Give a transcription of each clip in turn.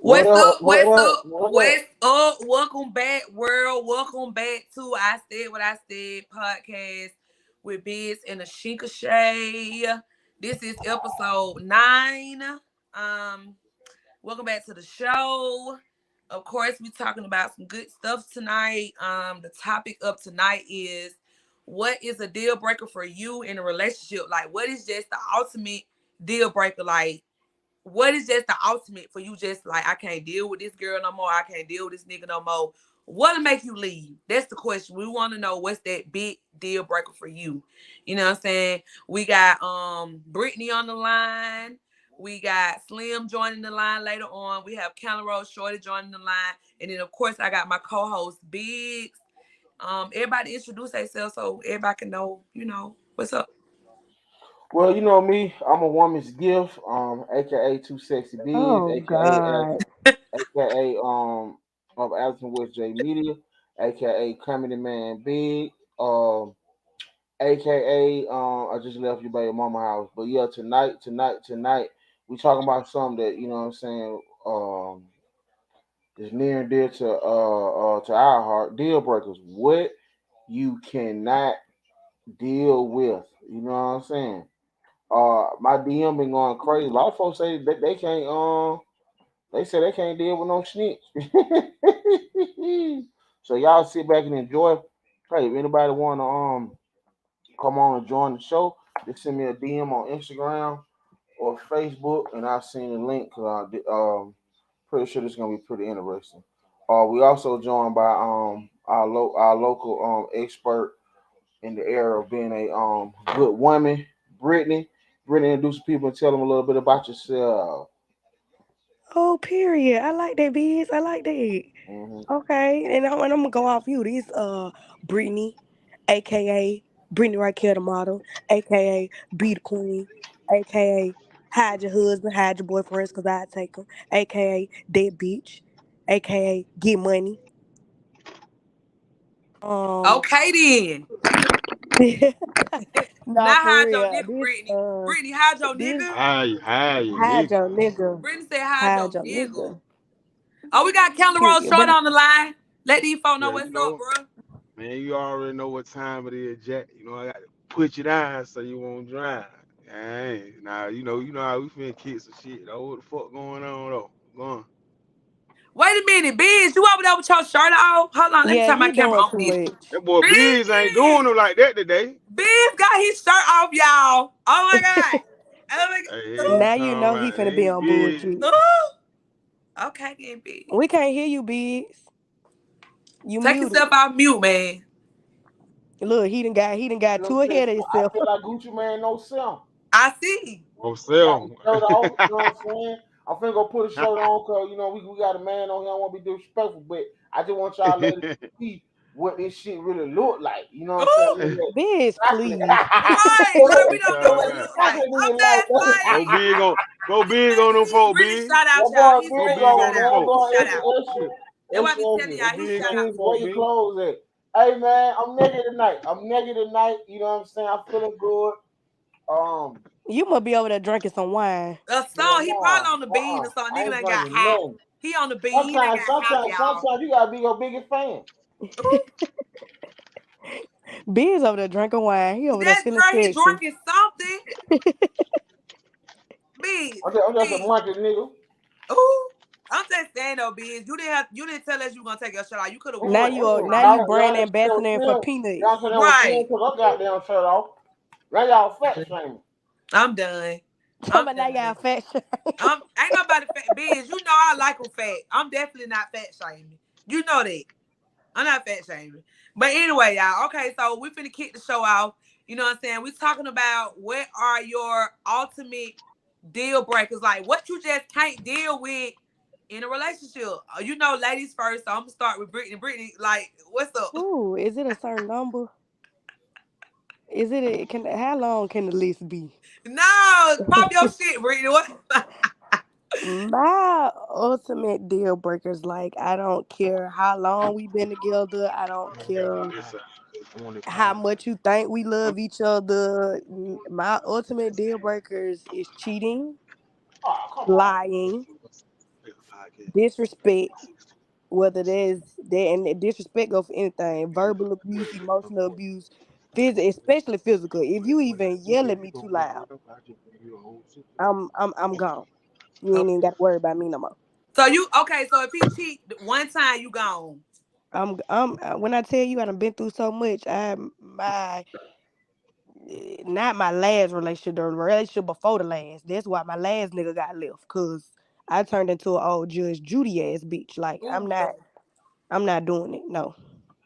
What What's up? up? What What's up? up? What What's up? up? Welcome back, world. Welcome back to I Said What I Said podcast with Biggz and Ashinka Shay. This is episode 9. Um, Welcome back to the show. Of course, we're talking about some good stuff tonight. The topic of tonight is what is a deal breaker for you in a relationship? Like, what is just the ultimate deal breaker? Like, what is just the ultimate for you? Just like, I can't deal with this girl no more. I can't deal with this nigga no more. What'll make you leave? That's the question. We want to know what's that big deal breaker for you. You know what I'm saying? We got Brittany on the line. We got Slim joining the line later on. We have Counter Road Shorty joining the line. And then of course I got my co-host Biggz. Everybody introduce themselves so everybody can know, what's up. Well, you know me. I'm a woman's gift. AKA Too Sexy Biz, Oh AKA God. AKA of Alton West J Media, AKA Comedy Man Big, AKA I just left you by your mama house. But yeah, tonight, we talking about something that what I'm saying. Is near and dear to our heart. Deal breakers. What you cannot deal with. You know what I'm saying? My DM been going crazy. A lot of folks say that they can't. They say they can't deal with no snitch. So y'all sit back and enjoy. Hey, if anybody wanna come on and join the show, just send me a DM on Instagram or Facebook, and I'll send you a link. Cause pretty sure this is gonna be pretty interesting. We also joined by our local expert in the era of being a good woman, Brittany. Brittany, introduce people and tell them a little bit about yourself. Oh, period. I like that, biz. I like that. Hmm. Okay, and I'm gonna go off you. This Brittany, aka Brittany right here, the model, aka Be the Queen, aka hide your husband, hide your boyfriends, cause I take them, aka dead bitch, aka get money. Um, Okay then. nah, Now for hide your real. nigga, Brittany. Brittany, hide your This nigga. Hi, you hide nigga. your nigga, Brittany said hide your hide your nigga. nigga. Oh, we got Counter Road Period. Short But on the line. Let these folks know Yeah, what's up, bro. man, you already know what time it is, Jack. I got to put you down so you won't drown. Hey, now you know how we finna kick some shit. Though, what the fuck going on though? Go on. Wait a minute, Biz. You over there with your shirt off? Hold on, let me yeah, turn my he camera doing on too this. much. That boy Biggz ain't doing Biz! them like that today. Biz got his shirt off, y'all. Oh my god. Oh my Hey, god. you Now you talking know he about finna be ain't on Biggz? bullshit. Ooh, ooh. Okay, then, Biz. We can't hear you, Biggs. You Take muted. yourself off mute, man. Look, he done got too ahead of I himself. feel like Gucci Man no self. I see. Oh, Got the sell shirt off. You know 'em. what I'm saying? I'm finna go put a shirt on because we got a man on here. I don't want to be disrespectful, but I just want y'all ladies to see what this shit really look like. You know what I'm saying? Ooh. Biggs, Chocolate. please. Right. We You don't know talking what it about look like. Chocolate I'm nigga like just like, go I'm big on telling them you, he's folk, really big. shout out, that y'all. boy He's Go big really big over on shout them out. there. That folk. He's boy shout out. extra. That's why I be Extra, telling extra. Go y'all, he's big shout on out them for Where folk, your real. big. clothes at? Hey man, I'm naked tonight. I'm naked tonight. You know what I'm saying? I'm feeling good. Um, You must be over there drinking some wine. A yeah, song, he probably on the bean uh-uh. or something. I Nigga ain't done got drinking hot. nothing. He on the bean. He done Sometimes, got hot, sometimes, y'all. sometimes you gotta be your biggest fan. Ooh, Biggs over there drinking wine. He over there that feeling girl, he sexy. drinking something. Big, I'm just a big. monkey nigga. Ooh, I'm just saying though, Biz. You didn't tell us you were gonna take your shirt out. You could have Now wore you this are, right now here. you Y'all brand ain't still ambassador for film. peanuts. Y'all can never film Right. because I got down shirt off. Now y'all fat shaming. I'm done. I'm But now y'all done. fat shame. Ain't nobody fat. Biz, you know I like them fat. I'm definitely not fat shaming. You know that. I'm not fat shaming. But anyway, y'all. Okay, so we finna kick the show off. You know what I'm saying? We talking about what are your ultimate deal breakers? Like what you just can't deal with in a relationship. Ladies first. So I'm gonna start with Brittany. Brittany, like, what's up? Ooh, is it a certain number? How long can the list be? No, pop your shit, Brittany. What? My ultimate deal breakers, like I don't care how long we been together. I don't care Yes, sir. I'm on the how phone. much you think we love each other. My ultimate deal breakers is cheating, Oh, come on. lying, disrespect, whether there's that, and disrespect go for anything, verbal abuse, emotional abuse, physical, especially physical. If you even yell at me too loud, I'm gone. You ain't Okay. even got to worry about me no more. So you okay? So if he cheat one time, you gone. I'm when I tell you I done been through so much, not my last relationship, the relationship before the last. That's why my last nigga got left, cause I turned into an old Judge Judy ass bitch. Like Ooh, I'm not doing it. No.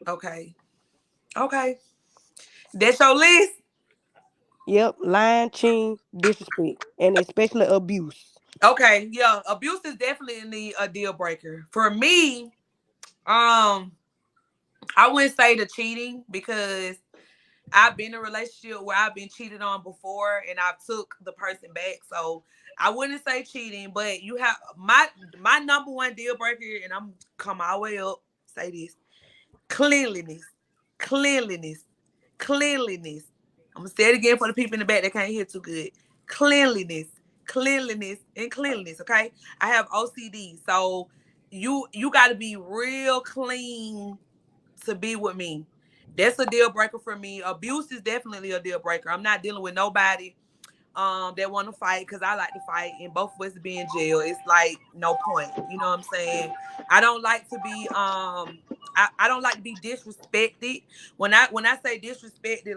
okay. Okay. That's your list. Yep, lying, cheating, disrespect, and especially abuse. Okay. Yeah. Abuse is definitely a deal breaker for me. Um, I wouldn't say the cheating because I've been in a relationship where I've been cheated on before and I took the person back. So I wouldn't say cheating, but you have my number one deal breaker, and I'm come all the way up. Say this: cleanliness, cleanliness, cleanliness. I'm gonna say it again for the people in the back that can't hear too good. Cleanliness, cleanliness, and cleanliness. Okay, I have OCD, so you got to be real clean to be with me. That's a deal breaker for me. Abuse is definitely a deal breaker. I'm not dealing with nobody that want to fight because I like to fight and both of us be in jail. It's like no point. You know what I'm saying? I don't like to be I don't like to be disrespected. When I say disrespected,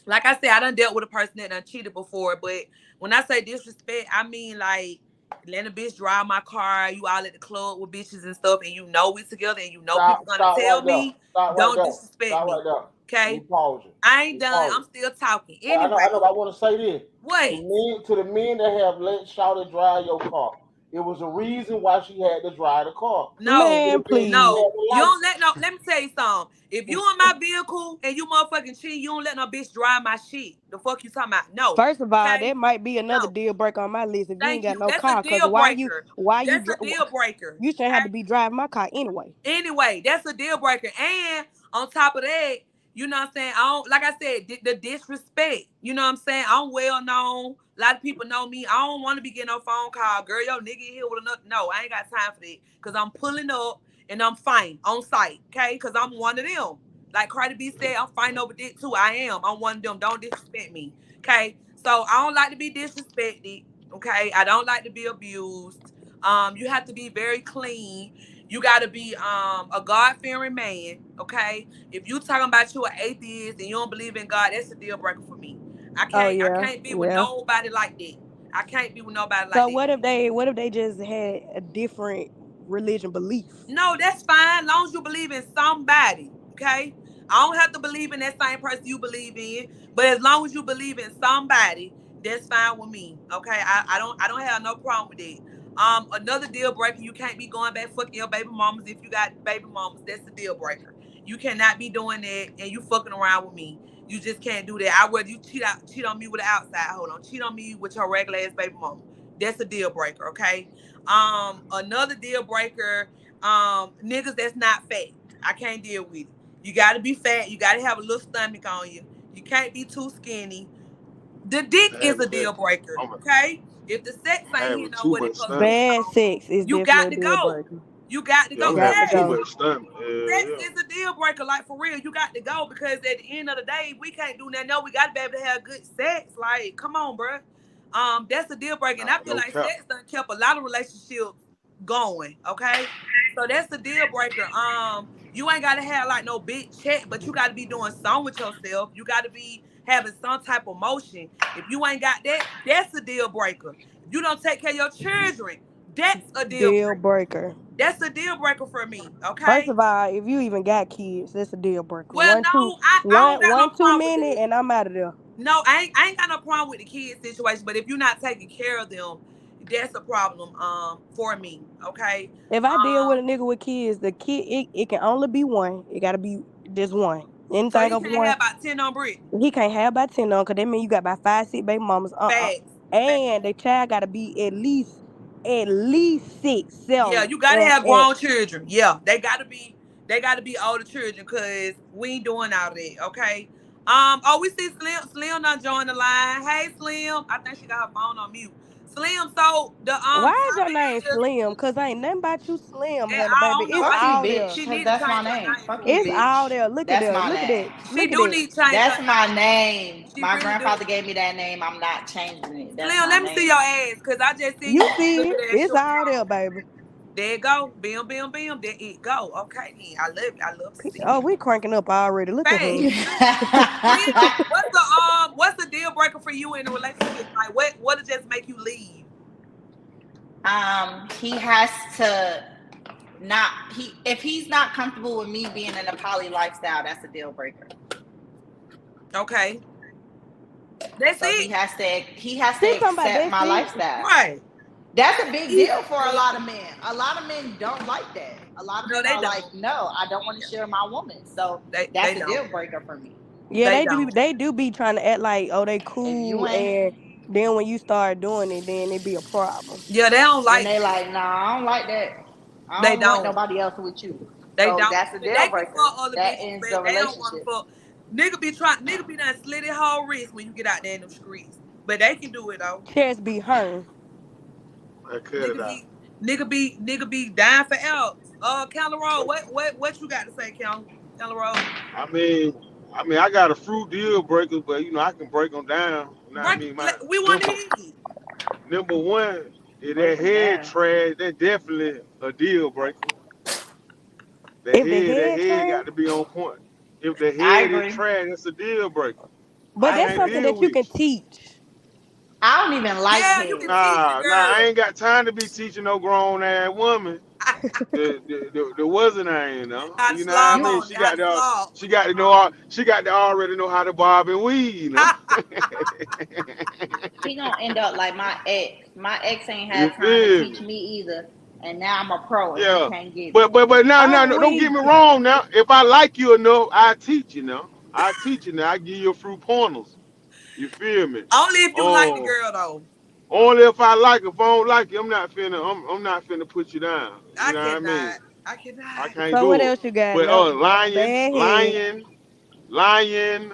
like I said, I done dealt with a person that done cheated before, but when I say disrespect, I mean like letting a bitch drive my car, you all at the club with bitches and stuff, and you know we together, and you know people gonna Stop tell right there. me, Stop right don't there. disrespect Stop me. right there. Let me Okay? pause you. I Let ain't me done. pause I'm you. still talking. I know, Anyway, but I want to say this what? to the men that have let Shawty drive your car. It was a reason why she had to drive the car. It No, could Man, have been she please. no. had the You don't license. let no. Let me tell you something. If you in my vehicle and you motherfucking cheat, you don't let no bitch drive my shit. The fuck you talking about? No. First of all, Okay? that might be another No. deal breaker on my list if you ain't Thank got you. no That's a car. Cause deal breaker. That's a deal breaker. you shouldn't have to Okay? be driving my car anyway. Anyway, that's a deal breaker. And on top of that, you know what I'm saying? I don't like I said, the disrespect. You know what I'm saying? I'm well known. A lot of people know me. I don't want to be getting no phone call. Girl, yo, nigga here with another. No, I ain't got time for that. Cause I'm pulling up and I'm fine on site. Okay? Cause I'm one of them. Like Cardi B said, I'm fighting over dick too. I am. I'm one of them. Don't disrespect me. Okay. So I don't like to be disrespected. Okay. I don't like to be abused. You have to be very clean. You got to be a God fearing man, okay? If you talking about you an atheist and you don't believe in God, that's a deal breaker for me. I Oh can't I yeah, can't be with yeah. nobody like that. I can't be with nobody like So that. what if they just had a different religion belief? No, that's fine. Long as you believe in somebody, okay? I don't have to believe in that same person you believe in, but as long as you believe in somebody, that's fine with me, okay? I don't have no problem with that. Another deal breaker, you can't be going back fucking your baby mamas if you got baby mamas. That's the deal breaker. You cannot be doing that and you fucking around with me. You just can't do that. I would you cheat on me with an outside. Hold on, cheat on me with your regular ass baby mama. That's a deal breaker, okay? Another deal breaker, niggas that's not fat. I can't deal with it. You gotta be fat. You gotta have a little stomach on you. You can't be too skinny. The dick is Having a deal that, breaker. I'm Okay? If the sex ain't having hitting on too what much it's supposed to stomach. hit Bad on, sex is you definitely got a to deal go. breaker. You got to Yeah, go. You I'm got to having too Yes. go. much stomach. Sex Yeah. is a deal breaker, like for real. You got to go because at the end of the day, we can't do nothing. No, we got to be able to have good sex. Like, come on, bro. That's a deal breaker, and I Nah, feel no like cap. sex done kept a lot of relationships going. Okay, so that's the deal breaker. You ain't got to have like no big check, but you got to be doing something with yourself. You got to be having some type of motion. If you ain't got that, that's a deal breaker. If you don't take care of your children, that's a deal Deal breaker. breaker. That's a deal breaker for me. First Okay. of all, if you even got kids, that's a deal breaker. Well, no, I don't got no One too problem with many, that. and I'm out of there. No, I ain't got no problem with the kids situation, but if you're not taking care of them, that's a problem for me. Okay. If I deal with a Um nigga with kids, the kid it can only be one. It gotta be just one. so Anything he over can't one, have about 10 on Brittany. he can't have about 10 on, cause that mean you got about 5, 6 baby mamas. Facts. Facts. And the child gotta be at least 6, Yeah, 7. you gotta have grown children. Yeah, they gotta be older children because we ain't doing all that, okay? Oh, we see Slim done join the line. Hey Slim. I think she got her phone on mute. Slim. So the Why is your topic name is, Slim? Cause ain't nothing about you Slim, and honey, I baby. don't know. It's I Fuck you, think all there. bitch, she because need to that's my change her name. name Fuck for you, It's real. all bitch. there. Look at That's that. my Look at that. name. She Look at do that. need to change her That's my name. name. She My really do. grandfather gave me that name. I'm not changing it. That's Slim, my let me see your name. ass, cause I just see you You with a see little it? bit of that It's shorty all there, on. baby. There it go. Bam, bam, bam. There it go. Okay, then. I love it. I love to see Oh, it. we cranking up already. Look at her. Facts. Slim, what's the deal breaker for you in a relationship? Like what'll just make you leave? He has to not he if he's not comfortable with me being in a poly lifestyle, that's a deal breaker. Okay. That's So it. he has to See somebody accept that's my it. lifestyle. Right. That's a big He, deal for a lot of men. A lot of men don't like that. A lot of no, men they are like, don't. no, I don't want to Yeah. share my woman. So They that's a don't. deal breaker for me. Yeah, They they do. don't. They do be trying to act like, oh, they If cool, you ain't and then when you start doing it, then it be a problem. Yeah, they don't when like they that. like, nah, I don't like that. I They don't want don't. nobody else with you. They So don't. that's a They deal can fuck breaker. other That bitches, ends but the they don't want to relationship. fuck. Nigga be done slit his whole wrist when you get out there in them streets. But they can do it though. Chest be hurting. I cut it Nigga out. be nigga be dying for else. Counter Road, what you got to say, Counter Road? I mean, I got a fruit deal breakers, but I can break them down. You know what I Break. mean? My We want to number hear it. number one is Break that them head down. trash. That's definitely a deal breaker. If the That head head trash, got to be on point. If the I head is agree. trash, that's a deal breaker. but I I that's can't agree. something deal that you with can you. teach. I don't even like Yeah, you can head. teach a I girl. ain't got time to be teaching no grown ass woman. The wasn't I ain't know. How to You know what I slob You mean? on it. How to slob. She got to know she got to already know how to bob and weave, he gonna end up like my ex. My ex ain't You had time to feel teach me? me either, and now I'm a pro, and he Yeah. can't get it. But now I'm no, don't get weak. me wrong now. If I like you enough, I teach you now. I teach you now. I give you a few pointers. You feel me? Only if you like the Um girl though. Only if I like it. If I don't like it, I'm not finna put you down. You I know what I cannot. mean? I I cannot. can't So what do it. else you got? But No bad head. lying,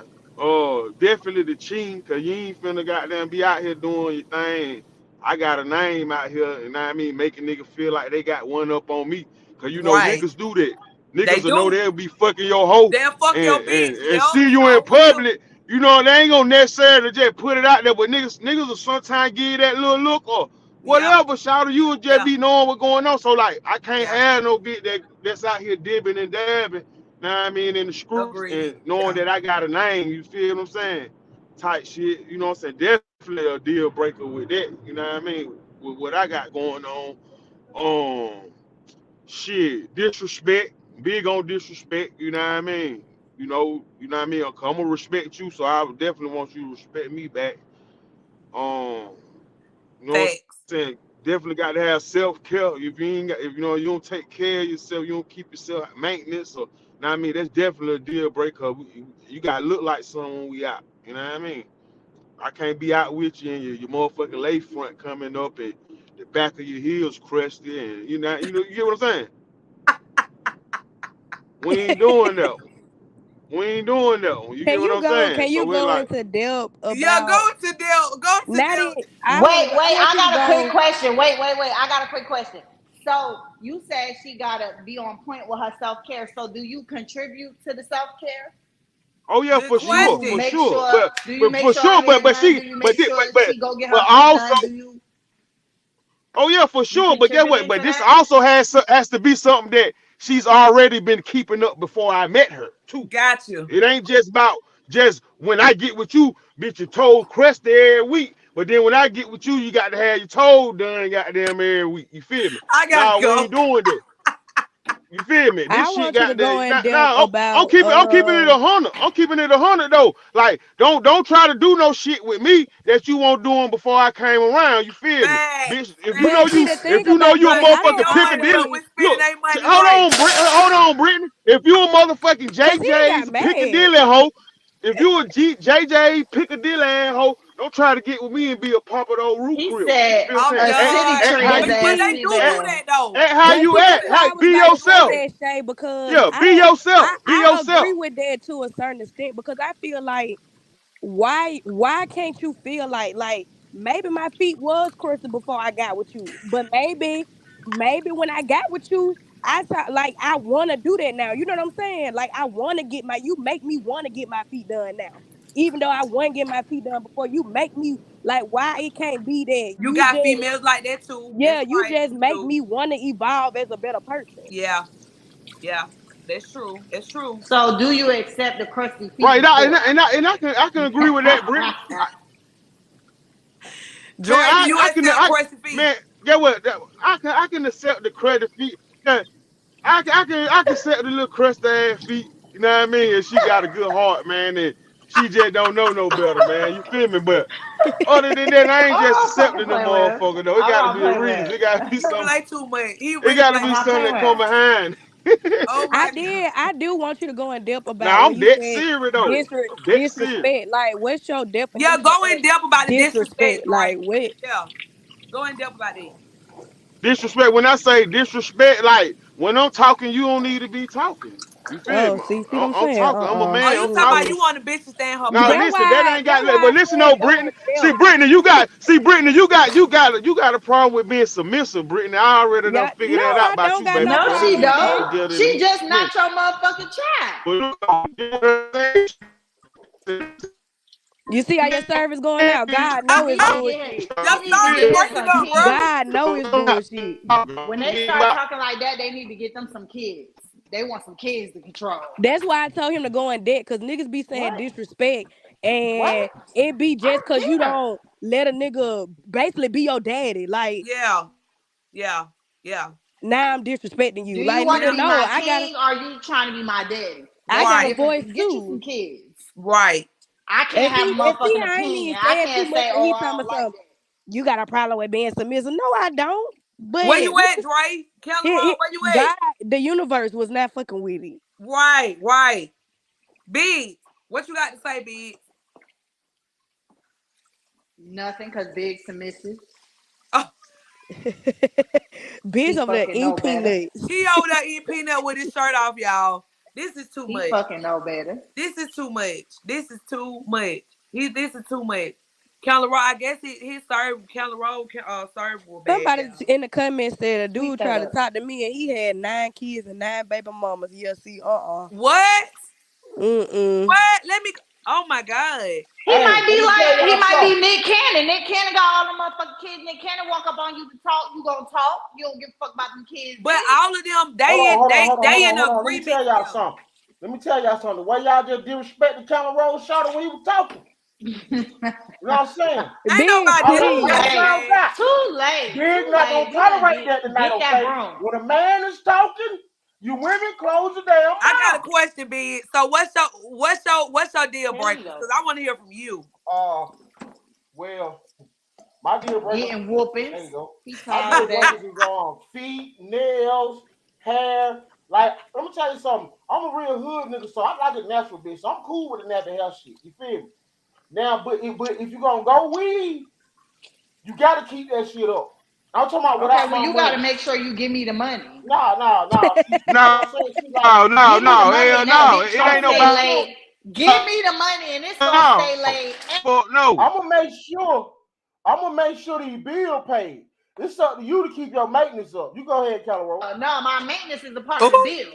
definitely the cheating, cause you ain't finna goddamn be out here doing your thing. I got a name out here, and I mean making niggas feel like they got one up on me. Cause Right. niggas do that. They Niggas will know do. they'll be fucking your hoe They'll fuck your and, bitch. and Yup. see you in Sure will. public. They ain't gonna necessarily just put it out there, but niggas will sometimes give you that little look or Yeah. whatever. Shout you will just Yeah. be knowing what's going on. So like I can't Yeah. have no bitch that's out here dibbing and dabbing. Know what I mean, in the screws and Agreed. knowing Yeah. that I got a name, you feel what I'm saying? Type shit, you know what I'm saying? Definitely a deal breaker with that, you know what I mean? With what I got going on. Um Shit, disrespect, big on disrespect, you know what I mean? You know what I mean? I'm gonna respect you, so I would definitely want you to respect me back. Um, you know what I'm Facts. saying? Definitely got to have self care. If you ain't got, if you don't take care of yourself, you don't keep yourself maintenance. Or, know what I mean? That's definitely a deal breaker. You gotta look like someone when we out. You know what I mean? I can't be out with you and your motherfucking lay front coming up and the back of your heels crusty and you get what I'm saying? We ain't doing that. We ain't doing that. You get Can what you I'm go? saying? Can you So we're go like, into depth Yeah, about Go to not Dell. it? I want Wait, to. I wait, want I you to got a quick go. question. Wait. I got a quick question. So you said she gotta be on point with her self care. So do you contribute to the self care? oh yeah, Good for Do you sure, for question. make sure. sure? But Do you but make for sure her sure, hair done? Do you make sure she go get but her feet also done? Do you oh yeah, for you sure. But guess what? contributing But to this that? also has to be something that she's already been keeping up before I met her too. Got you. It ain't just about just when I get with you, bitch, your toes crusty every week. But then when I get with you, you got to have your toes done goddamn every week. You feel me? I gotta Nah, we go. ain't doing that. You feel me? This I shit want you to got go that. in depth Now about I'm keeping it 100. I'm keeping it 100 though. Like don't try to do no shit with me that you won't doing before I came around. You feel me, bitch? Facts. But see, the If thing you know about you a that, Cause I she don't motherfucking know how Piccadilly. niggas always, with spending Look, their money right. Hold on, Brittany. If you a motherfucking cause he got JJ's mad. Piccadilly hoe, if you a JJ Piccadilly ass hoe, don't try to get with me and be a papa old root He crib. You said feel what I'm I'm a saying? city done. Act how trends But you But ass they see, do female. that though. act how They but you see, do that's act. that. why Hey, I was be about to say yourself. that, Shay, because Yeah, I be don't. yourself. Be I yourself. agree with that to a certain extent because I feel like why can't you feel like maybe my feet was crusty before I got with you, but maybe when I got with you, I thought like I want to do that now. You know what I'm saying? Like I want to get my. You make me want to get my feet done now, even though I wasn't getting my feet done before. You make me like why it can't be that You you got just females like that too. yeah That's you right. just You make do. me want to evolve as a better person. Yeah. Yeah. That's true. That's true. So do you accept the crusty feet Right, before? I can agree with that, Brittany. Man, Dre, do you accept crusty feet? man, get what? I can accept the credit feet. Yeah, I can accept the little crusty ass feet. You know what I mean? And she got a good heart, man, and she just don't know no better, man. You feel me? But other than that, I ain't just Oh, I'm fucking accepting the play with. motherfucker though. It I'm got to gonna be a play reason. with. It got to be He something. play too much. He It really got to play be I'm too something playing much. that come with. behind. Oh my god. I do want you to go in depth about Now when I'm you dead said serious though. I'm dead serious. disrespect. Like, what's your Yeah, definition go of in depth about the disrespect, disrespect? Dre. Like, what? Yeah. Go in depth about it. Disrespect. When I say disrespect, like when I'm talking, you don't need to be talking. You feel Oh, me? see what I'm I'm saying? talking. I'm a Oh, man. you I'm talking about talking. Mm-mm. you want a bitch to stay in her Now place. listen, that ain't That's got. why But I listen, said though, go Brittany. in See, depth. Brittany, you got a problem with being submissive, Brittany. I already done Yeah, figured no, that out I about don't you, got baby no No, girl. problem she with You don't. that. together than She me. just not your motherfucking child. You see how your service going out? God Ah, know She it's needs to ah, get her. bullshit. your She needs to service get her breaking some up, bro. kids. God know it's bullshit. When they start talking like that, they need to get them some kids. They want some kids to control. That's why I told him to go in debt, cause niggas be saying What? disrespect, What? and it be I just don't cause you care. don't let a nigga basically be your daddy. Like Yeah. Yeah. Yeah. now I'm disrespecting Do you. you Like want to nigga, Yeah. be no, my king or are you trying to be my daddy? I That's got a a Right. voice different. Get you some too. kids. Right. I can't have a And see motherfucking I ain't opinion. even I saying too can't much, say, and oh, he I talking don't about like something. You got a problem with being submissive? No, I don't. But Where you at, niggas, Dre? Kelly Road, where you at? God, the universe was not fucking with it. Right. Right. Big. What you got to say, Big? that. Nothing, because big submissive. Oh, Bitch He over there fucking eating know better. peanuts. he over there eating peanut with his shirt off, y'all. This is too He much. fucking know better. This is too much. This is too much. This is too much. Kelly Road, I guess his serve Kelly Road serve was bad, Somebody y'all. in the comments said a Tweet dude that tried to up. talk to me and he had 9 kids and 9 baby mamas. Yeah, see, What? Mm-mm. What? Let me. Oh my god. He Hey, might let be me tell like, he y'all might be something. Nick Cannon. Nick Cannon got all the motherfucking kids. Nick Cannon walk up on you to talk. You gonna talk. You don't give a fuck about them kids, But bitch. all of them, Hold on, hold on, hold on, hold they on, in hold on. Let me agreement. tell y'all Yeah. something. Let me tell y'all something. The way y'all just disrespect the camera roll shot when he was talking. You know what I'm saying? Ain't Big, nobody All that Too please. background late. disrespecting. got. Too late. Big Too not late. gonna We done tolerate that tonight, get that okay? broom. When a man is talking, you women close the damn I got a mouth. question, Big. So what's your deal There you breakers? go. Because I want to hear from you. Well, my deal breakers. Getting There whoopings. you go. He My tired deal of that. breakers is on feet, nails, hair. Like, let me tell you something. I'm a real hood nigga, so I like a natural bitch. So I'm cool with the natural hair shit. You feel me? Now, but if you gonna go weed, you gotta keep that shit up. I'm talking about Okay, without well, my you got to money. make sure you give me the money. Nah. See, No, I'm saying shit like, no, Give me the no, money hell and that no. bitch It gonna ain't I'ma stay make nobody. sure, laid. Give me the money and it's gonna No, stay laid. fuck no. I'm gonna make sure these bill paid. It's up to you to keep your maintenance up. You go ahead, Calero. No, my maintenance is a part of the Ooh, bill.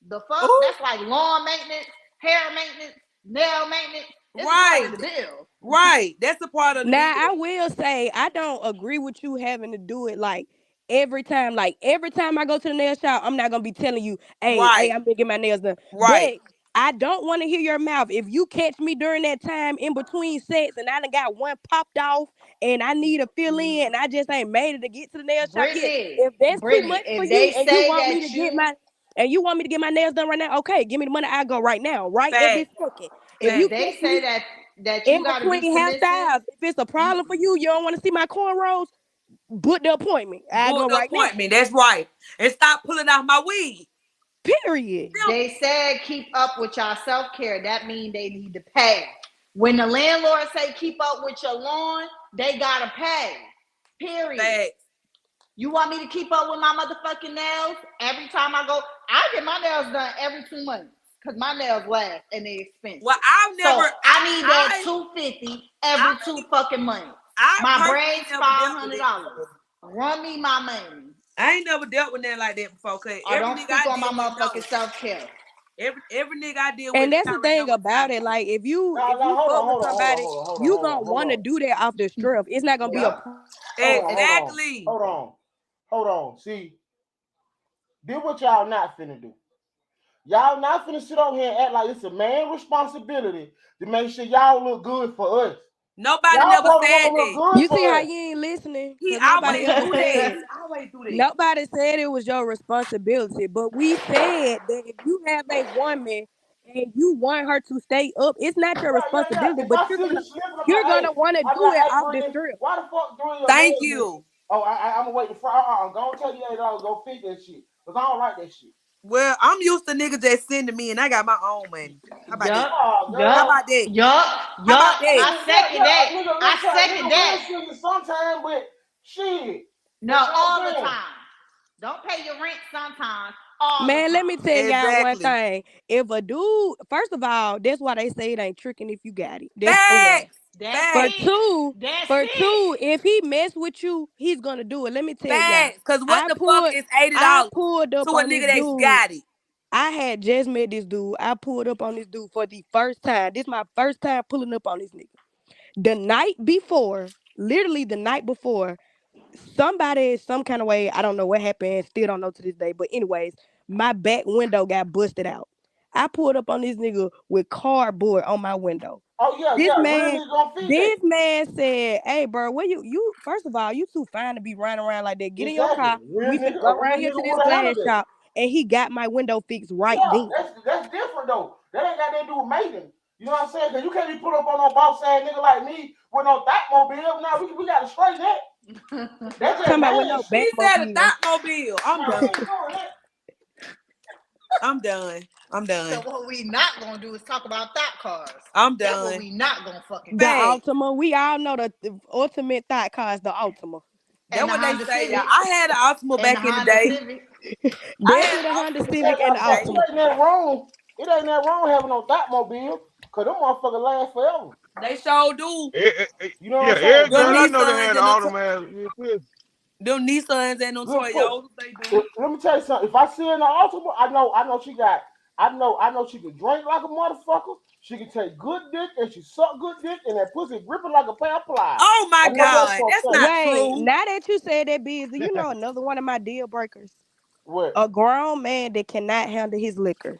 The fuck? ooh, That's like lawn maintenance, hair maintenance, nail maintenance. It's a part of right, the bill. right. That's a part of the Now bill. I will say I don't agree with you having to do it like every time. Like every time I go to the nail shop, I'm not gonna be telling you, hey, Right, I'm gonna get my nails done. right. But I don't want to hear your mouth. If you catch me during that time in between sets and I done got one popped off and I need a fill in and I just ain't made it to get to the nail shop yet. Brittany, If that's too Brittany, much for if you they and you say want me to that get you, my nails done right now, okay, give me the money. I go right now, right at this Fact, second. If you if fact. they catch say me that you in got to be between submissive, hairstyles, if it's a you problem for you, you don't want to see my cornrows, book the appointment. I Book go the right now. appointment. That's right. And stop pulling out my weed. Period. they Simple. said keep up with your self care. That means they need to pay. When the landlord say keep up with your lawn, they gotta pay. Period. Facts. You want me to keep up with my motherfucking nails? Every time I go, I get my nails done every 2 months because my nails last and they expensive. Well, I've So never. I need that $250 I every 2 fucking months. I My personally braids never dealt with it. $500. Run me my money. I ain't never dealt with nothing like that before. Cause Or every don't nigga speak I on my deal with motherfucking know. self-care. Every nigga I deal with, And they that's the already know thing what time about it. it is. Like if you Hold on, fuck with hold on, hold on, somebody, hold on, hold on, you hold gonna on, hold want to on. do that off the strip. It's not gonna be a Yep. Exactly. Hold on. See, this what y'all not finna do. Y'all not finna sit over here and act like it's a man responsibility to make sure y'all look good for us. Nobody Y'all never supposed to said want to look that. good You for see how us. you ain't listening? He Because nobody always ever do that. said He always do that. nobody said it was your responsibility. But we said that if you have a woman and you want her to stay up, it's not your Yeah. responsibility, If but I see you slipping, I'm you're like, gonna hey, want to I'm do like, it hey, off the Brittany, strip. why the fuck three of your Thank legs missing? you. Oh, I'm gonna wait to fry. Go tell you $8, go fix that shit. Cause I don't like that shit. Well, I'm used to niggas that send to me, and I got my own money. How about that? Yup. Oh, How Yup. girl. about that? Yup. How Yup. about that? I second that. Nigga, I nigga second will that. see you sometime, but shit. No, That's what all I'm the saying. time. Don't pay your rent sometimes. All the Man, let me time. tell y'all one Exactly. thing. If a dude, first of all, that's why they say it ain't tricking if you got it. That's for one. Facts. That's For Facts. it. two, That's for it. two, if he mess with you, he's gonna do it. Let me tell y'all. Facts. Cause what I the fuck pulled is $80 I pulled to up a on this nigga that's dude. got it? I had just met this dude. I pulled up on this dude for the first time. This is my first time pulling up on this nigga. The night before, literally the night before, somebody, some kind of way, I don't know what happened, still don't know to this day. But anyways, my back window got busted out. I pulled up on this nigga with cardboard on my window. Oh This real man, nigga gonna fix that. this man said, "Hey, bro, where you? First of all, you too fine to be running around like that. Get in your Exactly. car. We finna A go real around here to nigga this would have glass handled that. shop." And he got my window fixed right Yeah, then. that's different though. That ain't got nothing to do with mating. You know what I'm saying? Cause you can't be put up on no boss ass nigga like me with no Batmobile. Now we gotta straighten that. That's just Talking about with man no shit. He said a Batmobile. Thotmobile. I'm Nah, done. we ain't doing that. I'm done. I'm So done. what we not gonna do is talk about thought cars. I'm That's what done. we not gonna fucking The do. Facts. Ultima, we all know the ultimate thought car is the Ultima. That's And the what they Honda say, y'all. Civic. I had an Optimal And the back in the Honda day. Civic. I Definitely had the an Honda Optimal Civic back and in the the It day. Ultima. ain't that wrong. It ain't that wrong having no Batmobile. Cause them motherfuckers last forever. They sure do. You know Yeah, what I'm saying? every Them girl I But know that Nissans had and them, automatic. them Nissans and them look, look. Toyotas, they do. Let me tell you something. If I see her in the Ultima, I know she got. I know she can drink like a motherfucker. She can take good dick and she suck good dick and that pussy gripping like a pair of pliers. Oh my I know that's God, for a that's fact. not Wait, true. now that you said that, Biggz, you know another one of my deal breakers? What? A grown man that cannot handle his liquor.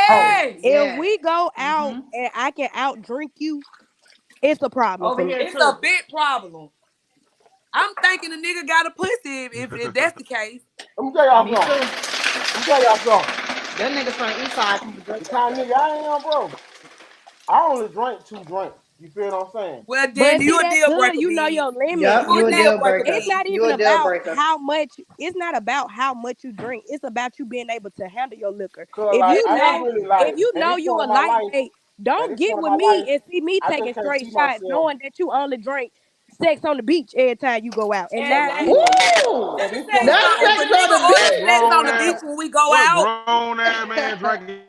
Oh, Yes, If Yeah. we go out Mm-hmm. and I can out drink you, it's a problem Over for me. here it's a too. big problem. I'm thinking the nigga got a pussy if that's the case. let me tell y'all Me something. too. Let me tell y'all something. Them niggas from the east side can drink The like kind of that. nigga I am, bro. I only drink 2 drinks. You feel what I'm saying? Well, then But see, you a that's deal good. breaker, You know big. your limit. Yup, You It's a you a not. deal deal breaker, breaker. It's big. not You even a deal about breaker. how much. It's not about how much you drink. It's about you being able to handle your liquor. Cause If like you I ain't know, Exactly. really like if you at know this you point a in my life. lightweight, At don't this get point in with my me life, and see me I just taking can't straight see shots, myself. knowing that you only drink sex on the beach every time you go out. And At now this Exactly. it's point, Woo! Let at me this tell you point in my Not something. If life, a sex on nigga the order What beach. sex on grown the ass beach when we go what out, grown ass man drinking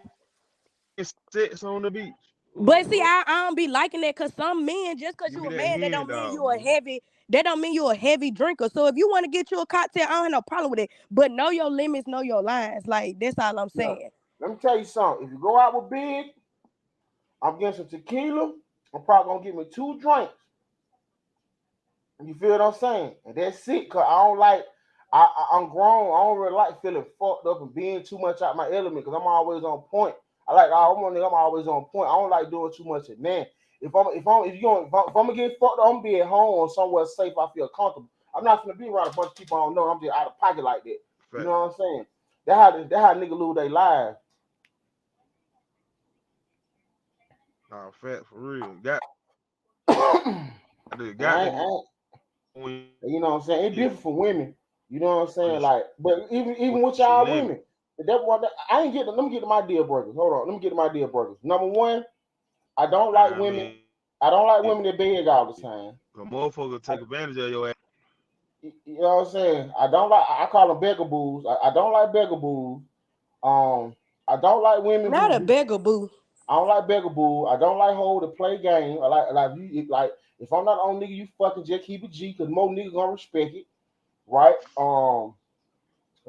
sex on the beach? But see, I don't be liking that because some men, just because Give you me a that man, that hen don't mean dog, you a man. heavy. That don't mean you a heavy drinker. So if you want to get you a cocktail, I don't have no problem with it. But know your limits, know your lines. Like that's all I'm yeah. saying. Let me tell you something. If you go out with Big, I'm getting some tequila. I'm probably gonna get me 2 drinks. You feel what I'm saying? And that's it. Cause I don't like. I'm grown. I don't really like feeling fucked up and being too much out my element. Cause I'm always on point. I'm always on point. I don't like doing too much of that. If I'm gonna get fucked up, I'm gonna be at home or somewhere safe. I feel comfortable. I'm not gonna be around a bunch of people I don't know. I'm just out of pocket like that. You Fact. know what I'm saying? That how nigga lose their lives. Nah, fat for real. Got and got to I, when you know what I'm saying? It's you different for women. You know what I'm saying? push Like, but even with your y'all limit. women, I ain't getting. Let me get to my deal breakers. Hold on. Let me get to my deal breakers. Number one, I don't like I women. mean, I don't like women that beg all the time. a motherfucker I, take advantage of your ass. you know what I'm saying? I don't like. I call them beggaboos. I don't like beggaboos. I don't like women Not a who beggar boo. I don't like begaboo. I don't like hoe to play game. I like you like if I'm not on nigga, you fucking just keep it G because more niggas gonna respect it, right?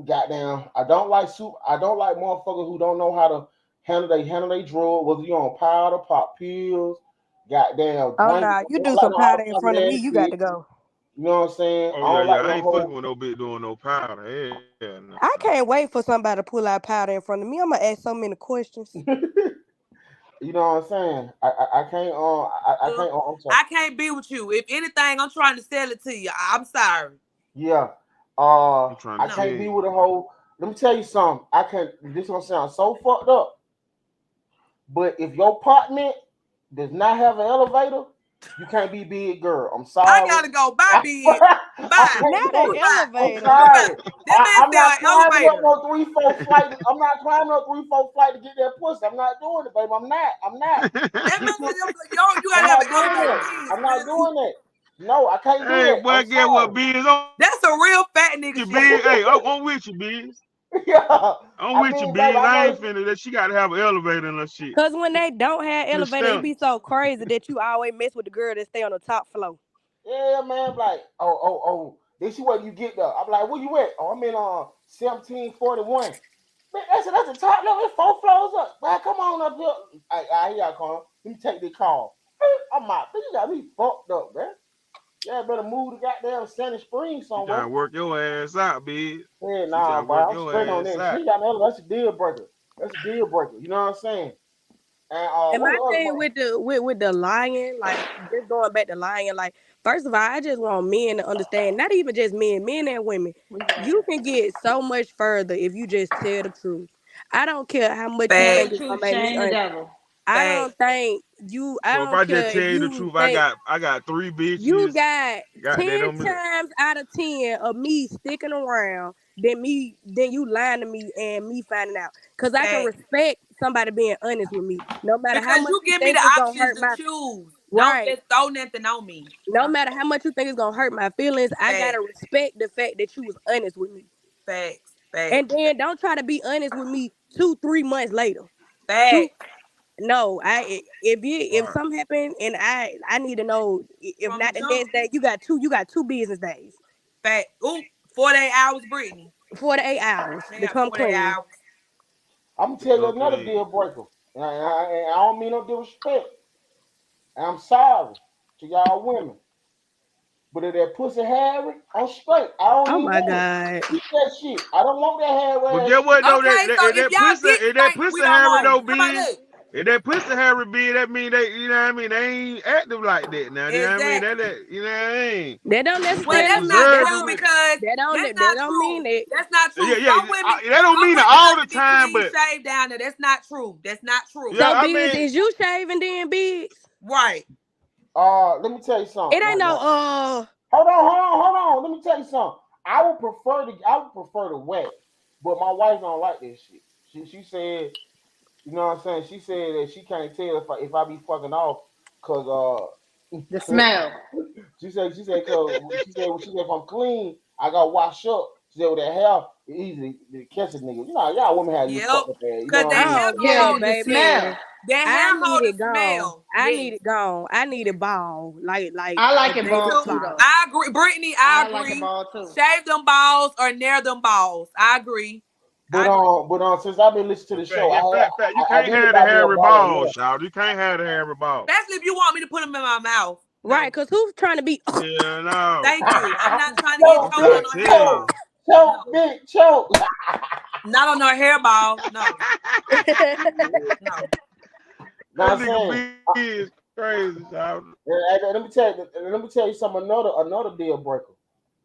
Goddamn, I don't like motherfuckers who don't know how to handle they drug, whether you on powder, pop pills, goddamn Oh drink. nah, I you don't do like some no out powder of in pocket front of me, ass you got shit. to go. You know what I'm saying? Oh I yeah, don't yeah. like I no ain't fucking whole. with no bitch doing no powder. Yeah, no. I can't wait for somebody to pull out powder in front of me. I'm gonna ask so many questions. You know what I'm saying? I can't I can't I'm sorry. I can't be with you. If anything, I'm trying to sell it to you. I'm sorry. Yeah. I'm trying to I No. tell can't be you. with a whole. Let me tell you something. I can't. This gonna sound so fucked up, but if your apartment does not have an elevator, you can't be big girl. I'm I sorry. gotta go. Bye, big. I Bye. can't Not an do it. Goodbye. I'm elevator. sorry. That man I'm sell not an climbing up elevator. no 3-4 flight. I'm not climbing up 3-4 flight to get that pussy. I'm not doing it, baby. I'm not. I'm not. That man You said, too- yo, you I'm gotta have not an doing elevator. that. Biz, I'm not really? doing that. No, I can't do Hey, that. boy, I'm get what, sorry. Biggz? I'm That's a real fat nigga with you, shit. Biggz. Hey, I'm with you, Biggz. Yeah. I'm I with you, mean, baby, Biggz. I I know ain't finna that. She gotta have an elevator and that shit. Cause when they don't have To the elevator, it stamp. be so crazy that you always mess with the girl that stay on the top floor. yeah, man. Like, oh. This is where you get there. I'm like, where you at? Oh, I'm in 1741. Man, that's the top level. It's 4 floors up. Man, come on up here. Here I come. Let me take this call. I'm out. You got me fucked up, man. Yeah, better move to goddamn Sandy Springs She trying somewhere. to work your ass out, Biggz. Yeah, She nah, trying to boy. work I'm your straight on ass that. out. She got me. That's a deal breaker. That's a deal breaker. You know what I'm saying? And And what my the other thing with the lying, like just going back to lying, like first of all, I just want men to understand, not even just men and women. You can get so much further if you just tell the truth. I don't care how much you Tell think the Facts. it's gonna truth, make me shame the devil. I Facts. don't think you. I So if don't I just care tell if you the you truth, think I got 3 you bitches. got Got that 10 on me. times out of 10 of me sticking around than you lying to me and me finding out. Cause I can Facts. respect somebody being honest with me, no matter how Because much you you give me think the it's gonna options hurt to my choose. Don't right. just throw nothing on me. No matter how much you think it's gonna hurt my feelings, I Facts. gotta respect the fact that you was honest with me. Facts. Facts. And then don't try to be honest with me 2-3 months later. Two Facts. No, if Right. something happened and I need to know if From the not the jump. next day you got two business days, Fact. Ooh, 48 hours, Brittany. 48 hours They to got come 48 clean. hours. I'm gonna To tell you come another clean. deal breaker. And I don't mean no disrespect. And I'm sorry to y'all women. But if that pussy hairy, I'm straight. I don't Oh even my want it. God. Keep that shit. I don't want that But hairy ass get shit. what though? Okay, so if y'all dick If that stink, we pussy don't hairy want though, it. How about Biggz. that? If that pussy hairy big, that mean they, you know what I mean? They ain't active like that now. You know what I mean? Exactly. You know what I mean? That don't Well, They that's necessarily not that preserve true don't it. because that that's not don't true. mean that. That's not true. Yeah, yeah. That That don't some mean it women all like the to be time, clean but shaved down there. That's not true. That's not true. yeah, So I Biggz, mean, is you shaving then, Biggz? Right. Let me tell you It something. ain't no Hold on. Let me tell you something. I would prefer to wax, but my wife don't like this shit. She said, you know what I'm saying? She said that she can't tell if I be fucking off because The smell. she said if I'm clean, I gotta wash up. She said with that hair, it's easy to catch a nigga. You know, y'all women have you Yep. fucked up there. You know Cause what I that mean? hair oh gonna yeah, Yeah, hold the the smell. smell. baby. That I hair need hold the it gone. smell. I Yes. need it gone. I need it bald. Like I a like it Me bald baby too. too, though. bald. I agree. Brittany, I I like it agree. bald too. Shave them balls or nair them balls. I agree. I agree. But since I've been listening to the show, fact. You I can't really have the got me a hairy bottle of balls, milk. child. You can't have the hairy balls. Especially if you want me to put them in my mouth. Right, No. cause who's trying to be Yeah, no. Thank you. I'm not trying to get I'm Choke, choked trying on bitch, to no tell choke, hairball. you. choke, No. bitch, choke. Not on no hairball. No. No. That Now I'm nigga saying, B is crazy, child. let me tell you something. Another deal breaker.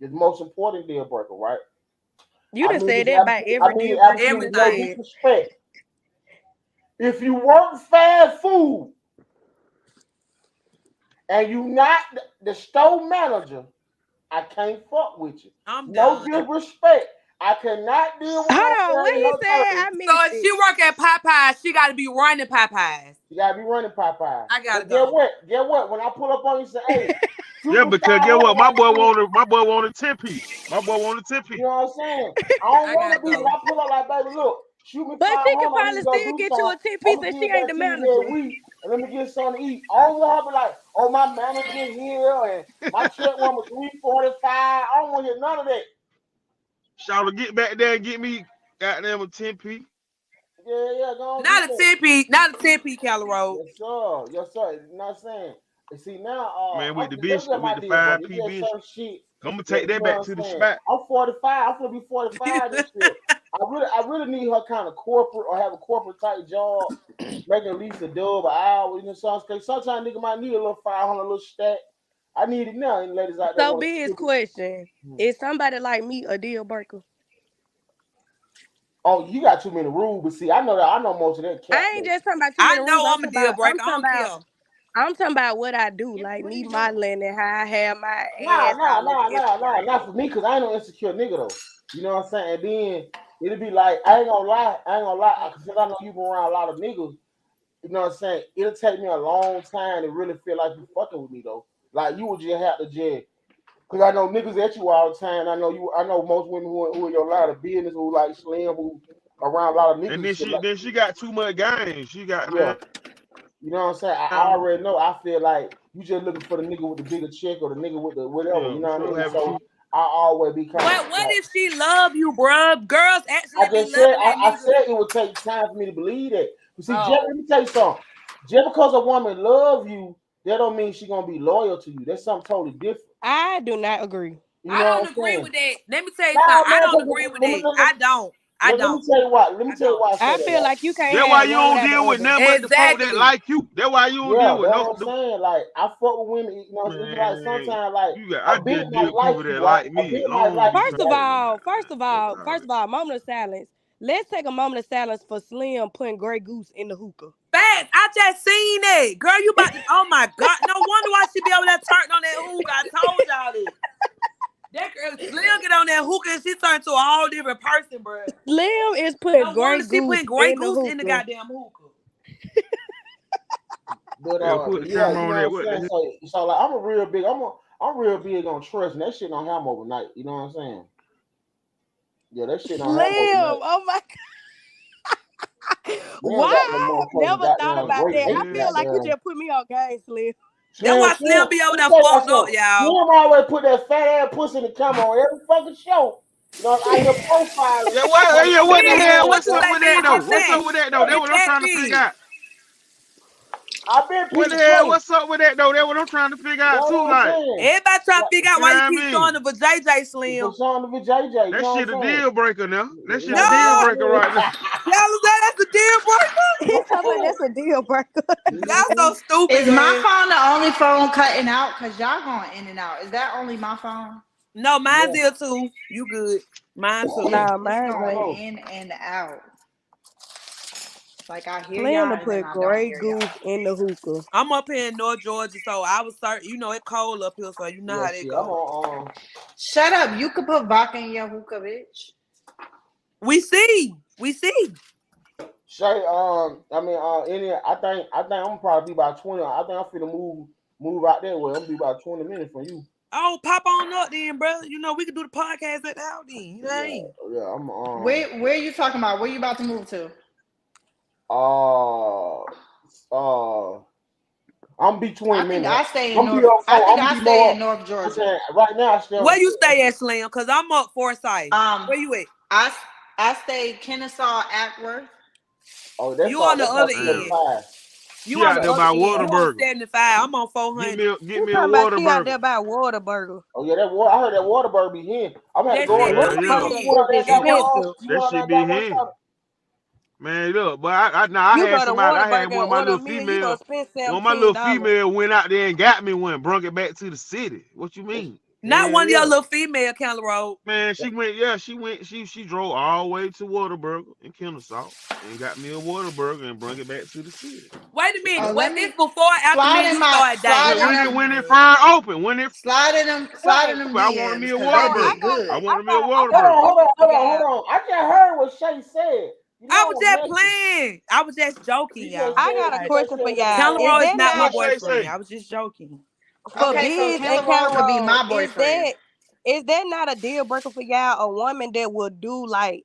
The most important deal breaker, right? You done said that by I every mean deal it breaker you absolutely done no Everything. said. disrespect. If you work fast food and you not the store manager, I can't fuck with you. I'm No done. disrespect. I cannot deal with Hold no on, what carrying he no said? turkey. I So missed if she it. work at Popeyes, she gotta be running Popeyes. You gotta be running Popeye. I gotta But get go. what? Get what? When I pull up on you, say, "Hey, Yeah, shoot me because get what? 500." My boy wanted 10 piece. My boy wanted 10 You piece. know what I'm saying? I don't I want gotta to be, but go. I pull up like, baby, look. Shoot me But she can 500, I need probably to go still do get you a something. 10-piece I'm gonna and give she it ain't back the to you manager. every week and let me get something to eat. I don't want to be like, oh, my manager here and my check one was $3.45. I don't want to hear none of that. Shout get back there and get me goddamn a 10p. Yeah, go on get Not a that. 10p, not a 10p Cali. Yes, sir. Yes, sir. You know what I'm saying? And see now, Man, with the that's just biscuit, with my the deal, bro. It's 5p just biscuit. certain shit I'm gonna that take you that know back what to I'm the saying. spot. I'm 45. I'm gonna be 45 this year. I really need her kind of corporate or have a corporate type job, making at least a dub an hour. You know, sometimes nigga might need a little 500, a little stack. I need it now. And ladies out there So want to Biggz skip question. it. Is somebody like me a deal breaker? Oh, you got too many rules, but see, I know most of that cat I ain't though. just talking about too I many rules. know I'm a deal breaker. I don't care. I'm talking about what I do, like me modeling and how I have my ass all over Instagram. Not for me, cause I ain't no insecure nigga though. You know what I'm saying? And then it'll be like, I ain't gonna lie, cause I know you been around a lot of niggas. You know what I'm saying? It'll take me a long time to really feel like you fucking with me though. Like you would just have to just, cause I know niggas at you all the time. I know most women who are in your line of business who like slim, who around a lot of niggas And and shit like. then she got too much game. She got Yeah. man. You know what I'm saying? I already know. I feel like you just looking for the nigga with the bigger check or the nigga with the whatever. Yeah, You know what I she'll mean? have a So two. I always be kind of What like if she love you, bruh? Girls actually I be just said. loving that I nigga. said it would take time for me to believe that. You see, Jeff, Oh. let me tell you something. Just because a woman love you, that don't mean she gonna be loyal to you. That's something totally different. I do not agree. You I know don't what I'm agree saying? with that. Let me tell you Nah, something. I man. don't agree with that. I don't. I Let me don't. tell you what. Let me I tell you don't. why I say I that. feel Right? like you can't That's why have you one don't without the deal with other. nothing but the folk that Exactly. like you. That's why you don't Yeah, deal with that's no. what I'm saying. Like I fuck with women. You know, it's like Man, sometimes like I a bitch just deal might with like people you, that right? like A me. bitch might like Long you, First of right? term. all, Fuck all that. moment of silence. Let's take a moment of silence for Slim putting Grey Goose in the hookah. Facts. I just seen it. Girl, you about to, oh my God. No wonder why she be over there turning on that hookah. I told y'all that. That girl Slim get on that hookah and she turned to a whole different person, bro. Slim is putting No Grey wonder she Goose putting Grey in the Goose in the hookah. goddamn hookah. Yeah, put But the yeah, camera you on know that. what What I'm the saying. hell? So like I'm real big on trust, and that shit don't happen overnight. You know what I'm saying? Yeah, that shit don't happen Slim, overnight. oh my Man, Why? got them I motherfuckers never thought goddamn about great. that. They I feel like you goddamn just put me on game, Slim. That's Slim, why Slim. Slim be over Let me there tell you about fucked up, something. y'all. Slim always put that fat ass pussy in the camera on every fucking show. You know, out here profiling. Boy, What the Slim Bees, hell? ass, what What's you boy. up say, with that Bees? though? It's What's that. up with that though? That's It's what I'm that trying to figure Bees. out. I've been What the peeping hell? play. What's up with that though? That's what I'm trying to figure out That's too. what I'm Like, saying. Everybody trying to Like, figure out you know why you what I keep showing mean? the JJ for Slim. Sean the JJ, you That know what shit a I'm saying? deal breaker now. That shit No, a deal Yeah, breaker right now. y'all is that's the deal breaker. He's talking about that's a deal breaker. Y'all so stupid, Is my man. phone the only phone cutting out? Cause y'all going in and out. Is that only my phone? No, mine's yeah. here too. You good? Mine too. Nah, It's mine's going ain't. Oh, in and out. Like I hear Slim to y'all and then put I don't Grey hear y'all. Goose in the hookah. I'm up here in North Georgia, so I was certain. You know it cold up here, so you know yeah, how that see, I'm go. on. Shut up. You could put vodka in your hookah, bitch. We see. Shay, I think I'm gonna probably be about 20. I think I'm finna move out that way. I'm gonna be about 20 minutes from you. Oh, pop on up then, bro. You know we can do the podcast at the house then. You know what I Yeah, mean? yeah. Where you talking about? Where you about to move to? Uh, I'm be 20 I think minutes. I stay in I'm be North. up. I I'm think gonna I be stay in more. North I'm Georgia. saying right now I stay on Where the. you stay at, Slim? Cause I'm up Forsyth. Um, Where you at? I I stay Kennesaw, Ackworth. Oh, You on the that's other off end. 75. You She on out the there other by end. You on Waterburger. 75. I'm on Get 400. me He a talking about she out Waterburger. there by Whataburger. Oh yeah, that water. I heard that Waterburg be here. I'm gonna have to That's go that on there. Yeah, other You yeah. end. went out there Whataburger and got one. expensive. You That went out there shit and be got one here. shot. Man, look, but I You had go to somebody. I had Whataburger one and of my order a little meal, you gonna female. spend One of my little $17. female went out there and got me one, brung it back to the city. What you mean? Not Yeah, one of your yeah. little female County Road. Man, she went. Yeah, she went. She drove all the way to Waterburger in Kennesaw and got me a Waterburger and brung it back to the city. Wait a minute. Oh, Was let this me before or after me slide and in you my started dating? slide Cause in I them need to When it know. first open, when it slide in them I wanted me DMs a because that Oh, Waterburger. dick good. I wanted me a I got a Waterburger. question for y'all. Hold on. I just heard what Shay said. You know I I was was just messing. playing. I was just joking, You just y'all. I said got a you Like, just question for said y'all. County that. Is Road is that not my What not Shay boyfriend. say? I was just joking. for Okay, so Biggz and Kelly Counter Roll could be Road? my boyfriend. Is that not a deal breaker for y'all? A woman that will do like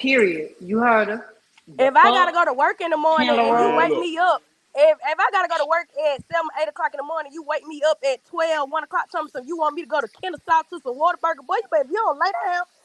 Period. You heard her. The If I gotta fuck? go to work in the morning and you Kangaroo. Man, wake look. me up, if I gotta go to work at 7, 8 o'clock in the morning, you wake me up at 12, 1 o'clock, something, so you want me to go to Kennesaw to some Waterburger, boy, you better, if you don't lay down,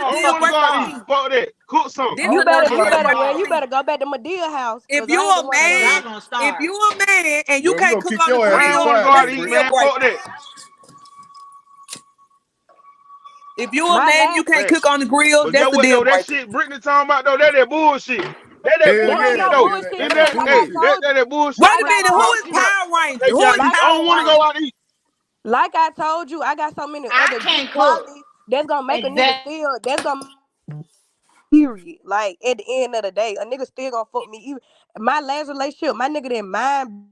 a I don't deal want to go breaker out for to me. eat. Fuck that. Cook something. This You a better, deal you breaker better, for well, you me. better go back to Medea's house If because you I ain't the a one that man, Y'all do. gonna if start. you a man and you Well, we can't gonna cook kick on the your ass I to ain't the grill, want to side go out that's next to a eat, week. deal man. Fuck breaker. that. If you a My man, you last, can't cook Facts. on the grill, But that's get a what deal though? That breaker. shit Brittany talking about though, that bullshit. That Hell that ain't bullshit no yeah, though. yeah, bullshit. And that's Cause that like I hey, bullshit. told you, that bullshit Wait like a I Brittany minute, talking who told about. is Talking you, about, Power Ranger? hey Who is Johnny, like I I, don't Power want to go Ranger? out to eat. like I told you, I got so many I other good can't cook. qualities That's gonna make a nigga Exactly. feel. That's gonna period. Like at the end of the day, a nigga still gonna fuck me. Even my last relationship, my nigga didn't mind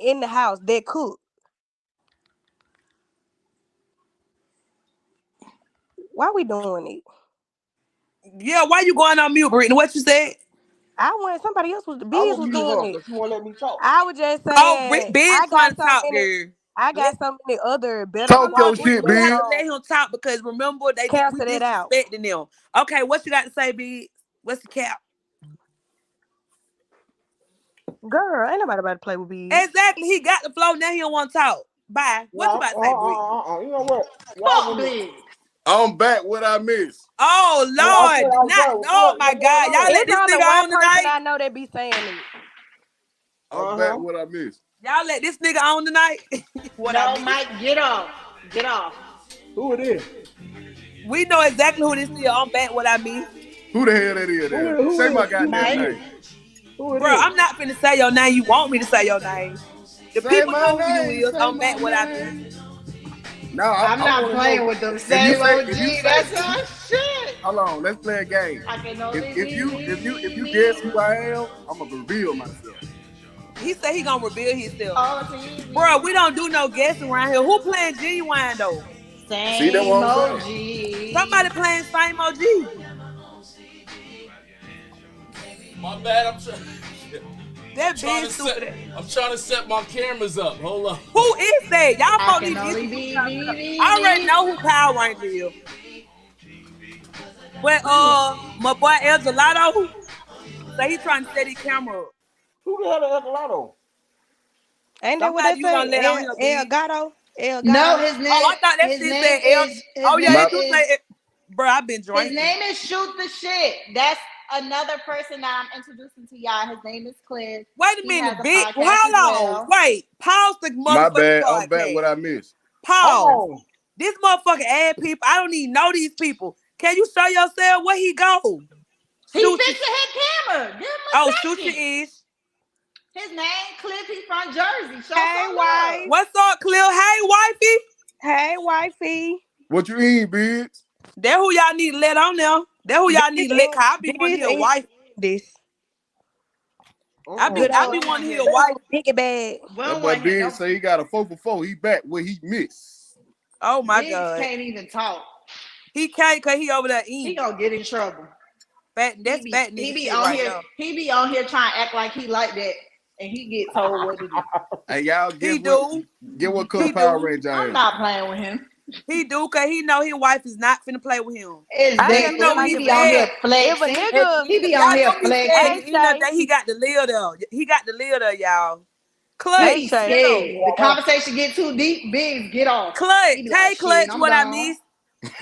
in the house that cook. Why we doing it? Yeah, why you going on mute, Brittany? What you said? I went. Somebody else was the I'm Biggz gonna was mute her doing it. because she won't let me talk. I was just Oh, saying. Big I got trying to so talk, many. girl. I Let got so many other better Talk Well, your qualities shit, we that's Big. have to let gonna him talk because remember we cancel that out. disrespecting them. Okay, what you got to say, Big? What's the cap? Girl, ain't nobody about to play with Biggz. Exactly. He got the flow. Now he don't want to talk. Bye. What you Nah, about to say, Brittany? You know what? Y'all Fuck wouldn't. Biggz. I'm back. What I miss? Oh I said Lord, I was not. done. Oh What, my what's going God, y'all on? let It's this only nigga one on person tonight. I know that be saying it. I'm Uh back. huh. What I miss? Y'all let this nigga on tonight. What I No, mean, Mike, get off. Get off. Who it is? we know exactly who this is. I'm back. What I mean, Who the hell that is there? Who Say it my is? goddamn Mike. name. Who it bro, is? I'm not finna say your name. You want me to say your name? The Say people my know who you name. is. Say I'm my back. What I mean. name. Now I'm I not want to know playing with them. if you Same say OG. That's our shit. hold on, let's play a game. I can If only if be you me, if you if me, you guess me. who I am, I'm gonna reveal myself. He said he gonna reveal himself. All TV. Bro, we don't do no guessing around here. Who playing Genuine though? See that Same what I'm saying? OG. Somebody playing same OG. My bad. I'm That trying big to set. stupid. I'm trying to set my cameras up. Hold on. Who is that? Y'all I folks can need to only introduce be me, yourself. me, I already me. know who Power Ranger is. But my boy El Gelato, so he trying to set his camera up. Who the hell is Ecolado? Ain't that what they Somebody you say? don't let on here, El big. Gato? El No, Gato? Oh, I thought that his shit name said El. is his Oh yeah, name My it do say is it. Bro, I've been his drinking. name is Shoot the Shit. That's another person that I'm introducing to y'all. His name is Cliff. Wait a He has minute, a big. podcast as Hold on. well. Wait. Pause the my motherfucking bad. I'm back. What podcast. I miss? Pause. Hold on. This motherfucking ad people. I don't even know these people. Can you show yourself where he go? He Shoot your. fixing his camera. Give him Oh, a shoot your second. ish. His name Cliff. He's from Jersey. Show Hey, some love. wife. What's up, Cleo? Hey, wifey. Hey, wifey. What you eat, Biggz? That who y'all need to let on there. That who y'all need This to let. and Cause I be wanting to this hear a and wife. this. Oh, Good I we old, be don't want wanting to to hear hear a good that. wife. old Biggie bag. We That don't boy want to hear Biggz no. say he got a 4 for 4. He back where he missed. Oh my Biggz God. can't even talk. He can't cause he over there He eating. gonna get in trouble. That's fat He nigga be shit on right here. there. He be on here trying to act like he like that, and he get told what to do. Hey, y'all He guess what? do. Get what color He Power do. Ranger I I'm am. not playing with him. He do cause he know his wife is not finna play with him. I And just you feel know Exactly. what like He he be on here said? if a flexing. At the nigga, He end, be on y'all here know what he said at hey flexing. the end of the Shay, day, he got the live there. He got the live there, y'all. He Clutch, hey be Shay, shut up. scared. The conversation get too deep. Big, get off. Clutch, He be like, hey shit, Clutch, I'm what I gone. missed.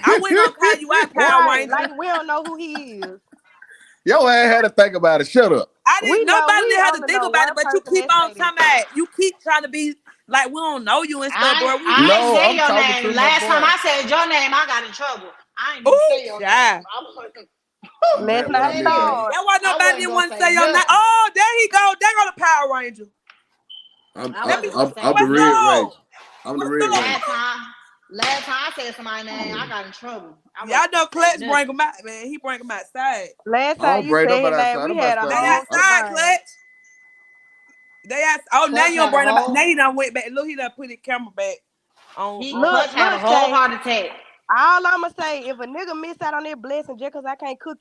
I wasn't gonna call you out, Power right? Ranger. Like we don't know who he is. Yo ass had to think about it. Shut up. I We didn't. know Nobody we didn't have to only think know about it, one but you person keep that on say that. talking about. You keep trying to be like we don't know you and stuff, bro. We I do. ain't No, say I'm your talking name. to my Last time boy. I said your name, I got in trouble. I ain't even Ooh, say your name. shy. I'm Let's back. What I not miss, Yeah. man. start. That's why I nobody wasn't didn't gonna want to say say your name. nothing. Oh, there he go. There go the Power Ranger. I'm I Let I'm me. wasn't gonna I'm, say I'm the What's nothing. Red up? Ranger. I'm the What's Red up? Ranger. Last time I said somebody's name, I got in trouble. I Y'all wasn't know gonna say Clutch bring nothing. him out, man. He bring him outside. Last I time don't you bring said his nobody name, outside. we Nobody had a They start being. whole outside, shebang. Clutch. They asked. Oh, now Clutch you don't had a bring them back. whole Now he done went back. Look, he done put his camera back on. Look, Clutch had a look, whole Shay. heart attack. All I'ma say, if a nigga miss out on that blessing just cause I can't cook,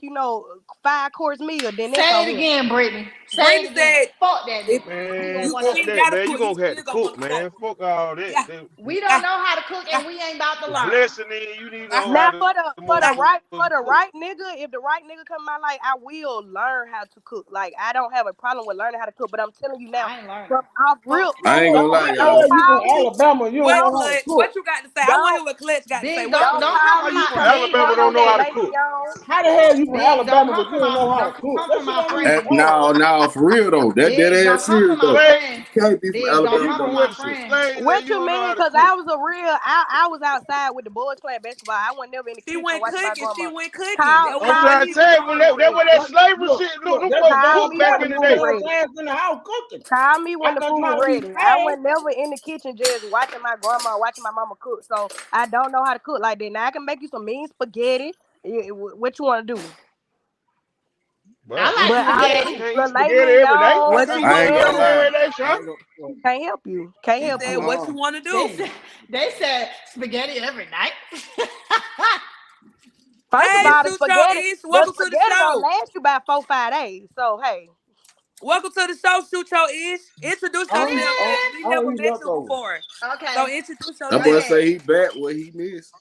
5-course meal, then that's Say on it him. again, Brittany. Say Brenda it again. said, Fuck that if nigga. He gonna Man, you want to fuck ain't see. that, gotta man. You cook, you gonna have to still gonna cook, want to fuck. man. Fuck all that. Yeah, We yeah, don't know how to cook yeah, and we ain't about to The learn. blessing is you need to yeah. know how Now to for the right motherfucker cook. nigga, if the right nigga come in my life, I will learn how to cook. Like I don't have a problem with learning how to cook, but I'm telling you now, I ain't learning. from off Fuck. real I ain't gonna don't lie, How the don't y'all. hell you from call me. Alabama? You don't What know Don't how to Clutch? cook. What you got to say? I want to don't hear what Clutch got to say. Big, What don't don't Clutch? come call How for me you my from from big, Alabama don't Chicago don't come know with how for to lazy cook? on. How the hell you from Big, don't Alabama come but for you don't my know how to don't cook? come That for shit my ain't friend. even hard. Now, for real though, that dead Big, don't ass come for serious my though. Slave, friend. You can't be from Big, don't Alabama come for don't you know my how went to to cook. friend. slave and What you you don't know mean? how to Cause cook. I was a real I was outside with the boys playing basketball. I wasn't never in the She kitchen went watching my cooking. She grandma. went cooking. Call That's what I'm he call said. trying to He me was tell you, doing. when that slavery Look, shit, look, look, them that's folks what call cook me I'm back when saying. the in You the don't food day. spend ready. your ass in the house cooking. Call me when Out the there food trying to be ready. I paid. was never in the kitchen just watching my grandma, watching my mama cook. So I don't know how to cook like that. spaghetti. Now I can make you some mean spaghetti. What you want to do? But I like But all I that, spaghetti. can't eat but lay spaghetti me every day. on, I What can't you eat I want ain't to gonna spaghetti do? lie. every day, I Sean. ain't gonna. can't help you. Can't He help said, you. what you want to They do? said they said spaghetti every night. First of Hey, all, Shoot Your Ish. the Welcome to the spaghetti gonna show. last you about 4-5 days. So hey, Welcome to the show, Shoot Your Ish. Introduce I don't eat, yourself, bitch. We I don't never eat met you leftovers. before. So Okay, introduce That go boy yourself. say ahead. he back what he missed.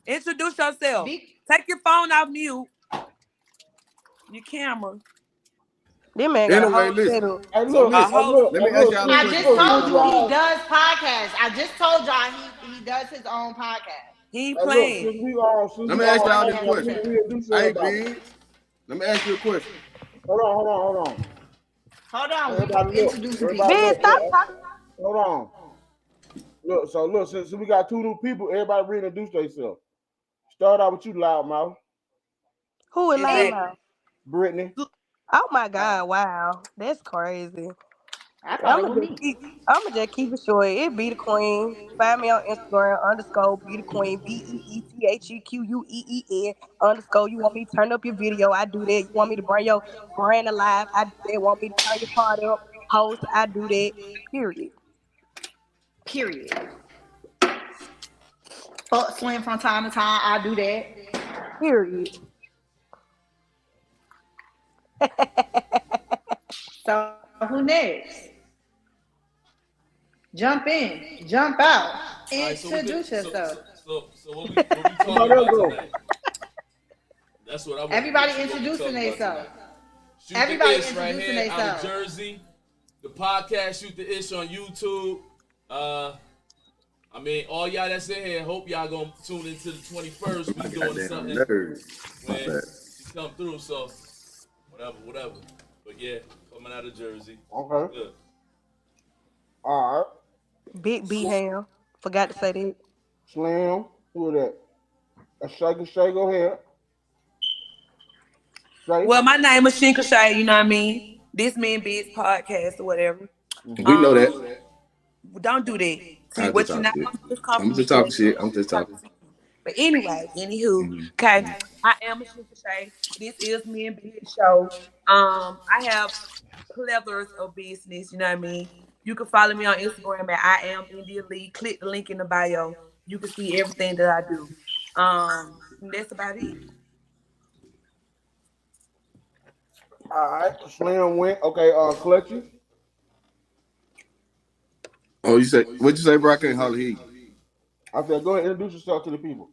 Introduce yourself. Be Take your phone off mute. Your camera. this man got a Anyway, whole listen. setup. Hey, So look, A hey, listen. whole look, Let hey, me ask look, y'all a since, I question just before look, we since told come you on. he y'all, does podcasts. I just told y'all he does his own podcast. He ain't hey, look, playing. Let me The ask y'all this we question. need companionship. to reintroduce Hey, everybody. Biggz, let me ask you a question. Hold on. Hold on, we Everybody look, introducing everybody people. Bitch, look, stop look. talking. Hold on. Look, since we got two new people, everybody reintroduce themselves. Start out with you, loudmouth, Who is loud Exactly. mouth? Brittany. Oh my God! Wow, that's crazy. I thought it I'ma was just me. keep. I'ma just keep it short. It be the queen. Find me on Instagram _, be the queen, BEETHEQUEEN _ You want me to turn up your video? I do that. You want me to bring your brand alive? I do that. Want me to turn your part up? Host? I do that. Period. Period. Fuck Slim from time to time. I do that. Period. So who next? Jump in, jump out, All right, so what the, introduce yourself. so what we talking Somebody else about go. tonight? That's what I want to know. Everybody See what we introducing talking about themselves. tonight. Shoot the Everybody Ish right introducing here out of themselves. Jersey. The podcast Shoot the Ish on YouTube. I mean, all y'all that's in here, hope y'all gonna tune into the 21st. My We doing goddamn something nerves. My when bad. she come through. So whatever. But yeah, coming out of Jersey. Okay. Good. All right. Big B ham. Forgot to say that. Slim. Who is that? Shay, go ahead. Shay. Well, my name is Ashinka Shay, you know what I mean? This Me and Biggz podcast or whatever. We know that. Um, don't do that. See, I just what you're talk not shit. gonna do is come for I'm me just because talking you shit. know I'm just I'm talking. talking to you. But anyway, anywho, Mhm. okay, I am Ashinka Shay. This is Me and Biggz show. I have plethora of business, you know what I mean? You can follow me on Instagram at I am India Lee. Click the link in the bio. You can see everything that I do. And that's about it. All right. Slim went. Okay. Clutchy. Oh, you say what you say, bro? I can't hardly hear you. I said, go ahead, introduce yourself to the people.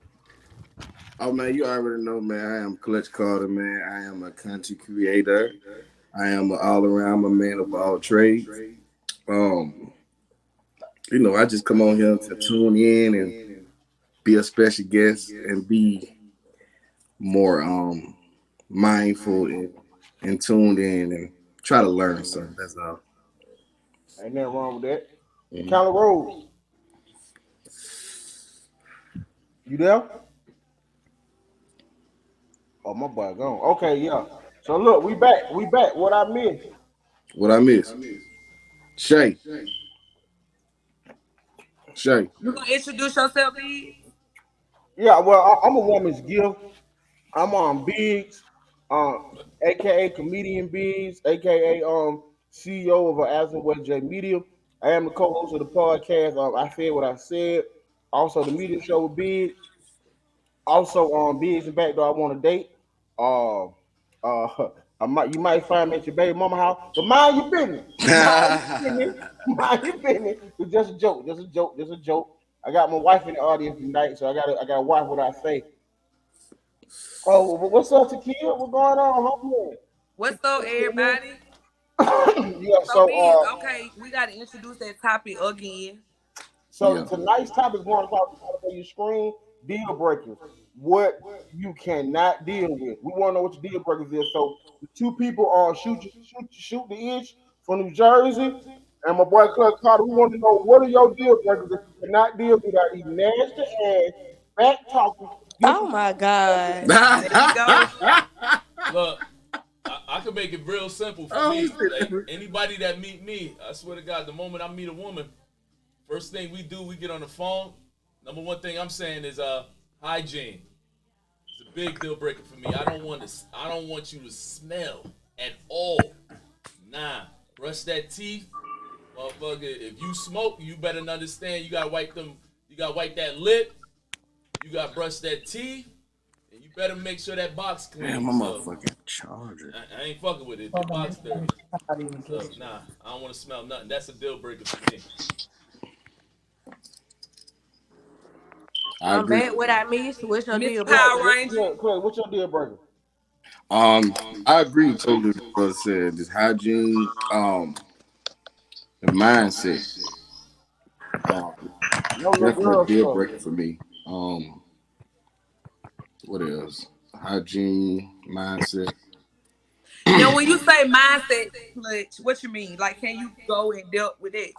Oh man, you already know, man. I am Clutch Carter, man. I am a content creator. I am an all around a man of all trades. Um, I just come on here to tune in and be a special guest and be more mindful and tuned in and try to learn something. That's all. Ain't nothing wrong with that. Mhm. Tyler Rose, you there? Oh, my boy gone. Okay, yeah. So look, we back. We back. What I missed? What I miss? Shay. Shay. You gonna introduce yourself, Biggz? Yeah, well, I'm a woman's gift. I'm on Biggz, um, aka comedian Biggz, aka CEO of Aston West J Media. I am the co-host of the podcast. I said what I said. Also, the media show with Biggs. Also, Biggs and Back, do I want to date? Uh, you might find me at your baby mama house, but mind your business. Mind your business. Mind your business. It's just a joke. Just a joke. Just a joke. I got my wife in the audience tonight, so I got to watch what I say. Oh, what's up, Takia? What's going on, homie? What's up, everybody? Yeah. So, So, Biggz, okay, we gotta introduce that topic again. so Yeah. tonight's topic is going to talk about on your screen deal breakers. What you cannot deal with. We want to know what your deal breakers is. So the two people are shoot the ish from New Jersey, and my boy Clutch Carter. We want to know what are your deal breakers that you cannot deal with without eating nasty ass, back talking, Oh disrespectful. my God. There you go. Look, I can make it real simple for Oh, me. shit. Like anybody that meet me, I swear to God, the moment I meet a woman, first thing we do, we get on the phone. Number one thing I'm saying is, hygiene is a big deal breaker for me. I don't want you to smell at all. Nah, brush that teeth, motherfucker. If you smoke, you better understand. You gotta wipe them. You gotta wipe that lip. You gotta brush that teeth, and you better make sure that box clean. Damn, my So motherfucking charger. I ain't fucking with it. The box dirty. So nah, I don't want to smell nothing. That's a deal breaker for me. I I'm agree. back. What I missed? What's your Miss deal Power breaker? Ranger. Clay, what's your deal breaker? I agree with totally what the brother said. This hygiene, the mindset, No little definitely a girl deal stuff. breaker for me. What else? Hygiene, mindset. Now, when you say mindset, Clutch, what you mean? Like, can you go and deal with it?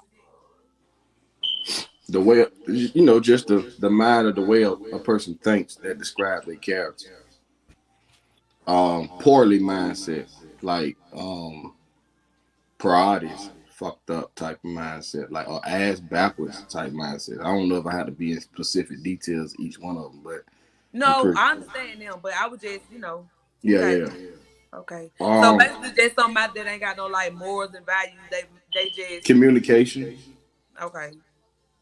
The way, just the mind of the way a person thinks that describes their character. Poorly mindset, like priorities fucked up type of mindset, like or ass backwards type mindset. I don't know if I had to be in specific details each one of them, but I'm No, pretty. I understand now, but I would just, Yeah, okay, yeah. okay. So Um, basically, just somebody that ain't got no like morals and values. They just communication. okay.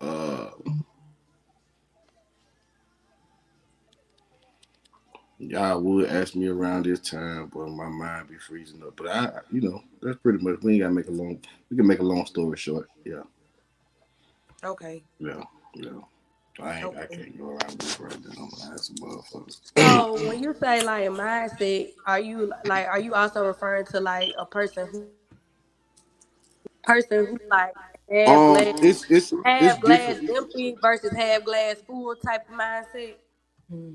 Uh, y'all would ask me around this time, but my mind be freezing up. But that's pretty much. We ain't gotta make a long. We can make a long story short. Yeah, Okay. yeah, yeah. I Okay. can't go around this right now. I'm gonna ask some motherfuckers. So when you say like mindset, are you also referring to like a person who like half glass It's half glass different. empty versus half glass full type of mindset? Hmm.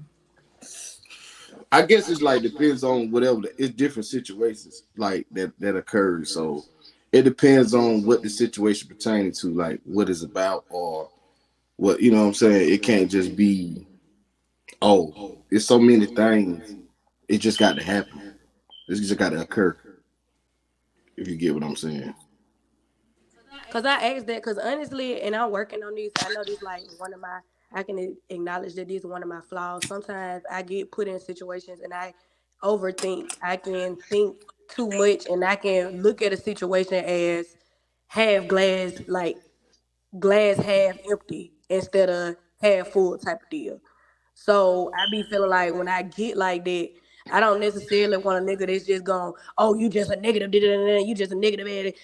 I guess it's like depends on whatever. It's different situations like that occurs. So it depends on what the situation pertaining to, like what it's about or what you know what I'm saying. It can't just be it's so many things. It just got to happen. It's just got to occur. If you get what I'm saying. Cause I asked that because honestly, and I'm working on this. I know this like one of my. I can acknowledge that this is one of my flaws. Sometimes I get put in situations and I overthink. I can think too much and I can look at a situation as half glass, like glass half empty instead of half full type of deal. So I be feeling like when I get like that, I don't necessarily want a nigga that's just going, oh, you just a negative, you just a negative.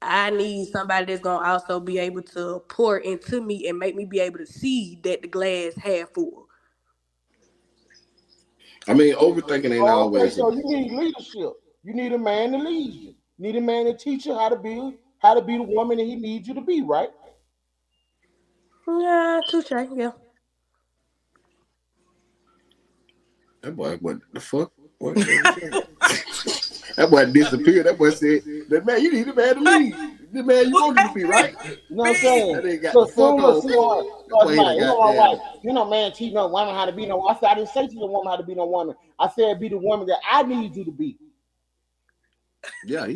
I need somebody that's gonna also be able to pour into me and make me be able to see that the glass half full. I mean, overthinking ain't Oh, okay, always. so you need leadership. You need a man to lead you. You need a man to teach you how to be the woman that he needs you to be, right? Yeah, touche. Yeah. That boy, what the fuck? What? That boy disappeared. That boy said, "That man, you need a man to lead. The man you What want him to be, right?" You know what I'm big? saying? That ain't got the So fuck soon as on. see her, That boy hit a man, my wife. goddamn. Man, teach no woman how to be no. I said I didn't say to the woman how to be no woman. I said be the woman that I need you to be. Yeah,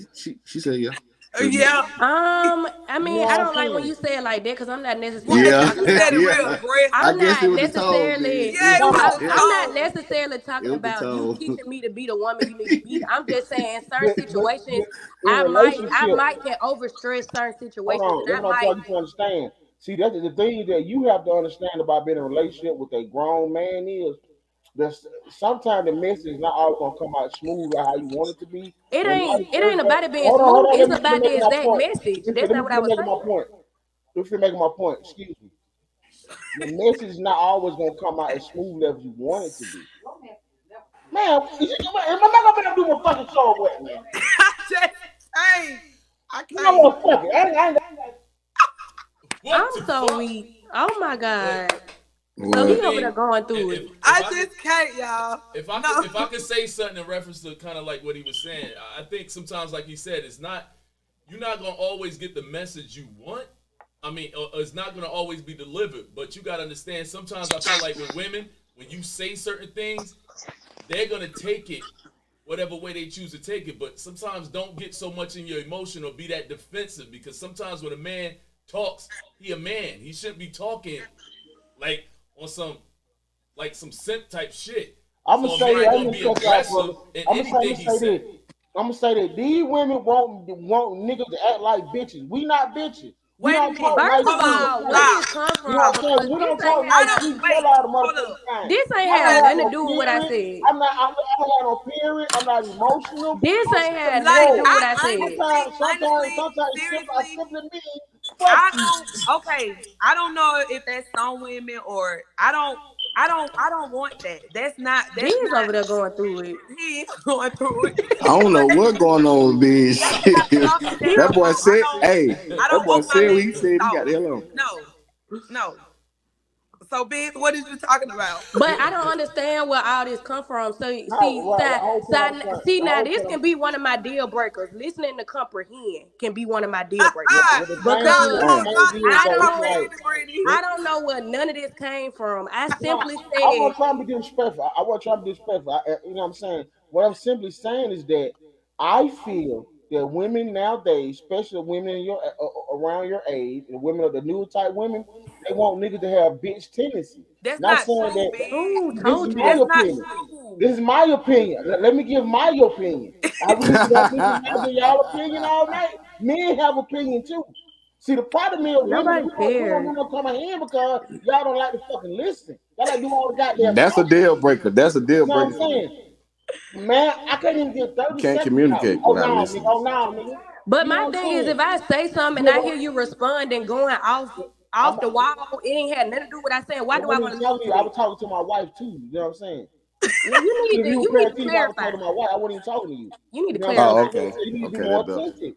she said yeah, pretty much. Yeah. I You know mean, I what I'm don't like when saying? you say it like that because I'm not Well, necessarily Yeah, you talking said about. it real yeah. I aggressive. I'm guess it not was the tone, man. necessarily. Yeah, it No, was no, the Yeah, I'm not tone. necessarily it talking was the about you tone. teaching me to be the woman you need to be. I'm just saying certain but situations in I relationship, might can overstress certain hold situations on. and That's I what I'm might trying to understand. See, that's the thing that you have to understand about being in a relationship with a grown man is that sometimes the message is not always gonna come out smooth or how you want it to be. And not it ain't about it being hold smooth. on. It's Let me about the make my exact point. message. Listen, That's not what I was make my saying. point. Let me make my point. Excuse me. The message is not always gonna come out as smooth as you want it to be. Man, am I not gonna do my fucking show with man? I just can't. I You know can't. what? Fuck it. I ain't What I'm the so fuck? weak. Oh my Wait. god. So I he What? over there mean, going through if it. if I I could just can't, y'all. No. if I could say something in reference to kind of like what he was saying, I think sometimes, like he said, it's not you're not gonna always get the message you want. I mean, it's not gonna always be delivered. But you gotta understand. Sometimes I feel like with women, when you say certain things, they're gonna take it whatever way they choose to take it. But sometimes don't get so much in your emotion or be that defensive because sometimes when a man talks, he a man. He shouldn't be talking like on some like some simp type shit. I'm So gonna a say man that. gonna be aggressive in anything he said. I'm gonna say that these women want niggas to act like bitches. We not bitches. We Wait a don't talk minute. nice, First Hold of sweet, and on. all, where kind. did Stop. this come You know what from? I'm saying? Because We this don't ain't talk had I nice, don't. sweet, nothing. tell Wait. all the Hold motherfucking up. time. This ain't I don't had Hold have nothing up. to no do with what I period. said. I don't have no period. I'm not emotional. This I'm ain't simply had nothing Like to do no. with what I I said. Sometimes I seriously, simply mean fuck I you. don't. Okay, I don't know if that's some women or I don't want that. That's Biz not. over there going through it. He is going through it, I don't but know what's going on with that's Biggz. not something that That I boy want. I said, don't. hey, I that don't boy want my said what man he to be said. He got soft. the hell on. No, no. So, Biz, what is you talking about? But I don't understand where all this come from. So How see, right, the whole point I'm trying, see the now whole this point can I'm be one of my deal breakers. Listening to comprehend can be one of my deal breakers well, the thing No, is, because the Damn. thing is I though, it's don't like comprehend it, Brittany. it, I don't know where none of this came from. I no, simply I said, wasn't trying to be disrespectful. I wasn't trying to be disrespectful. You know what I'm saying? What I'm simply saying is that I feel that women nowadays, especially women in your around your age, and women of the newer type women, they want niggas to have bitch tendency. That's Not not saying true, that. Biz. who This is told you my That's that? not opinion. true. This is my opinion. Let me give my opinion. I really can I give y'all opinion all night. Men have opinion too. See, the problem is women, Nobody we don't cares. do no come in because y'all don't like to fucking listen. Y'all like to do all the goddamn That's a talking. deal breaker. That's a deal You know what breaker I'm for me. saying? Man, I can't even get You 30 can't seconds out. communicate Oh without no, nigga. listening. Oh no, nigga. But You know my what I'm thing is, saying? if I say something and Yeah, I hear you respond and going I'm, off the wall, it ain't had nothing to do with what I said. I Why do I wasn't want even to listen talking to to you. I that? was talking to my wife too. You know what I'm saying? Now If you were you paying need to attention, I was clarify. talking to my wife. I wasn't even talking to you. You need to You know what I'm saying? Oh, clarify. So okay. you need to be Okay, more that better. attentive.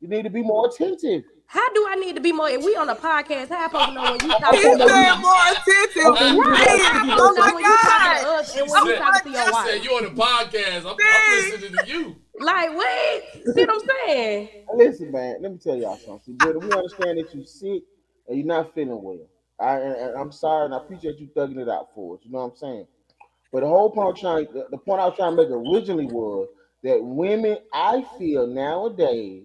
You need to be more attentive. How do I need to be more? If we on a podcast, how I supposed to know when you I'm He talking saying to that said me? you, more attentive. I'm saying you be more Right? Hey, How I attentive supposed oh to know my yourself. when you talking to God. us She and when Oh you said, my talking to your she God. said, wife? you on the podcast. I'm Big. listening to you. Like what? See what I'm saying? Listen, man, let me tell y'all something. See, Brittany, we understand that you're sick and you're not feeling well. And I'm sorry, and I appreciate you thugging it out for us. You know what I'm saying? But the whole point I'm trying, the point I was trying to make originally was that women, I feel nowadays,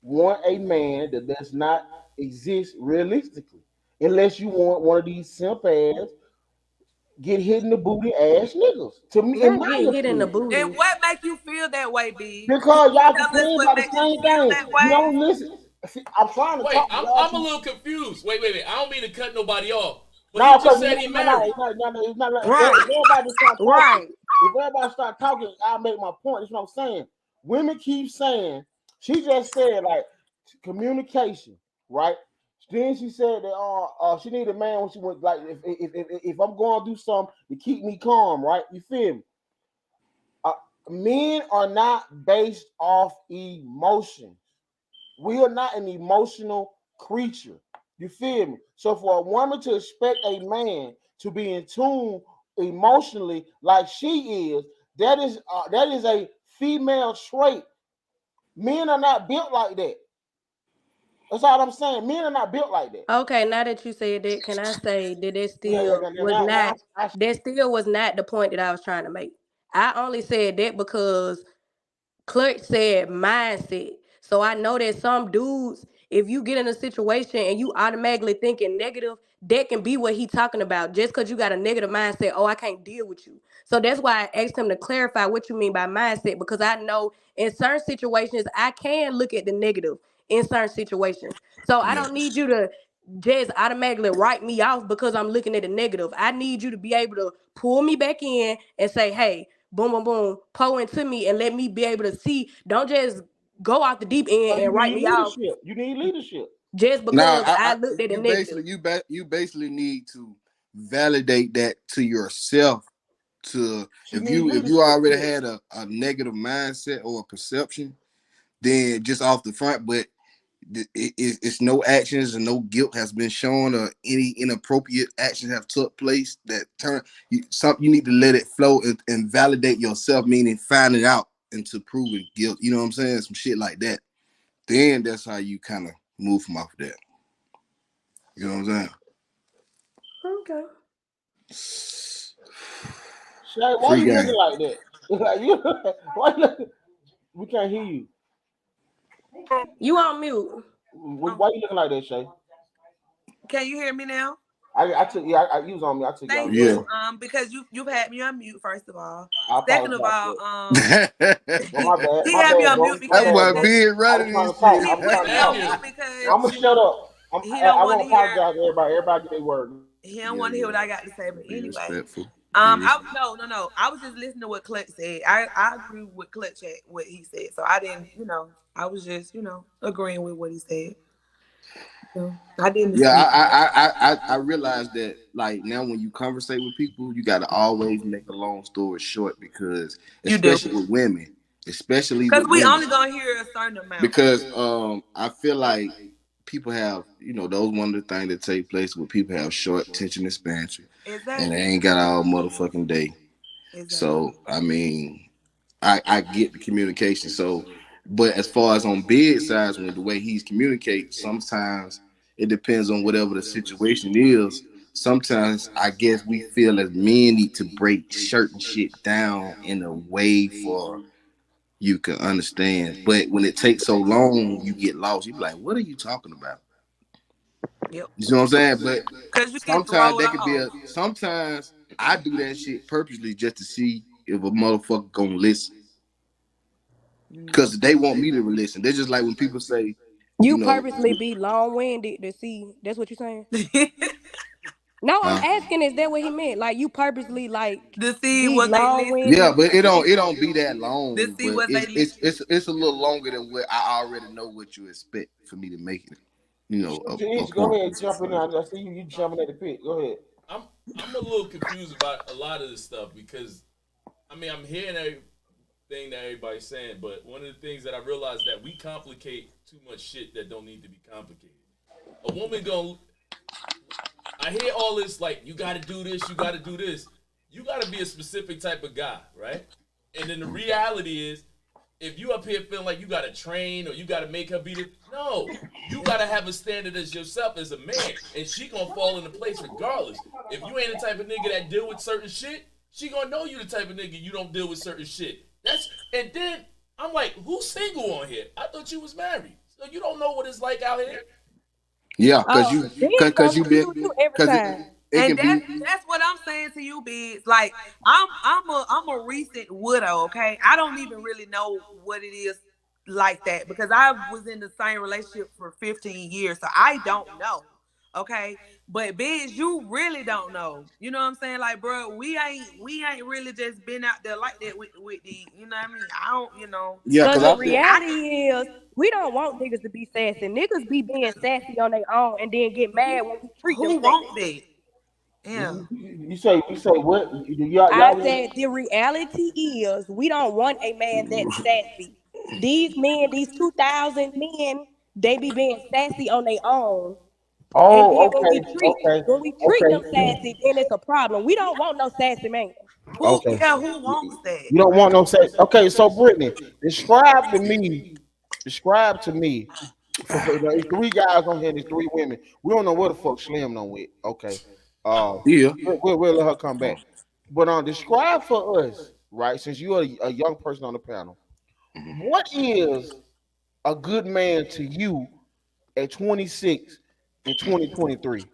want a man that does not exist realistically, unless you want one of these simp ass, get hit in the booty ass niggas. To me, in Not my get hit in the opinion. And booty. what make you feel that way, Big? Can Because you y'all tell us complain what about the makes you same feel thing. that You way? don't listen. See, I'm trying to Wait, talk to I'm, y'all. I'm a little confused. Wait. I don't mean to cut nobody off. But he No, because just said he no, no, married. it's not like, Right. if everybody start talking, Right. if everybody start talking, I'll make my point. That's what I'm saying. Women keep saying, she just said like communication, right? Then she said that she need a man when she went like if I'm going to do something to keep me calm, right? You feel me? Uh, Men are not based off emotions. We are not an emotional creature. You feel me? So for a woman to expect a man to be in tune emotionally like she is, that is a female trait. Men are not built like that. That's all I'm saying. Men are not built like that. Okay, now that you said that, can I say that Yeah, that still was not the point that I was trying to make. I only said that because Clutch said mindset. So I know that some dudes, if you get in a situation and you automatically thinking negative, that can be what he talking about. Just because you got a negative mindset, oh, I can't deal with you. So that's why I asked him to clarify what you mean by mindset, because I know in certain situations I can look at the negative in certain situations. So I Yeah. don't need you to just automatically write me off because I'm looking at the negative. I need you to be able to pull me back in and say, hey, boom, boom, boom, pour into me and let me be able to see. Don't just go off the deep end So you and write need me off leadership. You need leadership. just Now, because I looked at the you negative. basically you basically need to validate that to yourself. To She need if you leadership. already had a negative mindset or a perception, then just off the front, but it's no actions and no guilt has been shown or any inappropriate actions have took place that turn you need to let it flow and validate yourself, meaning find it out into proving guilt. You know what I'm saying? Some shit like that. Then that's how you kind of move from off of that. You know what I'm Okay. saying? Shay, why Free you game. looking like that? Like you, why you, we can't hear you. You on mute. Um, Why you looking like that, Shay? can you hear me now? I took you was on me. I took y'all. Thank Go Yeah. you. ahead. Because you've had me on mute, first of all. I Second apologize of for all, it. Well, That my bad. he My had me bad, on bro. mute My because bad, boy bro. being I running was trying this to talk. he I shit. was put trying to me on talk. Thank mute you. I'm because gonna shut up. he don't I want want to to hear apologize to everybody. Everybody get their word. he don't Yeah, want to hear yeah. what I got to say. But Be anyway, respectful. Be I respectful. no. I was just listening to what Clutch said. I agree with Clutch at what he said. So I didn't, I was just, agreeing with what he said. I didn't Yeah, dispute. I realize that like now when you conversate with people, you got to always make a long story short because You do. especially Because with we women, only gonna hear a certain amount. because I feel like people have those one of the things that take place where people have short attention expansion and they Exactly. ain't got all motherfucking day. Exactly. So I mean, I get the communication. So, but as far as on bed sides, when the way he's communicate, sometimes it depends on whatever the situation is. Sometimes I guess we feel as men need to break certain shit down in a way for you can understand. But when it takes so long, you get lost. You be like, what are you talking about? Yep. You know what I'm saying? But Because you get sometimes thrown that could be off. sometimes I do that shit purposely just to see if a motherfucker gonna listen. Mm. Because they want me to listen. They're just like when people say, you You know, purposely be long winded to see. That's what you're saying. No, I'm huh? asking. Is that what he meant? Like you purposely like To see be what they long Yeah, winded. listen. but it don't be that To long, see but what they listen. it's a little longer than what I already know what you expect for me to make it, Shoot to a each. Go point. ahead, jump in there. I see you. You jumping at the pit. Go ahead. I'm I'm a little confused about a lot of this stuff because I mean I'm hearing everything that everybody's saying, but one of the things that I realized that we complicate too much shit that don't need to be complicated. A woman gonna I hear all this like you got to do this, you got to do this. You got to be a specific type of guy, right? And then the reality is, if you up here feeling like you got to train or you got to make her be the no, you got to have a standard as yourself as a man, and she gonna fall into place regardless. If you ain't the type of nigga that deal with certain shit, she gonna know you the type of nigga you don't deal with certain shit. And then I'm like, who's single on here? I thought you was married, so you don't know what it's like out here. Yeah, Oh, these gonna cause you been confuse you every cause time. it And can be. that's what I'm saying to you, Bigs. Like I'm a recent widow, okay? I don't even really know what it is like that because I was in the same relationship for 15 years, so I don't know. Okay. But Bigs, you really don't know. You know what I'm saying? Like, bro, we ain't really just been out there like that with the, you know what I mean? I don't, Yeah, Cause cause the I feel. I reality is we don't want niggas to be sassy. Niggas be being sassy on their own and then get mad when we treat them who sassy. want that? Yeah. You say what? I Y'all said the reality is we don't want a man that's sassy. These men, these 2000 men, they be being sassy on their own. And then Oh, when we okay, treat okay, when we treat them okay, sassy, then it's a problem. We don't want no sassy man. Who okay. yeah, who wants that? You don't want no sex. Okay, so Brittany, describe to me. Describe to me. There's three guys on here. There's three women. We don't know what the fuck Slim on with. Okay. Uh, Yeah. we'll let her come back. But describe for us, right? Since you're a young person on the panel, what is a good man to you at 26 in 2023?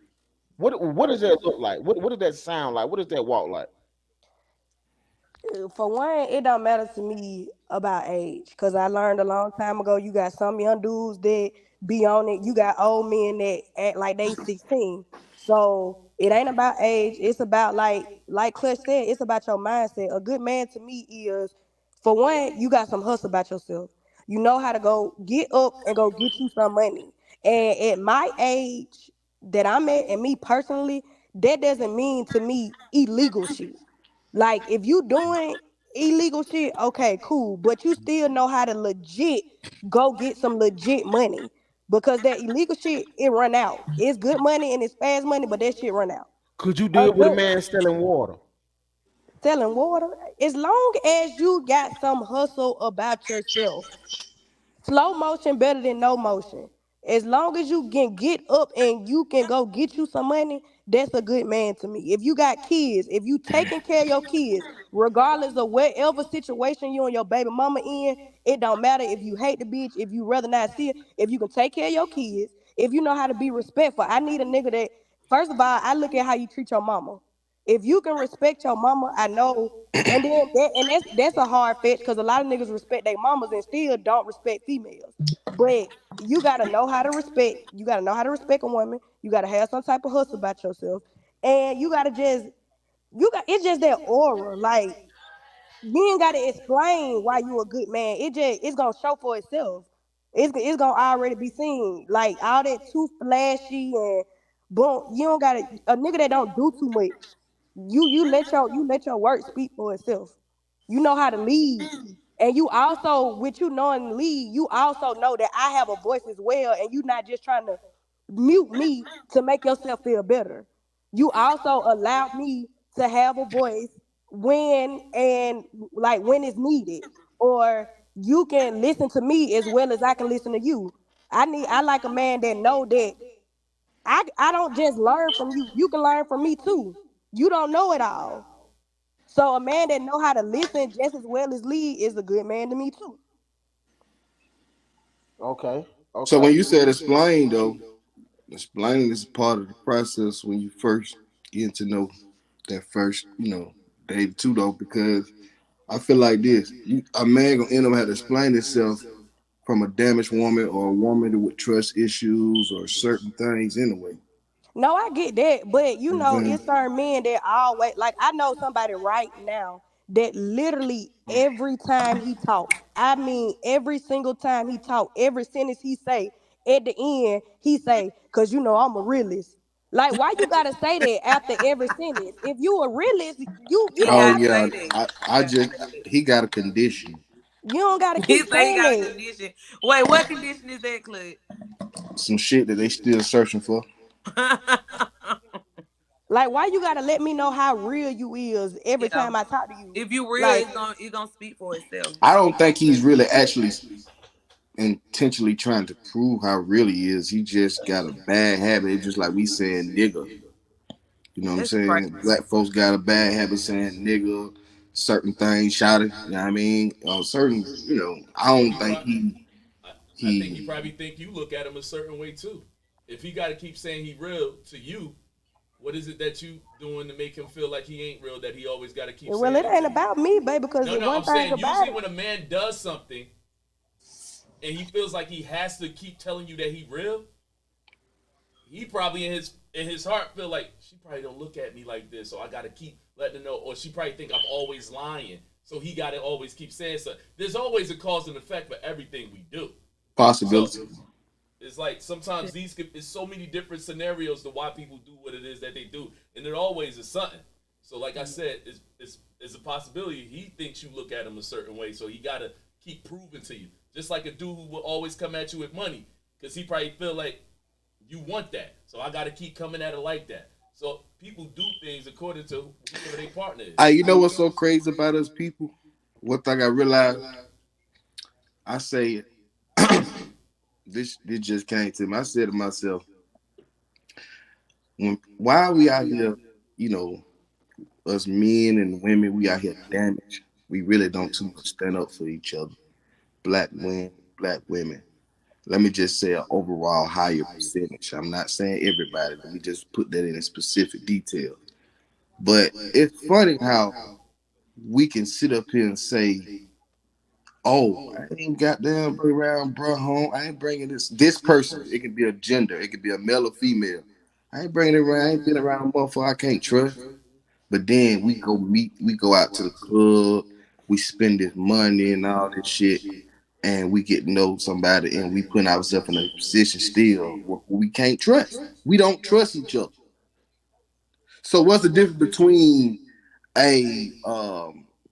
What does that look like? What does that sound like? What does that walk like? For one, it don't matter to me about age because I learned a long time ago. You got some young dudes that be on it. You got old men that act like they 16. So it ain't about age. It's about like Clutch said. It's about your mindset. A good man to me is, for one, you got some hustle about yourself. You know how to go get up and go get you some money. And at my age that I'm at, and me personally, that doesn't mean to me illegal shit. Like if you doing illegal shit, okay, cool. But you still know how to legit go get some legit money. Because that illegal shit, it run out. It's good money and it's fast money, but that shit run out. Could you A deal with a good man selling water? selling water. As long as you got some hustle about yourself. Slow motion better than no motion. As long as you can get up and you can go get you some money, that's a good man to me. If you got kids, if you taking care of your kids, regardless of whatever situation you and your baby mama in, it don't matter if you hate the bitch, if you rather not see it, if you can take care of your kids, if you know how to be respectful. I need a nigga that First of all, I look at how you treat your mama. If you can respect your mama, I know. And then that's a hard fetch because a lot of niggas respect their mamas and still don't respect females. But you gotta know how to respect. You gotta know how to respect a woman. You gotta have some type of hustle about yourself, and you gotta just it's just that aura. Like you ain't gotta explain why you a good man. It's gonna show for itself. It's gonna already be seen. Like all that too flashy and boom. You don't gotta a nigga that don't do too much. You let your work speak for itself. You know how to lead. And you also, with you knowing to lead, you also know that I have a voice as well, and you not just trying to mute me to make yourself feel better. You also allow me to have a voice when and like when it's needed. Or you can listen to me as well as I can listen to you. I like a man that know that I don't just learn from you. You can learn from me too. You don't know it all. So a man that know how to listen just as well as lead is a good man to me too. Okay. So Okay. when you said explain though, explaining is part of the process when you first get to know that first, day two though, because I feel like this: a man gonna end up having to explain himself from a damaged woman or a woman with trust issues or certain things anyway. No, I get that, but You know what I'm it's certain men that always like I know somebody right now that literally every time he talk, I mean every single time he talk, every sentence he say, at the end he say, "Cause I'm a realist." Like, why you gotta say that after every sentence? If you a realist, you He don't Oh gotta gotta yeah, say that. He I gotta just say that. he got a condition, you don't gotta He keep say he saying got a that. condition. Wait, what condition is that, Clud? some shit that they still searching for. Like, why you gotta let me know how real you is every Yeah. time I talk to you? If you real, Like, it's gonna speak for itself. I don't think he's really actually intentionally trying to prove how real he is. He just got a bad habit. It's just like we saying nigga. You know what I'm That's saying? crazy. Black folks got a bad habit saying nigga, certain things, shout it. You know what I mean? Certain, I Or don't he think probably, I think he he. probably think you look at him a certain way too. If he got to keep saying he real to you, what is it that you doing to make him feel like he ain't real? That he always got to keep well, saying it it to ain't you? about me, baby, because No, the no, one I'm thing saying about usually it, when a man does something and he feels like he has to keep telling you that he real, he probably in his heart feel like she probably don't look at me like this, so I gotta keep letting her know, or she probably think I'm always lying, so he gotta always keep saying so. There's always a cause and effect for everything we do. So Possibility. it's like sometimes it's so many different scenarios to why people do what it is that they do, and there always is something. So like I said, it's a possibility he thinks you look at him a certain way, so he gotta keep proving to you. Just like a dude who will always come at you with money, because he probably feel like you want that, so I got to keep coming at it like that. So people do things according to whoever their partner is. You know what's so crazy about us people? One thing I realized, I say this just came to me. I said to myself, why are we out here, you know, us men and women, we out here damaged. We really don't too much stand up for each other. Black men, black women. Let me just say an overall higher percentage. I'm not saying everybody. Let me just put that in a specific detail. But it's funny how we can sit up here and say, "Oh, I ain't goddamn bring around bro home. I ain't bringing this person. It could be a gender. It could be a male or female. I ain't bringing it around. I ain't been around a motherfucker I can't trust." But then we go out to the club, we spend this money and all this shit, and we get to know somebody, and we put ourselves in a position still where we can't trust. We don't trust each other. So what's the difference between a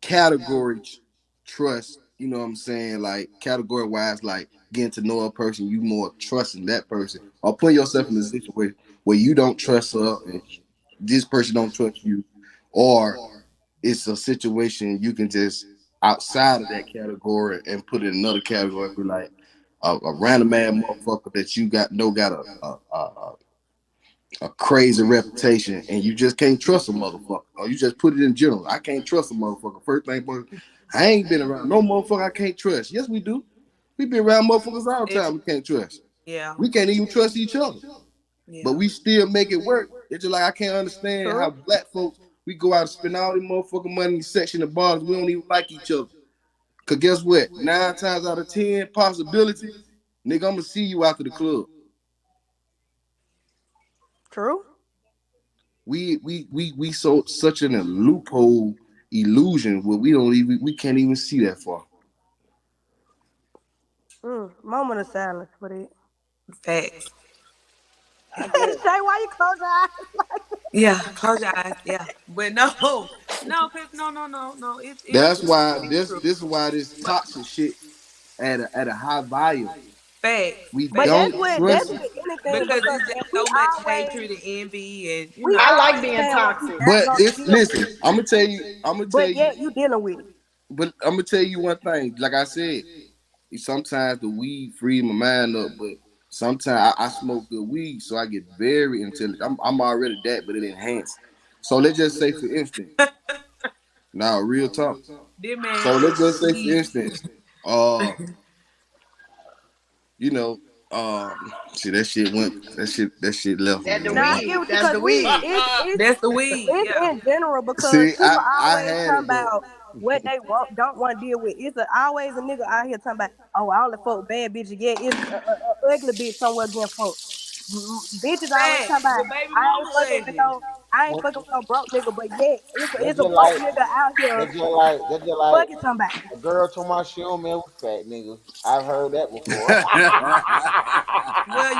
category trust? You know what I'm saying? Like category wise, like getting to know a person, you more trusting that person, or putting yourself in a situation where you don't trust her and this person don't trust you, or it's a situation you can just outside of that category and put it in another category and be like a random ass motherfucker that you got a crazy reputation and you just can't trust a motherfucker. Or you just put it in general. I can't trust a motherfucker. First thing, boy, I ain't been around no motherfucker I can't trust. Yes, we do. We been around motherfuckers all the It, time we can't trust. yeah, We can't even trust each other. yeah. But we still make it work It's just like I can't understand how True. black folks we go out and spend all the motherfucking money in the section of bars. We don't even like each other. Cause guess what? 9 times out of 10 possibility, nigga, I'm gonna see you after the club. True. We so such in a loophole illusion where we can't even see that far. Moment of silence for that. Facts. I Shay, guess. why you close your eyes? Yeah, close your eyes. Yeah, but no, cause no. It's That's true. why It's this true. this is why this But toxic shit at a high volume. facts, We But facts. that's don't what that's trust it. with anything Because because it's just if so much hatred and envy, and we I like always being saying what we toxic. not But gonna it's deal with, listen, but yet you dealing with it. but I'm gonna tell you one thing. Like I said, sometimes the weed frees my mind up, but sometimes I smoke good weed, so I get very intelligent. I'm already that, but it enhanced. So let's just say, for instance, now real talk. this man So said let's just say, for we. instance, uh, you know, see that shit left me, That the Now man. I get weed. what you That's because the we weed. That's the weed. it's Yeah, in general because See, people I always had talking it, but about what they don't want to deal with. Always a nigga out here talking about, oh, I only fuck bad bitches. Yeah, it's a ugly bitch somewhere getting fucked. Bitches always talking facts. about, The baby I ain't mama fucking with ugly. no, I ain't That's fucking with no broke nigga, but yeah, that's it's a just broke like nigga out here that's just like fucking somebody. a girl told my she don't man with fat niggas. I've heard that before. Well,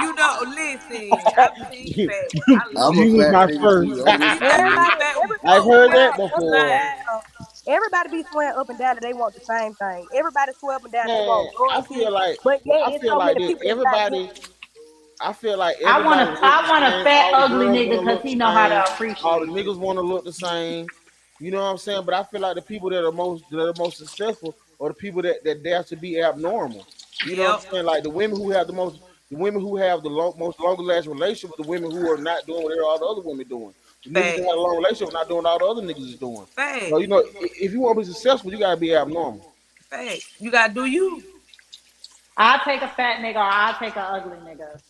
listen, I've seen you, facts. I love I'm a a you was fat fat my nigga. nigga first. too. I'm with You you, got to be Bill. fat with I've folks. heard You got that to be Up and before. fine. down. Everybody be swearing up and down that they want the same thing. Everybody swear up and down they Man, want royalty, but yeah, I it's feel so like many that people that's not getting it. I feel like I want everybody a look the I want a same. fat All the ugly girls nigga want to because look he the know how same. to All the appreciate you. niggas want to look the same. You know what I'm saying? But I feel like the people that are most successful are the people that dare to be abnormal. You know what I'm Yep. saying? Like the women who have the most longer lasting relationship with the women who are not doing what all the other women doing. The niggas that have a Facts. long relationship are not doing all the other niggas is doing. So Facts. you know, if you want to be successful, you gotta be abnormal. Facts. You got to do you. I'll take a fat nigga or I'll take an ugly nigga.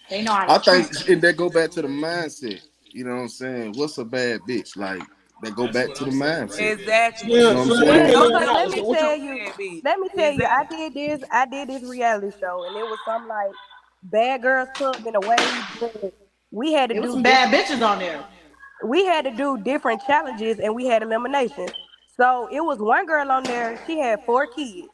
They know how I to think, treat me. and that go back to the mindset. You know what I'm saying? What's a bad bitch? Like that go That's back what to the I'm saying right mindset. there. You Exactly. know Yeah, what I'm so saying? okay, Yeah, look, cause Exactly. let now, me so what you tell What's a you, bad bitch? let me tell you, Exactly. I did this reality show, and it was some like Bad Girls Club in a way, but we had to It was do some bad different. bitches on there. We had to do different challenges, and we had eliminations. So it was one girl on there. She had 4 kids.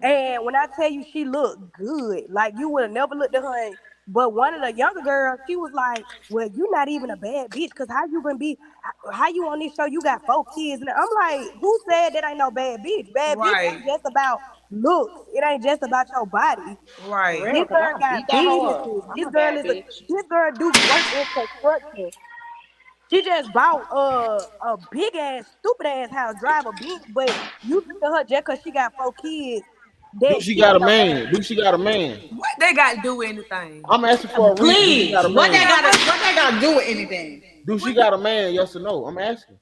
And when I tell you she looked good, like you would have never looked at her. But one of the younger girls, she was like, "Well, you're not even a bad bitch, cause how you gonna be? How you on this show? You got 4 kids." And I'm like, "Who said that ain't no bad bitch? Bad bitch Right. ain't just about looks. It ain't just about your body. For Right. real, This because girl I beat got that hoe up. businesses. I'm a bad bitch. This girl do work in construction. She just bought a big ass, stupid ass house, drive a Benz, but you look at her just cause she got 4 kids, do that she she got a ain't no bad man? Do bitch. she got a man? What they got to do with anything? I'm asking for a reason. Do she got Please, a man? what they gotta do with anything? Do she What got a man? Yes or no? I'm asking.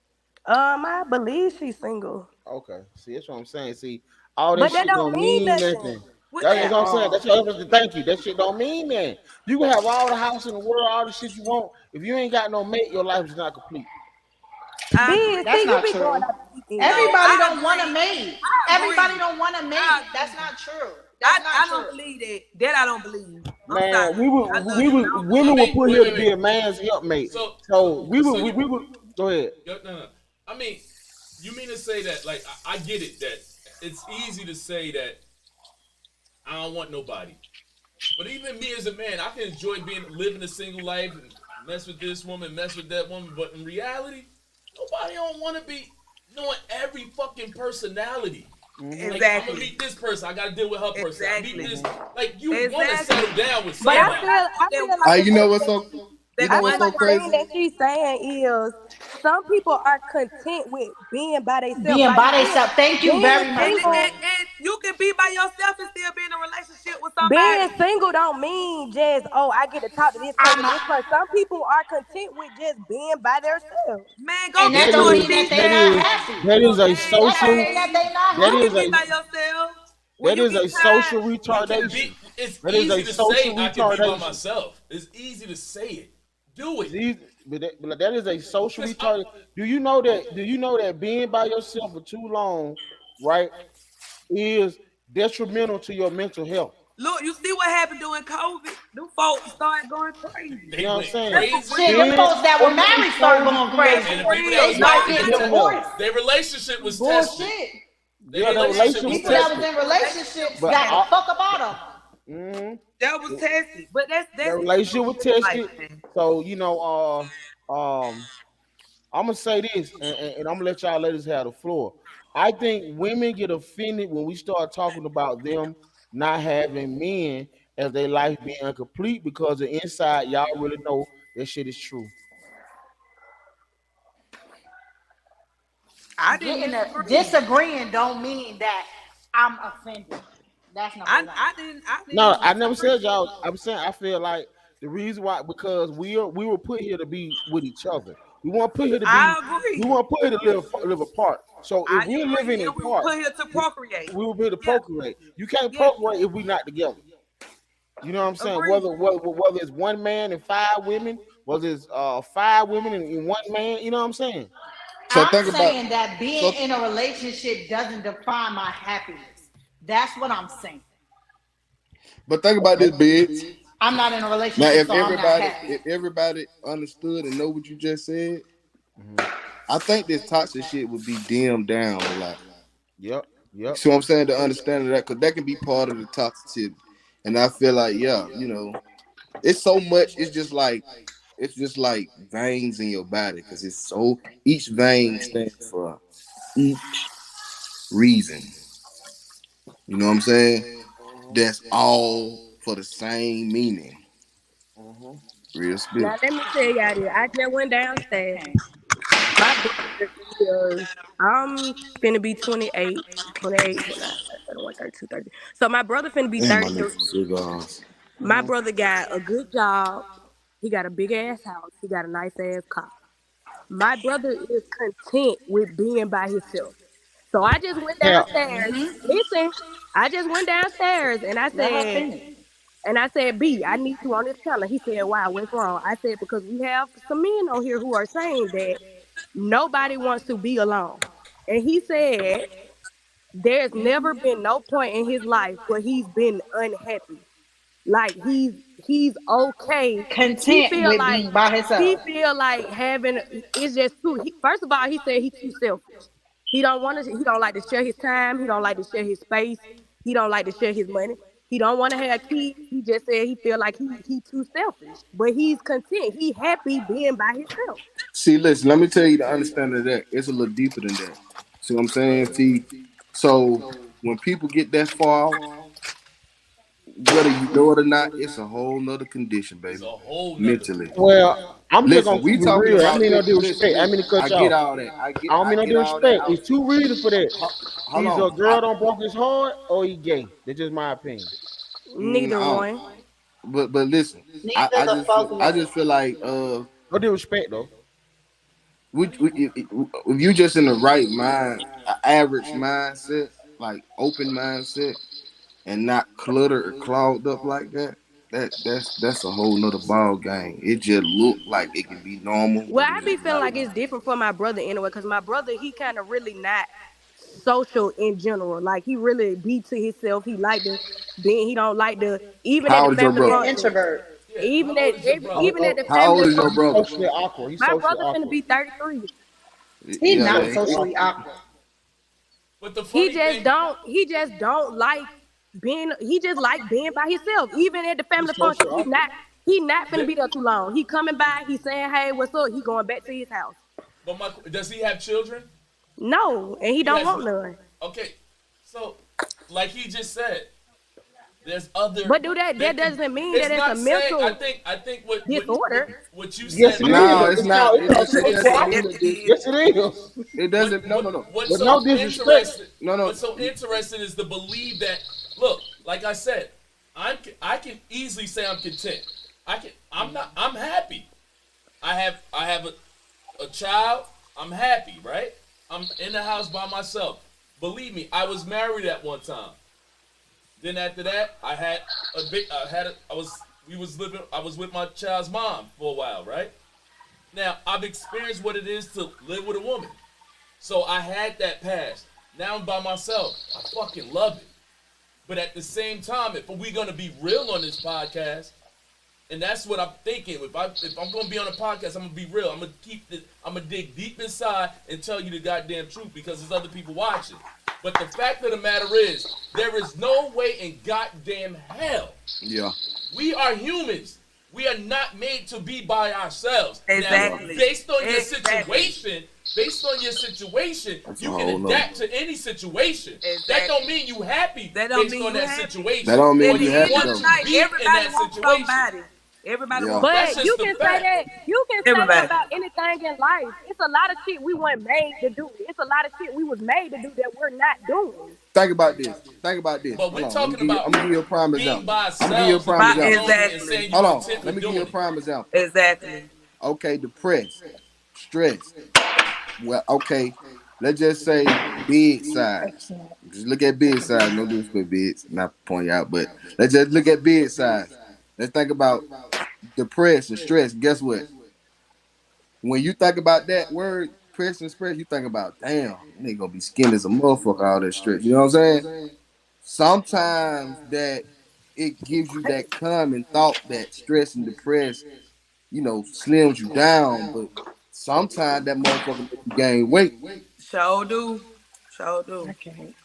I believe she's single, Okay. See, that's what I'm saying. See, all that but that shit don't don't mean mean nothing. nothing. what That's that what I'm saying. That's what I'm saying. Thank you. That shit don't mean nothing. You can have all the house in the world, all the shit you want. If you ain't got no mate, your life is not complete. I Big, agree. That's see, you not be going true. out the deep end. No, Everybody I don't want a agree. mate. I Everybody agree. don't want a I mate. That's agree. not true. I, That's not I don't true. believe that. That I don't believe. I'm Man, sorry. I love you, but I don't I women believe were mean, that. put wait, here to wait, be wait. a man's helpmate. So, So so you we would go ahead. no. I mean, you mean to say that? Like, I get it that it's easy to say that I don't want nobody, but even me as a man, I can enjoy living a single life and mess with this woman, mess with that woman. But in reality, nobody don't want to be knowing every fucking personality. Hmm. Like, I'm gonna Exactly. meet this person, I gotta deal with her person. I meet Exactly. this. Like, you want to settle Exactly. down with But I somebody. Everybody feel, want I that feel one like the You know thing what's that so you that know I what's feel one so like the thing crazy? person. that she's saying is some people are content with being by themselves, Being like by themselves. Thank you being very And, much, single. and, Queen. and you can be by yourself and still be in a relationship with Being somebody. single don't mean just, oh, I get to talk to this person I'm and this a, person. Some people are content with just being by themselves. Man, go and get that That you don't a is mean that they that not season. is happy. that is a Man, That don't social mean that man. they not that You is can happy. be a by yourself. When that you is get a tired, social We can be. retardation. It's That is a easy to say social I can be by retardation. myself. It's easy to say it. Do it. But that is a social Because retarded. Do you know that? Do you know that being by yourself for too long, right, is detrimental to your mental health? Look, you see what happened during COVID? Them folks started going crazy. You they know what I'm went saying? That's for crazy. Shit, them real. Being folks that were married started going crazy. And the people that They was started married, getting them up. divorced. their relationship was tested. Bullshit. Their Yeah, that relationship was relationship People that was tested. in relationships But got the fuck up out of mhm. That was tested. But that's That just relationship was life, tested. man. So I'm gonna say this, and I'm gonna let y'all ladies have the floor. I think women get offended when we start talking about them not having men as their life being incomplete because the inside y'all really know that shit is true. I them. didn't Getting a disagree. disagreeing don't mean that I'm offended. That's number one. I No, didn't I never disagree. said y'all. I'm saying I feel like the reason why because we were put here to be with each other. We weren't put here to be. I We agree. weren't put here to live apart. So if I we're agree. living And we were apart, put here to procreate. we will be able to Yeah, procreate. You can't yeah, procreate if we're not together. You know what I'm saying? agree. Whether it's one man and five women, whether it's five women and one man, you know what I'm saying? So I'm think about saying that being so in a relationship doesn't define my happiness. That's what I'm saying. but think about this, Okay. Bigs. I'm not in a Now relationship, so I'm not happy. if everybody understood and know what you just said, Mhm. I think this toxic shit would be dimmed down a lot. Yep. You Yep. see what I'm saying? The understanding of that, because that can be part of the toxicity. And I feel like, yeah, it's so much. It's just like veins in your body, because it's so each vein stands for each reason. You know what I'm saying? Mhm. That's all for the same meaning. Mhm. Real Now spit. let me tell y'all this. I just went downstairs. Okay. My brother is I'm finna be 28, 28, 29, 31, 32, 30. So my brother finna be Damn, my 33. nigga cigars. My Mhm. brother got a good job. He got a big ass house. He got a nice ass car. My brother is content with being by himself. So I just went Hell, downstairs. Listen, I just went downstairs Let her finish. and I said, B, I need you on this panel. He said, why? What's wrong? I said, because we have some men on here who are saying that nobody wants to be alone. And he said, there's never been no point in his life where he's been unhappy. Like he's okay. He Content feel with like being by he herself. feel like having it's just too. First of all, he said he too selfish. He don't want to. He don't like to share his time. He don't like to share his space. He don't like to share his money. He don't want to have kids. He just said he feel like he too selfish. But he's content. He happy being by himself. See, listen, let me tell you the understanding of that. It's a little deeper than that. See what I'm saying? See, so when people get that far out, whether you know it or not, it's a whole nother condition, It's a baby. whole nother Mentally. condition. well, I'm just gonna Listen, keep we it talking real. I about mean, no listen, disrespect. I listen. mean to cut I you get off. all that. I don't I mean no get all that disrespect. out. It's two reasons for that. Hold Either a on. girl don't broke his heart or he gay. That's just my opinion. Neither I don't, one. but listen, Neither the fuck I no. just feel like No disrespect though. if you just in the right mind, average mindset, like open mindset, and not cluttered or clogged up like that, that's a whole nother ball game. It just look like it can be normal, Well, but I it be is feeling not like it's normal. different for my brother anyway, because my brother, he kind of really not social in general. Like he really be to himself. He like to be. He don't like to even at How the old is your family He an brother? function. introvert. Yeah. How old is your brother? Even at the How family old is your He's function, brother? socially awkward. He's my socially brother finna awkward. be 33. He's Yeah, He's not man. socially socially awkward. awkward. But the funny thing, He just don't like being. He just like being by himself. Even at the family He's socially function, awkward. he not finna that, be there too long. He coming by. He saying, "Hey, what's up?" He going back to his house. but does he have children? No, and he He don't has want no. none. Okay, so like he just said, there's other. But that doesn't mean It's that it's a not saying. I mental think. I think what disorder. what you Yes, said it is. No, earlier. it's It's not. called, it's It, called it, it social doesn't Yes, mean awkward. that. it is. Yes, it is. It What doesn't. No, no, no. what's But so no disrespect. interesting? No, no. What's so interesting is to believe that. Look, like I said, I can easily say I'm content. I'm not. I'm happy. I have a child. I'm happy, right? I'm in the house by myself. Believe me, I was married at one time. Then after that, I was I was with my child's mom for a while, right? Now, I've experienced what it is to live with a woman. So I had that past. Now I'm by myself. I fucking love it. But at the same time, if we're gonna be real on this podcast, and that's what I'm thinking. If I'm gonna be on a podcast, I'm gonna be real. I'm gonna dig deep inside and tell you the goddamn truth because there's other people watching. But the fact of the matter is, there is no way in goddamn hell. Yeah. We are humans. We are not made to be by ourselves. Exactly. Now, based on your situation, That's you a can whole adapt to any situation. Exactly. That don't mean you happy That don't based mean on you that happy. situation. That don't mean At you the happy end though. of the night, Be in everybody that wants situation. somebody. Everybody Yeah. wants That's But just you the can say fact. that everybody. about anything in life. It's a lot of shit we weren't made to do. It's a lot of shit we was made to do that we're not doing. Think about this. But we're Hold on. talking about I'm gonna give you a prime being example. by I'm gonna give you a ourselves prime and being example. lonely and Exactly. saying Hold you're on. content Let me with give you a doing it. prime example. Exactly. Okay, depressed, stressed. Well, okay, let's just say big size. Just look at big size. No disrespect, Biggz. Not point you out, but let's just look at big size. Let's think about depressed and stressed. Guess what? When you think about that word, depressed and stressed, you think about, damn, nigga gonna be skinned as a motherfucker all that stress. You know what I'm saying? Sometimes that it gives you that common thought that stress and depressed, slims you down, but sometimes that motherfucker make you gain weight. Show do. Show do. I can't.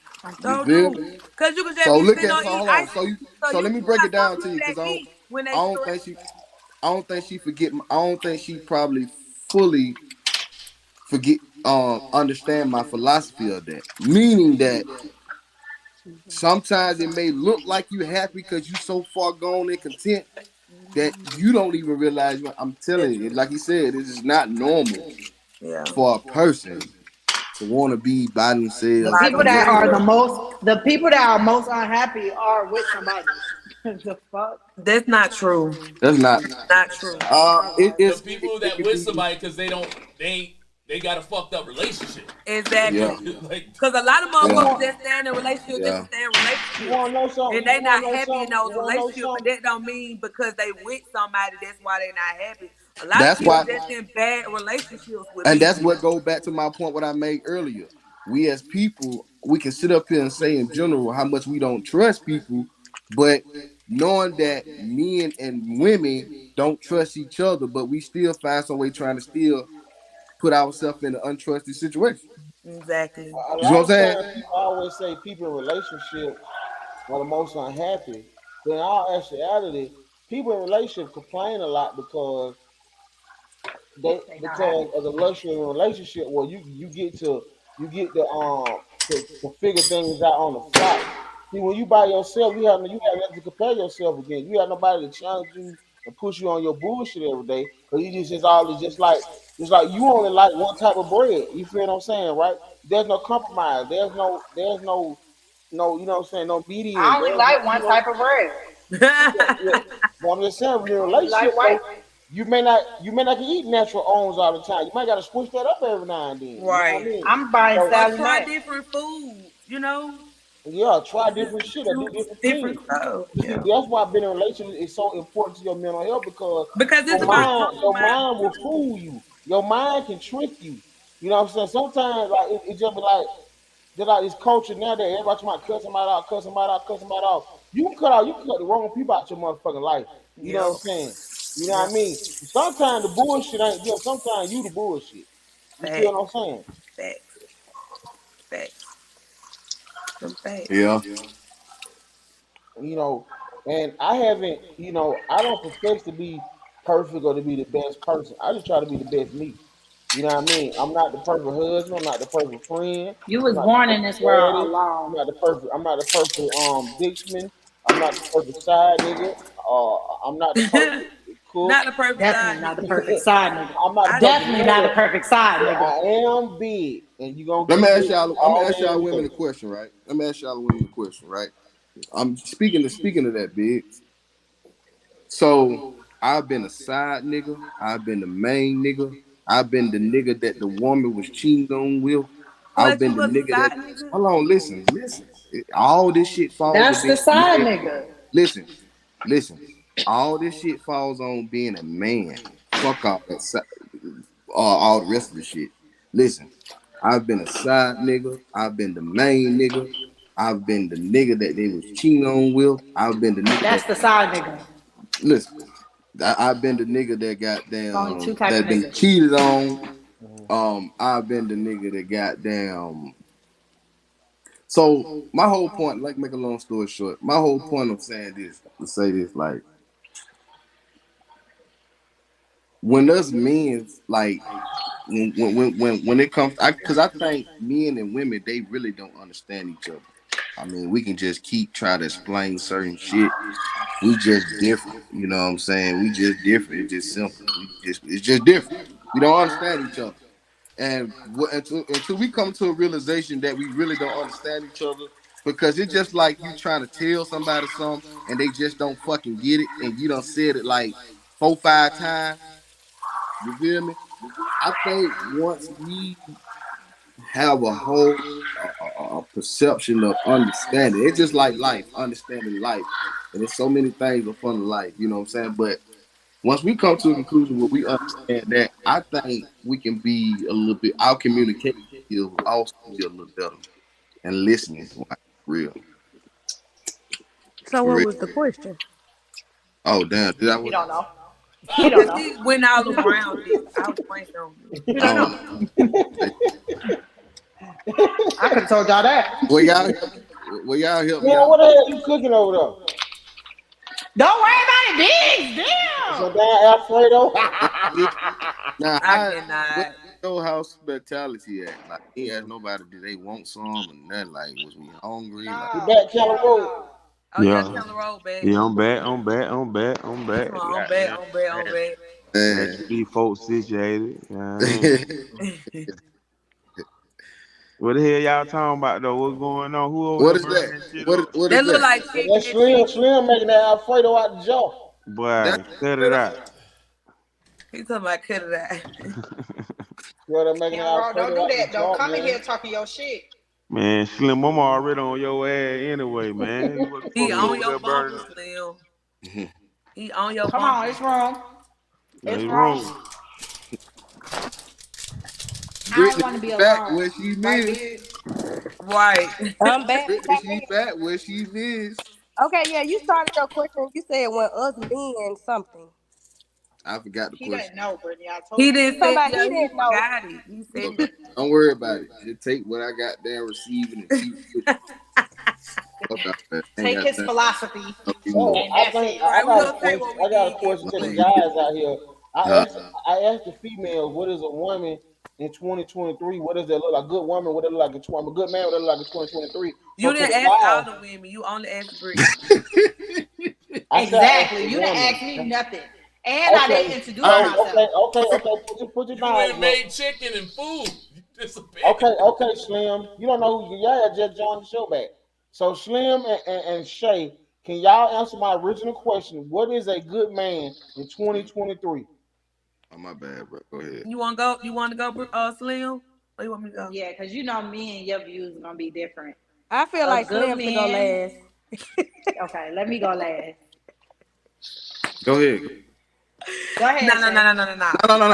You Show feel do. me? Cause you can just So be look sitting at on so eating hold on. ice So cream. you So so you let me you break got it down some to people you because that eat when I they don't stress. think she I don't think she probably fully forget understand my philosophy of that. Meaning that sometimes it may look like you happy because you so far gone and content that you don't even realize I'm telling That's you, true. like he said, it is not normal Yeah. for a person to want to be by The themselves By people and that just are themselves. the people that are most unhappy are with somebody. The fuck? That's not true. that's not Not true. The it, people it that could with be somebody because they got a fucked up relationship. yeah, Exactly. Like Because a lot of You yeah, motherfuckers want that stay in a relationship just to yeah. stay in you relationships. want to know And something? they You want not to know happy in something? those You want to know relationships, but something? that don't mean because they with somebody, that's why they not happy. A lot of That's people why just in bad relationships with And that's people. what goes back to my point what I made earlier. We as people, we can sit up here and say in general how much we don't trust people, but knowing that men and women don't trust each other, but we still find some way trying to still put ourselves in an untrusted situation. Exactly. A You know lot what of I'm times people always say people in relationships are the most unhappy. But in all actuality, people in relationships complain a lot They not happy. because of the luxury of a relationship where you get to figure things out on the fly. See, when you by yourself, you have nothing to compare yourself against. You have nobody to challenge you and push you on your bullshit every day. Because you just all is just like you only like one type of bread. You feel what I'm saying, right? There's no compromise. There's no you know what I'm saying, no median. I only There's no like one type of bread. yeah. But I'm just saying, when you're in a I only relationship, like white. though, you may not can eat natural owns all the time. You might got to switch that up every now and then. You know what I Right. mean? I'm buying So Or Sally try Mae. different foods, you know? yeah, try Just different shit or do choose different different things. stuff. You see, Yeah. that's why being in a relationship is so important to your mental health because Because it's about your compromise mind will too. fool you. Your mind can trick you. You know what I'm saying? Sometimes like it just be like there's like this culture now that everybody talking about cut somebody out, cut somebody out, cut somebody out. You can cut the wrong people out your motherfucking life. You know what Yep. I'm saying? You know Yep. what I mean? Sometimes the bullshit ain't them. Sometimes you the bullshit. You see what Facts. I'm saying? Facts. Facts. Some facts. saying? Yeah. You know, and I haven't, I don't profess to be perfect or to be the best person. I just try to be the best me. You know what I mean? I'm not the perfect husband. I'm not the perfect friend. You I'm was not the born in perfect this world daddy. alone. I'm not the perfect Dixman. I'm not the perfect side nigga. I'm not the perfect cook. Not the perfect side Definitely not the nigga. perfect side nigga. I'm not the I perfect Definitely not the man, perfect side but nigga. I am big, and you gonna Let me get ask it y'all. I'm gonna all ask day, y'all every women a day. question, right? Let me ask y'all women a question, right? I'm speaking of that, Biggz. So I've been a side nigga. I've been the main nigga. I've been the nigga that the woman was cheating on with. I've Clutch, been you the was a nigga that. side nigga. Hold on, listen. All this shit falls to That's the being side married. nigga. Listen, listen. All this shit falls on being a man. Fuck all that, all the rest of the shit. Listen, I've been a side nigga. I've been the main nigga. I've been the nigga that they was cheating on with. I've been the nigga That's that the side nigga. listen. I've been the nigga that got Only down two type of that been niggas. cheated on. I've been the nigga that got down. So my whole point, like make a long story short, my whole point of saying this to say this, like when us men like when it comes, because I think men and women they really don't understand each other. I mean, we can just keep trying to explain certain shit. We just different, you know what I'm saying? We just different. It's just simple. It's just different. We don't understand each other. And until we come to a realization that we really don't understand each other, because it's just like you trying to tell somebody something and they just don't fucking get it, and you done said it like 4, 5 times. You feel me? I think once we have a whole perception of understanding, it's just like life, understanding life, and there's so many things of fun in life. You know what I'm saying? But once we come to a conclusion where we understand that, I think we can be a little bit, our communication skills will also be a little better. And listening, like, real, So for what real. was the question? Oh, damn. Did I? He don't know. He don't know. He went all around it. I was waiting on you. He I don't don't know. know. I could have told y'all that. Well, y'all, well, y'all help me Man, out. what the hell you cooking over there? Don't worry about it, Biggz. So Damn. damn Alfredo. Now, I where cannot. your house mentality at? Like, he asked nobody, did they want some or nothing? Like, was we hungry? Like, You No, back Keller hell Road. no. Oh yeah, Yeah, Keller Road back. yeah, I'm back, I'm back, I'm back, I'm He back. told me I'm back, Goddamn, I'm back, I'm back. had to man. get these folks situated. You know what I mean? What the hell y'all talking about though? What's going on? Who over What there is that? burning shit up? What is That look that? like Well, that chicken. Slim making that Alfredo out the jaw. That Boy, cut it out. He talking about cut it out. Girl, that making that Young Raw, don't Alfredo do out the that. Don't jaw, come in here man. talking your shit. Man, Slim Mama already on your ass anyway, man. What the He fuck you on over your there bumper, burning? Slim. He on your Come on, bumper. it's wrong. It's They wrong. wrong. I don't Brittany want to be back alone. where she Right, missed. Biggz? Right. I'm back. We Brittany, back she in. back where she missed. Okay, yeah, you started your question. You said when us men something. I forgot the He question. didn't know, Brittany. I He told you didn't that. Talking say, about he yeah, he didn't know. forgot it. He said Okay, he don't worry about it. Just take what I got there receiving and keep it. Fuck out that. Ain't Take got his nothing philosophy, to do So more. and I that's think it. I right. We're got a gonna take question. what we I got a did get question from to the Long you. you guys out here. uh, I asked the females, what is a woman in 2023? What does that look like? A good woman, what does it look like? I'm a good man, what does it look like in 2023? So You to didn't the ask all guys, the women. You only asked Brittany. I said I asked Exactly. the You didn't woman. ask me nothing. And I Okay, didn't introduce I so myself. okay. Put your You went knives and up. made chicken and food. You disappeared. Okay, Slim. You don't know who y'all just joined the show back. So Slim and Shay, can y'all answer my original question? What is a good man in 2023? oh my bad, bro. Go ahead. You want to go? You want to go, Slim? Or you want me to go? Yeah, because you know me and your views are going to be different. I feel A like good Slim should go man. last. Okay, let me go last. Go ahead. Go No, ahead, no, no, Shay. No, no, no, no. No.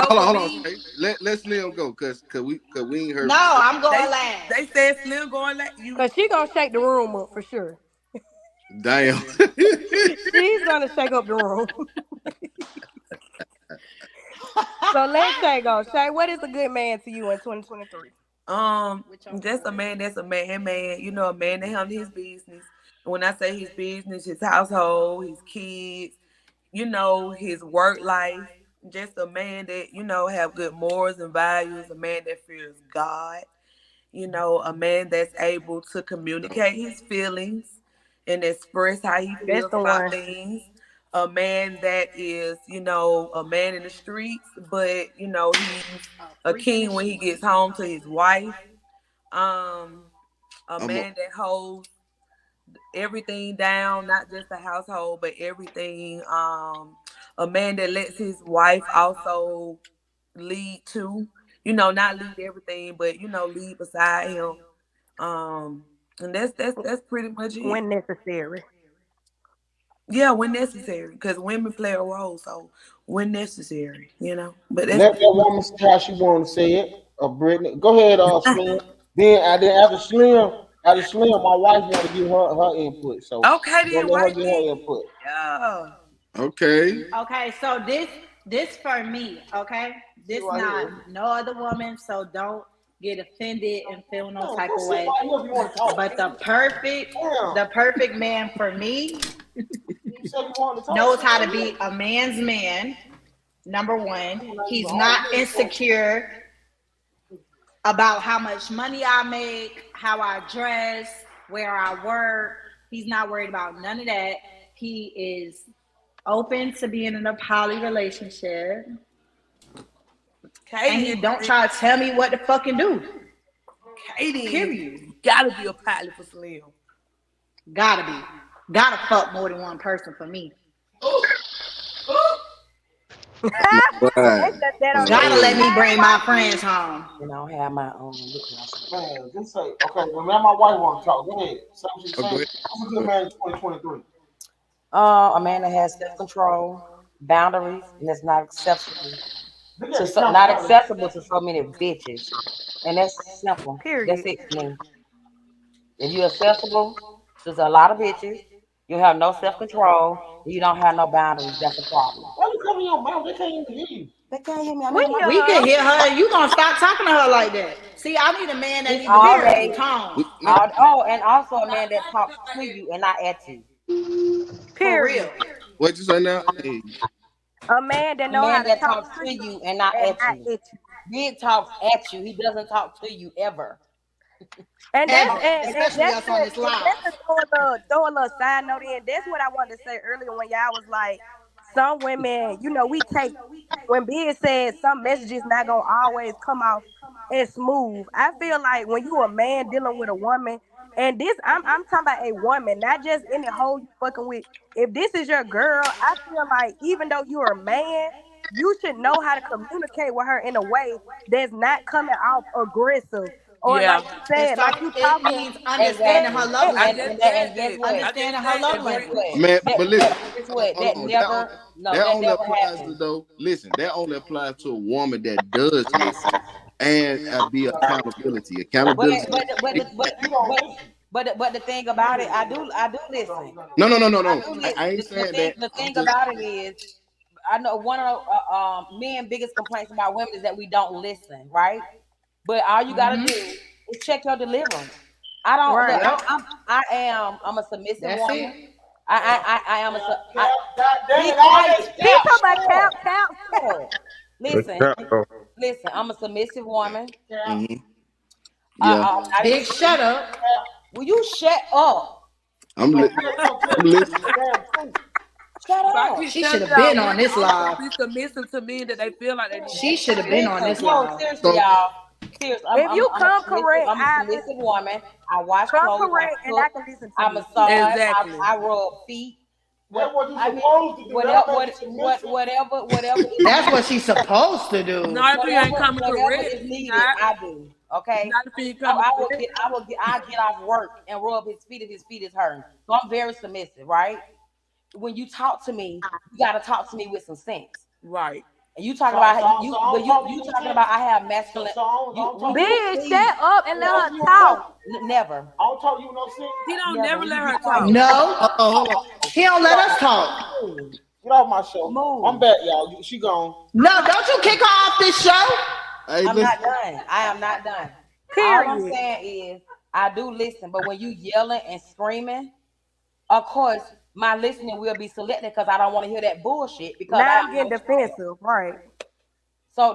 So for Hold on. me, Hey, let's Slim go, cause we ain't No, heard. I'm they going last. they said Slim going like you. Cause she gonna shake the room up for sure. Damn. She's gonna shake up the room. So let Shay go. Shay, what is a good man to you in 2023? With your That's a boy. man. That's a man. You know, a man that handle his business. And when I say his business, his household, his kids, you know, his work life. Just a man that have good morals and values. A man that fears God. A man that's able to communicate his feelings and express how he That's feels the about one. things. A man that is, a man in the streets, but he's A a freak in the king when he sheets. gets home to his wife. Um, a I'm a, man that holds everything down, not just the household, but everything. A man that lets his wife also lead too. Not lead everything, but lead beside him. And that's pretty much it. When necessary. Yeah, when necessary, because women play a role. So when necessary, But that's Let that woman say how she want to say it. Brittany, go ahead, Slim. Then after Slim, my wife want to give her input. So okay don't then. let her Right give her then. input. Yeah. Okay. Okay, so this for me, okay? See This right not here. no other woman, so don't get offended and feel no Damn, type go of sit way. right here if you want to talk. But Damn, the perfect man for me you said you wanted to talk. knows Sit how right to be here. a man's man. Number one, You not even he's home. not insecure about how much money I make, how I dress, where I work. He's not worried about none of that. He is open to being in a poly relationship, and he don't try to tell me what to fucking do. Katie, Period. gotta be a pilot for Slim. Gotta be. Gotta fuck more than one person for me. Right. They said that on Gotta let Oh. me bring my friends home. And I don't have my own lip gloss. Man, just say okay. Well, now my wife want to talk. Go ahead. Say what she's Oh, go saying. ahead. What's a good man in 2023? A man that has self-control, boundaries, and that's not acceptable Look at to the camera. not acceptable to so many bitches. And that's simple. That's period. it for me. If you're accessible to a lot of bitches, you have no self-control, and you don't have no boundaries. That's a problem. Why you covering your mouth? They can't even hear you. They can't hear me. I'm We in my We hear can hear her. You gonna stop talking to her like that? See, I need a man that it's need to all lower day. his tone. No, And also a man that talks to you and not at you. For real. period. what you say now? Hey, A man that A know how man to that talk talks to to you you and not and at not you. at you. Big talks at you. He doesn't talk to you ever. And that's Ever. and Especially us on this and live. that's to throw a little side note in. That's what I wanted to say earlier when y'all was like, some women, we take when being said some messages not gonna always come off as smooth. I feel like when you a man dealing with a woman, and this I'm talking about a woman, not just any hoe you fucking with. If this is your girl, I feel like even though you're a man, you should know how to communicate with her in a way that's not coming off aggressive. Or Yeah, like you said, like you It talking means and, understanding her Exactly. love and I language. just And said guess that. what? I just Understanding her said love that, And guess Brittany. language. what? man, but listen, Guess hold what? on, hold That on. never, no, That that only never applies to happened. though. Listen, that only applies to a woman that does listen and be accountability. But Accountability. but but the- You don't but listen. but the thing about it, I do listen. No, no, no, no, I no. do listen. I ain't The saying thing that. the I'm thing just about it is, I know one of men biggest complaints about women is that we don't listen, right? But all you gotta do is check your deliverance. I don't look. right. Yep. I'm a submissive That's it. woman. I am a God damn be it, all quiet. that He cap. talking about Shut up. cap. Shut up. Listen, listen. I'm a submissive woman. mhm. Yeah. I'm not Big even. shut up. Will you shut up? I'm So li- tell so tell I'm the truth, listening. the damn truth. Shut So I up. keep She should telling have y'all, been on women this also live. be submissive to men that they feel like they need to She be should have submissive been on Listen, this to. no, live. seriously, So y'all. Seriously, If you come correct, I'm a I submissive listen. woman. I wash Come clothes, I correct, and I cook, can listen to I you. massage, Exactly. I rub feet. That's What what you're I mean, supposed to do. whatever, That'll make you submissive. whatever is That's needed, what she's supposed to do. Not if you ain't coming whatever correct. is She needed, not. I do. Okay. Not if you ain't coming correct. I get off work and rub his feet if his feet is hurting. So I'm very submissive, right? When you talk to me, you gotta talk to me with some sense. Right. And you talking So, about so, so I don't talk to you you in talking sense. about I have So, masculine. so I don't Will talk to you. you Big, please? shut up and I let don't talk her to you in sense. talk. Never, I don't talk to you in no sense. He don't never. never Will you let be her quiet? talk. No, hold on. he don't Get let off. us talk. Move, Get off my show. I'm move. back, y'all. She gone. No, don't you kick her off this show. Hey, I'm listen. not done. I am not done. All I'm Period. saying is I do listen, but when you yelling and screaming, of course my listening will be selective because I don't want to hear that bullshit because I Now am I'm not getting a child. defensive. Right. So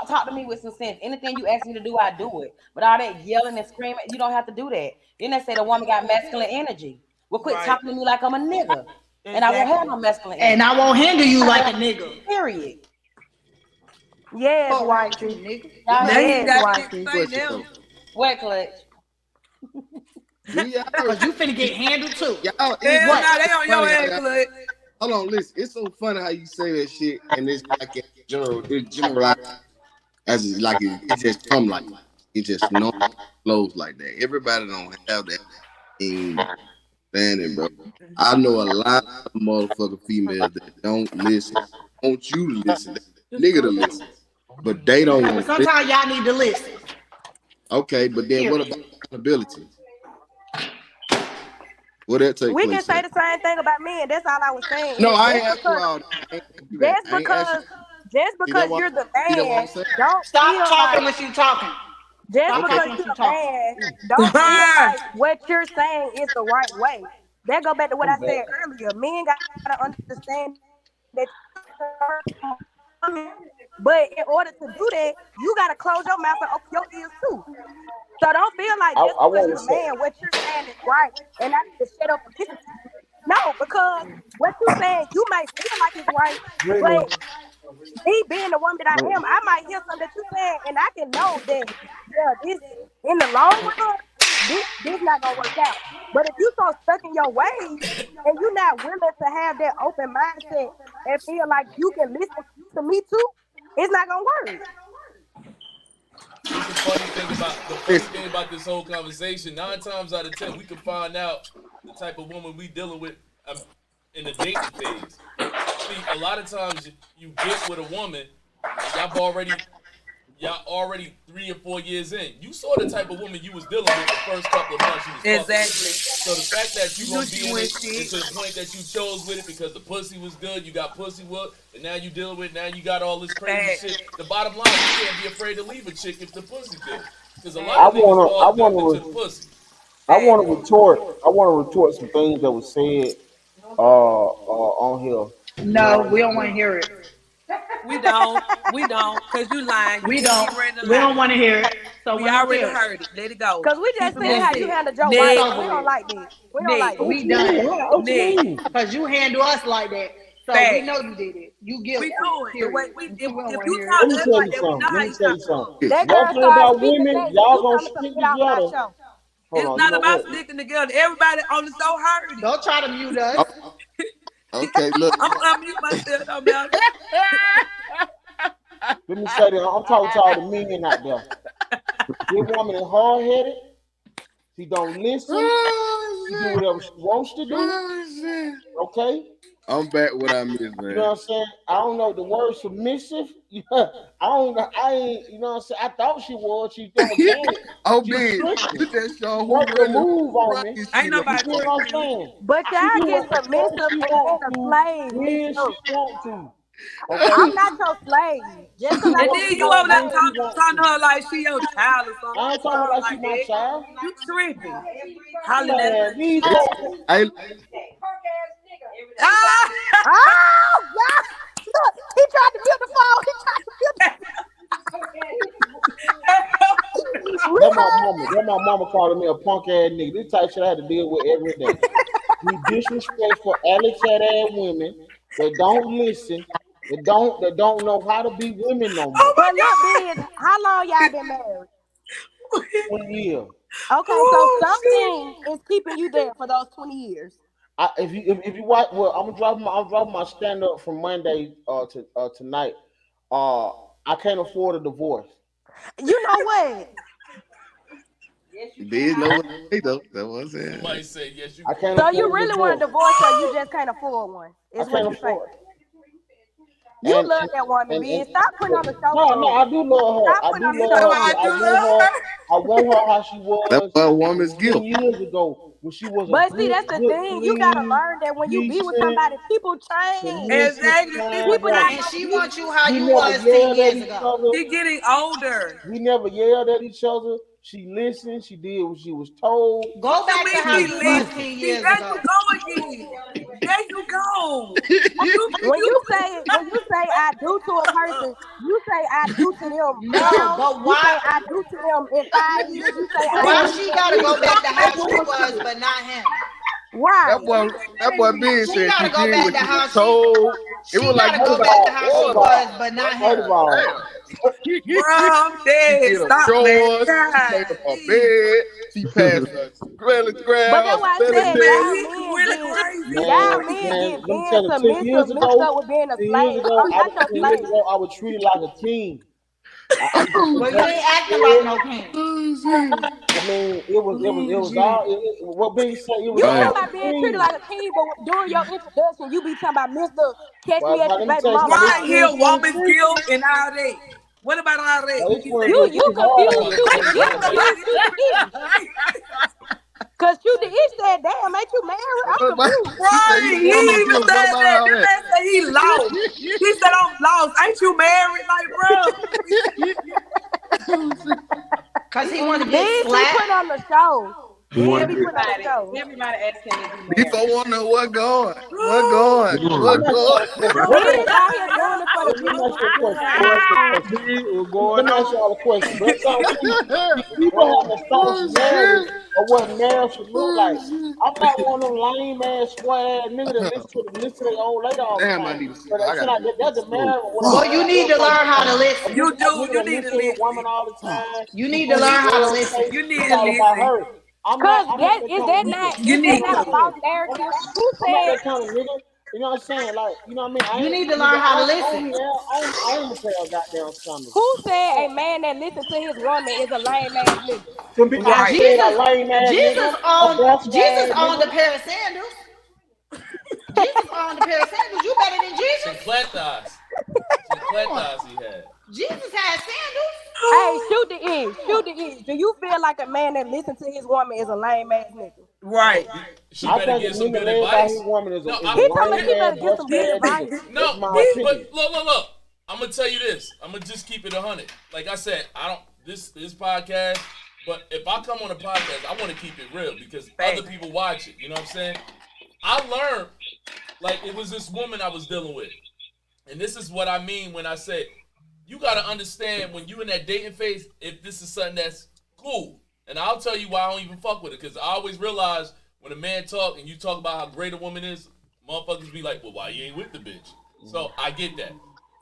talk to me with some sense. Anything you ask me to do, I do it. But all that yelling and screaming, you don't have to do that. Then they say the woman got masculine energy. Well, quit Right. talking to me like I'm a nigga, and I won't have Exactly. no masculine And energy. I won't handle you like a nigga. Period. Yes, Fuck wrong with you, wifey. nigga. Y'all Now hear he Yes, me? got shit to wifey. say Question now. though. What, Clutch? Do y'all Cause you finna get handled too. y'all it's Hell What? no, they on your funny how ass, y'all Clutch. hold on, listen. It's so funny how you say that shit and it's like in generalized as it just come like that. It just no flows like that. Everybody don't have that thing. Standing, bro. I know a lot of motherfucking females that don't listen. Want you to listen. They nigga to listen. But they don't Okay, but want to listen. sometimes y'all need to listen. Okay, but then what about accountability? Will that take We can place say at? the same thing about men. That's all I was saying. No, Is I ain't asking you all that. I ain't asking you that. just I ain't asking. See that because what? you're the See that what I'm man, saying? don't Stop feel talking like when she talking. just Stop Okay. because talking when you're she a talking. man, don't feel like what you're saying is the right way. That go back to what I'm I back. said earlier. Men gotta understand that you're a woman, but in order to do that, you gotta close your mouth and open your ears too. So don't feel like just I because want you're to the say. man, what you're saying is right, and I need to shut up and listen to you. No, because what you're saying, you might feel like it's right, Brittany, but me being the woman that I am, I might hear something that you're saying, and I can know that yeah, this in the long run, this not gonna work out. But if you so stuck in your ways and you're not willing to have that open mindset and feel like you can listen to me too, it's not gonna work. It's the funny Listen, thing about this whole conversation. 9 times out of 10, we can find out the type of woman we dealing with in the dating phase. See, a lot of times you get with a woman and y'all already 3 or 4 years in. You saw the type of woman you was dealing with the first couple of months you was fucking with. Exactly. So the fact that you You knew gonna be she in went it and shit. to the point that you chose with it because the pussy was good, you got pussy whooped, and now you dealing with now you got all this crazy Bad. shit. The bottom line, you can't be afraid to leave a chick if the pussy good. Because a lot I of niggas wanna, I fall wanna, victim to the pussy. I Bad. wanna retort. I wanna retort some things that was said, on here. You know No, what we I'm don't want to saying? hear it. We don't. We don't. Cause you lying. You We just don't. getting ready to We lie. don't want to hear it. So we We don't already care. heard it. Let it go. Cause we Keep just it seen That's how moving. you it. handled your It's wife, Next. so we over don't with. like that. We don't like Next. What that. We you done. mean? What you Next. mean? Because you handle us like that. So we Fact. know you did it. You We guilty. know it. The way Period. we We if, don't if want to you hear it. talk Let to me us tell like you that, we know something. how Let me you tell talk you to something. us. That One girl thing started about speaking women, next, and y'all you gonna told me to stick get off my together. show. Hold It's on. You not know about what? sticking together. Everybody on the show heard it. Don't try to mute us. oh, okay, look. I'm gonna unmute myself, no matter. Let me say that. I'm talking to all the men out there. This woman is hard headed. She don't listen. Oh, She do shit. whatever she wants to do. Oh, shit. Okay. I'm back what I missed, You know what man. I'm saying? I don't know the word submissive. I don't know. I ain't. You know what I'm saying? I thought she was. She never came. Oh, She was big. pushing. You just She show who worked the really move on run me. this Ain't shit You nobody see around. what I'm pushing you. saying? But She y'all do get whatever submissive she and want being a to slave mixed when she up. want to. I'm Okay? not your slave. Just She because do I And what get then she you your over want there when she slave, want talking to. to her like she your child or something. I Don't ain't talk to talking her like she like my that. child. You tripping. Hollering at Man, her and these shit. folks, Hey, Ah! oh God, look, he tried to mute the phone. He tried to mute. We that my heard mama. That my mama calling me a punk ass nigga. This type of shit I had to deal with every day. We disrespectful, alley cat ass women that don't listen, that don't know how to be women no Oh more. But look, my Biz, how long y'all been married? God. 20 years. Okay, so Oh something shit. is keeping you there for those 20 years. If you watch, well, I'm dropping my stand up from Monday to tonight. Uh, I can't afford a divorce. You know what? big know what to say, though. That's what I'm saying. Somebody say yes, you I can't So can. you afford a really want divorce. a divorce, or you just can't afford one? I Is what can't you saying? afford. You And love that woman, and Biz. Stop putting on the show no, no, for I her. do love Stop her. I putting do on You the talking show love about her. for I her. I do want love her. her? I want her how she That's was why a woman's 10 gift. years ago when she was a But see, good, that's the good, thing. You gotta clean, learn that when you be with decent, somebody, people change. submissive, Exactly. People kind People not woman. And gonna she be. wants you how We you never was 10 yelled at years each ago. other. She getting older. We never yelled at each other. She listened. She did what she was told. What Go you back to mean how She she you was listen? produced. 10 See, years there you ago. go again. There you go. When You you say I do to a person, you say I do to them No, now. but You say why I do to them in 5 years. You say I why do to she them gotta in go back to how she was 2 years. but not him? That Right. boy, that boy big She said she gotta go did back what to she was how told. It was she like gotta you First go of got back to all, how first she of orders. was all, but not first of him. all, Damn. bro, I'm She dead. did her Stop, man. chores. She God. made up her Jeez. bed. She passed her But telegram, that's her why I spelling said Man, test. y'all he's men really get crazy. man, y'all men man, get let me being tell you, 10 years submissive mixed ago, up with being a 10 years slave. ago, I'm not your 10 years slave. ago, I was treated like a king. Well, you ain't acting like no king. I mean, it was all what Big said. It was You talking all about being treated clean. like a king, but during your introduction, you be talking about Mister Catch Me Well, at the let me Baby tell you Mama something. Right house. here, It's woman's 2023. guilt and all that. What about all that? It's He said, You 2023. It's hard out confused here. Shoot the You It's confused Shoot the Ish. Cause Shoot the Ish said, "Damn, ain't you married?" I'm confused. She said right, you he woman even killer. What said about that. all This that? man said he lost. He said, I'm lost. Ain't you married? Like, bro. Cause he want to get Big be slapped. putting on the show. You Big want be to putting on the Everybody, show. everybody asking if you People married. want to know what going, get I'm what not going. sure the question. Big out here doing it for the Let me views. ask you a question. Let me ask you a on, question. big? What's Let going me ask you on? all a question. Let's talk see, people have a false Oh narrative shit! of what marriage should look like. Oh shit! I'm not one of them lame ass square ass niggas that listen to their old lady all the Damn, I time. need to see. So I that shit gotta like go get that's a smoke. marriage or what a Well, Fuck. you marriage need is to supposed to learn be how to like. listen. You A do. nigga You that need to listen to his woman listen. all the time. You He need to put his learn how to ear in his listen. face. You need It's to all about listen. her. Cause I'm not that that is kind of that nigga. not You is that need not a to. false I'm narrative? not, Who I'm not said that kind of nigga. You know what I'm saying? Like, you know what I mean? I You ain't, need to nigga, learn how to listen. I own a pair of goddamn sandals. who said a man that listens to his woman is a lame ass nigga? To be, I Right. said a Jesus, lame ass nigga, Jesus a owned bastard Jesus ass owned a nigga. pair of sandals. Jesus owned a pair of sandals. You better than Jesus. Chincletas. Come on. Chincletas he had. Jesus had sandals. Hey, shoot the ish, shoot the ish. Do you feel like a man that listens to his woman is a lame ass nigga? Right. No, she I better think a get some nigga good led by his advice. woman is No, a He talking about lame he here, ass, better get some busted good ass advice. nigga. no, That's my opinion. but look. I'm gonna tell you this. I'm gonna just keep it 100. Like I said, I don't this podcast. But if I come on a podcast, I want to keep it real because other Fact. people watch it. You know what I'm saying? I learned like it was this woman I was dealing with, and this is what I mean when I say you gotta understand when you in that dating phase if this is something that's cool. And I'll tell you why I don't even fuck with it because I always realize when a man talk and you talk about how great a woman is, motherfuckers be like, well, why you ain't with the bitch? So I get that.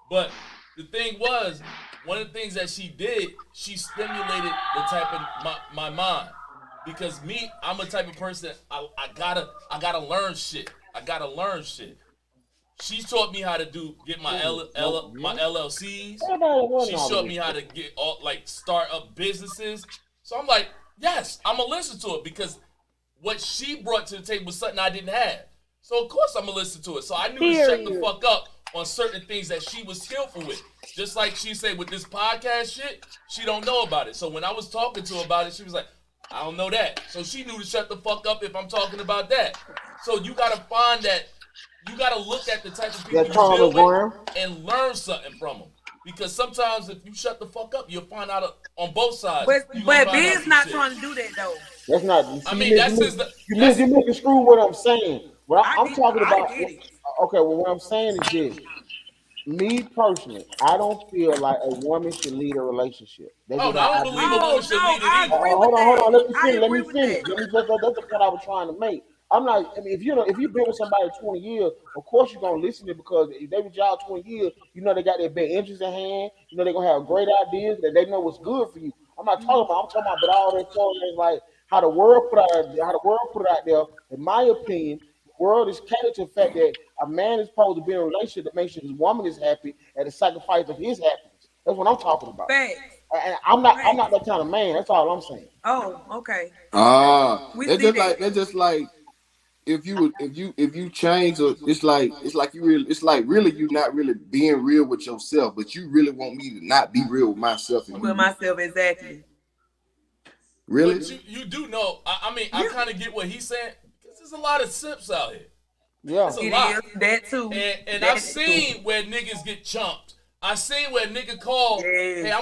But the thing was, one of the things that she did, she stimulated the type of my mind. Because me, I'm a type of person, I gotta learn shit. I gotta learn shit. She taught me how to get my my LLCs. Everybody wasn't She all the showed way. me how to get all like start up businesses. So I'm like, yes, I'm gonna listen to it because what she brought to the table was something I didn't have. So of course I'm gonna listen to it. So I knew to shut the Period. fuck up on certain things that she was skillful with. Just like she said with this podcast shit, she don't know about it. So when I was talking to her about it, she was like, I don't know that. So she knew to shut the fuck up if I'm talking about that. So you gotta find that. You gotta look at the type of people That you Thomas deal Brown. with and learn something from them. Because sometimes if you shut the fuck up, you'll find out on both sides. You gonna But find out Biz some not shit. trying to do that though. That's not. You I see, mean, that's his. you misconstrue what I'm saying. What I'm talking I about. get it. Okay, well, what I'm saying is this. Me personally, I don't feel like a woman should lead a relationship. That's Oh, just no, I how don't I believe a believe. Oh woman should no, lead it I either. agree with Hold that. on. Let me I finish. Let agree me with finish. that. Let me just. That's the point I was trying to make. I'm not. I mean, if you've been with somebody 20 years, of course you're gonna listen to it because if they with y'all 20 years, you know they got their best interests in hand. You know they're gonna have great ideas that they know what's good for you. I'm not talking about. I'm talking about, but all that talking is like how the world put it out there. In my opinion, the world is catered to the fact that a man is supposed to be in a relationship that makes sure his woman is happy at the sacrifice of his happiness. That's what I'm talking about. Facts. And I'm not Facts. that kind of man. That's all I'm saying. Oh, okay. Ah, We see that. that's just like if you change it's like you really it's like really you not really being real with yourself, but you really want me to not be real with myself and be With myself, exactly. really. But you do know. I mean, I You, kind of get what he's saying because there's a lot of simps out here. Yeah. It's a it lot. is that too. And That I've is too. seen where niggas get chumped. I've seen where a nigga call, hey, Yes.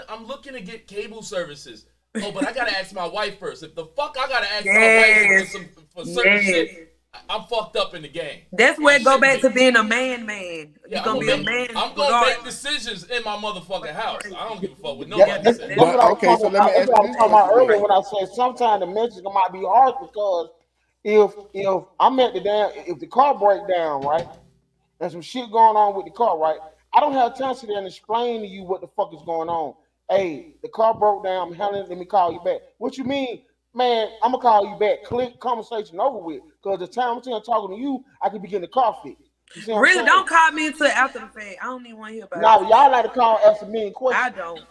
I'm looking to get cable services. Oh, but I gotta ask my wife first. If the fuck I gotta ask my wife Yes. for certain Yes. shit, I'm fucked up in the game. That's where I it go shouldn't back be. to being a man, man. Yeah, You're gonna be a man I'm gonna make regardless. decisions in my motherfucking house. I don't give a fuck what Yeah, nobody That's says. that's what I was Okay, talking so let me about. That's ask what I you was this talking about question earlier then. when I said sometimes the message might be harsh because if I'm at the damn if the car break down, right? There's some shit going on with the car, right? I don't have time to sit there and explain to you what the fuck is going on. Hey, the car broke down. I'm handling it. Let me call you back. What you mean, man? I'm gonna call you back. Click, conversation over with. Because the time I'm talking to you, I can begin the car fix. You see what I'm Really, saying? don't call me until after the fact. I don't even want to hear about Now it. y'all like to call answer me I questions. don't.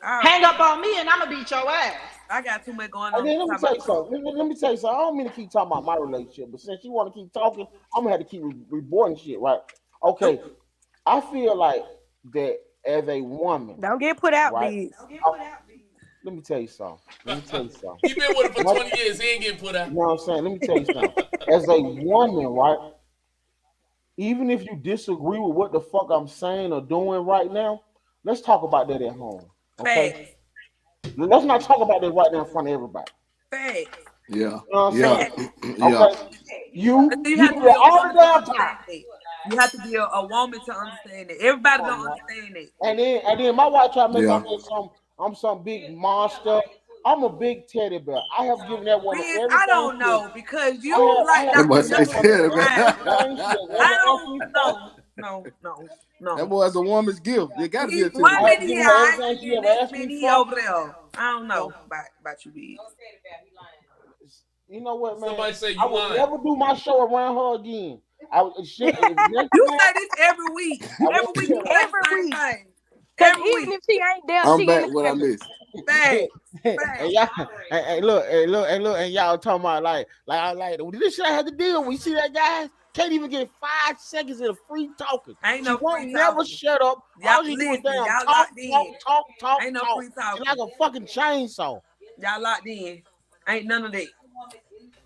Hang up on me and I'm gonna beat your ass. I got too much going And on then to let me talk tell about you the something. phone. Let me tell you something. I don't mean to keep talking about my relationship, but since you want to keep talking, I'm gonna have to keep reborn shit, right? Okay. I feel like that as a woman, Don't get put out, right? Biggz. Let me tell you something. He been with her for 20 years. He ain't getting put out. You know what I'm saying? Let me tell you something. As a woman, right? Even if you disagree with what the fuck I'm saying or doing right now, let's talk about that at home. Okay? Facts. Let's not talk about that right now in front of everybody. Facts. Yeah. You know what I'm Yeah. saying? Yeah. Okay. You But you you have to do be it a all the woman to damn time. understand it. You have to be a woman to understand it. Everybody Come don't on, man. understand it. And then my wife try to make Yeah. I'm some big monster. I'm a big teddy bear. I have given that woman Biz, I everything don't she know because I you I like have That boy Dr. given say that Jekyll woman and scared, man. Hyde. everything she has I ever asked me don't for. That no. boy is a woman's gift. It got to be He a teddy one I bear. have minute he given her high everything and she then ever next asked me minute he for. over there. I don't know about you, Biz. You know what, man? Somebody say I you would lying. never do my show around her again. I would shit next You time say this every week. I Every won't week do you it. say the Every same week. thing. Cause Every even week. if she ain't there, I'm she in back. the What I camera. missed? Facts. And y'all, and y'all talking about like this shit I had to deal with. You see that, guys? Can't even get 5 seconds of free talking. Ain't She no won't free never talking. shut up. Y'all All she do is listen, damn y'all talk, locked talk, in. talk, talk, Ain't no talk. free She like talking. a fucking chainsaw. Y'all locked in. Ain't none of that.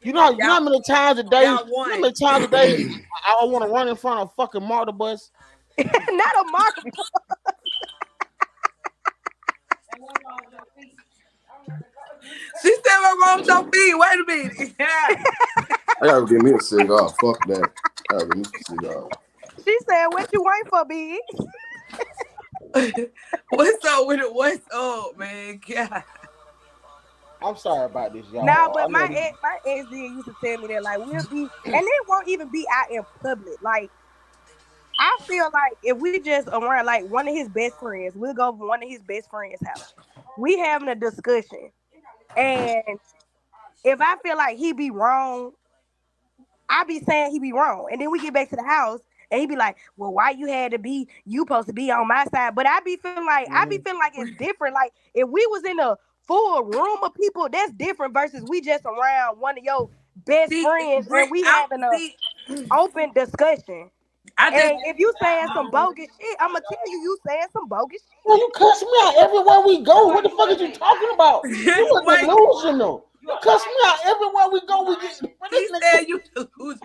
You know how many times a day? Y'all You know how won. many times a day I want to run in front of a fucking martyr bus? Not a mark. She said what's wrong with your feet. Wait a minute. Yeah. I gotta give me a cigar. Fuck that. I gotta give me a cigar. She said, "What you waiting for, Biggz?" What's up with it? What's up, man? God. I'm sorry about this, Nah, y'all. I but know my ex did used to tell me that like we'll be, and it won't even be out in public. Like I feel like if we just around like one of his best friends, we'll go to one of his best friends' house. We having a discussion, and if I feel like he be wrong, I be saying he be wrong, and then we get back to the house, and he be like, "Well, why you had to be? You supposed to be on my side." But I be feeling like it's different. Like if we was in a full room of people, that's different versus we just around one of your best See, friends, and Brick, we I having a see. open discussion. I just And if you saying some bogus shit, I'ma tell you saying some bogus Well, you cuss me out everywhere we go. What the fuck is you talking about? You were wait. delusional. You cuss me out everywhere we go. We get He said you lose.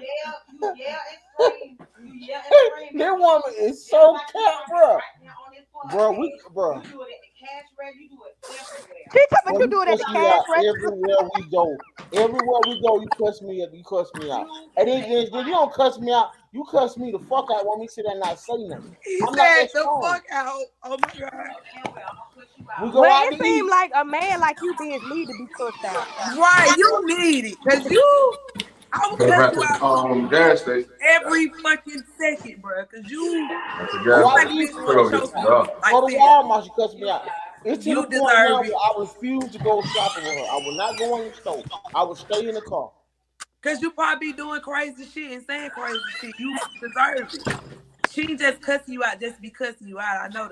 that woman is so cat, bro. Bro. shit. She talking about Bro, you you do it at cuss the me cash out register. everywhere we go. Everywhere we go, you cuss me out. You cuss me out. And then you don't cuss me out. You cuss me the fuck out. Want me to sit there and not say nothing. He I'm not said that the strong. fuck out. Oh my god. We go But out it to seemed eat. like a man like you did need to be cussed out. Right, you need it. Cause I would I'm cuss at you the out gas station. every fucking second, bro. Cause That's a Go you gas out make to a station. eat. bitch Put want to over your choke you. cigar. Like Go to seriously. Walmart. She cuss me out. It's to the You point now deserve where it. I refuse to go shopping with her. I will not go in the store. I will stay in the car. Cause you probably be doing crazy shit and saying crazy shit. You deserve it. She ain't just cussing you out just to be cussing you out. I know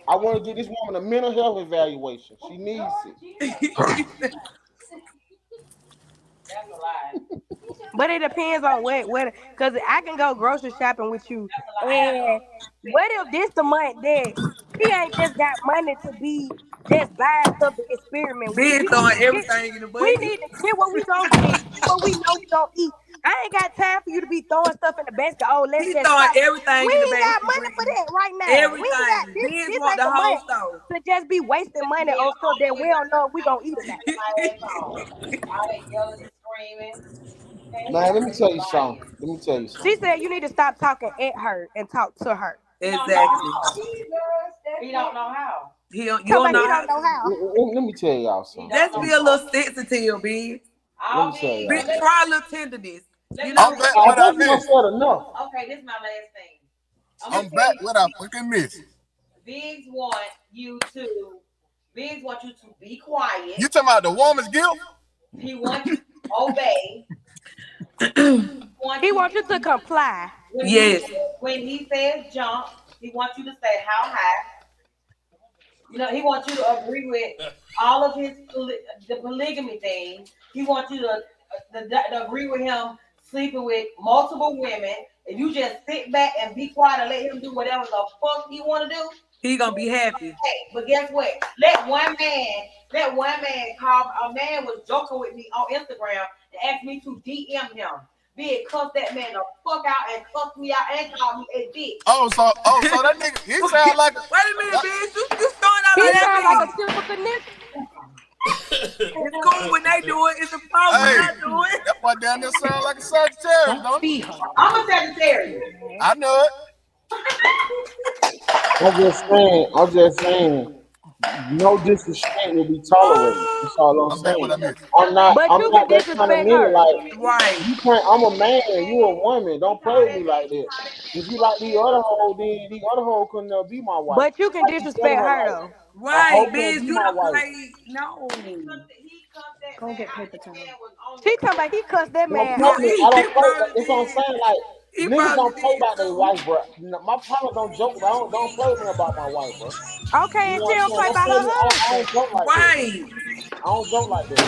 I want to get this woman a mental health evaluation. She needs that. But it depends on what, because I can go grocery shopping with you. And what if this the month that he ain't just got money to be just buying stuff to experiment with? Been We need throwing to get everything in the we bucket. need to get what we gonna get what we know we gonna eat. I ain't got time for you to be throwing stuff in the basket. Oh, let's He just throwing shop. We everything in the ain't got basket, money for Brittany. that right now. We ain't got Everything. Ben's this want ain't the the whole month store. to just be wasting money on stuff that we don't know if we gonna eat or not. Man, let me tell you something. Let me tell you She something. said you need to stop talking at her and talk to her. Exactly. He don't know how. You Talk don't about know he how don't know to. how. Let me tell y'all something. Just be a little sensitive, B. Let me tell y'all something. Try a little tenderness. You I'm know, back. I What I think you don't missed? said enough. Okay, this is my last thing. I'm back. What I fucking missed? Biggz want you to Biggz want you to be quiet. You talking about the woman's gift? He wants you to obey. He wants you to comply. Yes. When he says jump, he wants you to say how high. He wants you to agree with all of the polygamy thing. He wants you to agree with him sleeping with multiple women. If you just sit back and be quiet and let him do whatever the fuck he want to do, He gonna be happy. hey, but guess what? Let one man call. A man was joking with me on Instagram and asked me to DM him. Big cuss that man the fuck out and cuss me out and call me a bitch. So that nigga, he sound like Wait a minute, bitch. You starting out He like sound like that, a typical nigga. bitch. It's cool when they do it. It's a problem when I do it. that boy down there sound like a Sagittarius, don't he? I'm a Sagittarius. I know it. I'm just saying, no disrespect will be tolerated. That's all I'm saying. I'm not But you that can kind of disrespect nigga. her. Like, Right. you can't. I'm a man. You a woman. Don't play with me like that. If you like these other hoes, then these other hoes couldn't never be my wife. But you can Like you telling disrespect her, her like, though. a hoe Right, can't bitch. be You my don't wife. play. No. Go get paper towel. She talking about he cussed that Don't man play out. with me. He I don't play. probably That's what I'm did. saying. Like, He niggas probably don't play did about their too. wife, bro. My partner don't joke. Don't play with me about my wife, bro. Okay, You and know she what I'm don't saying? play Don't by play with me. her I husband. don't joke like that. Right. I don't joke like that.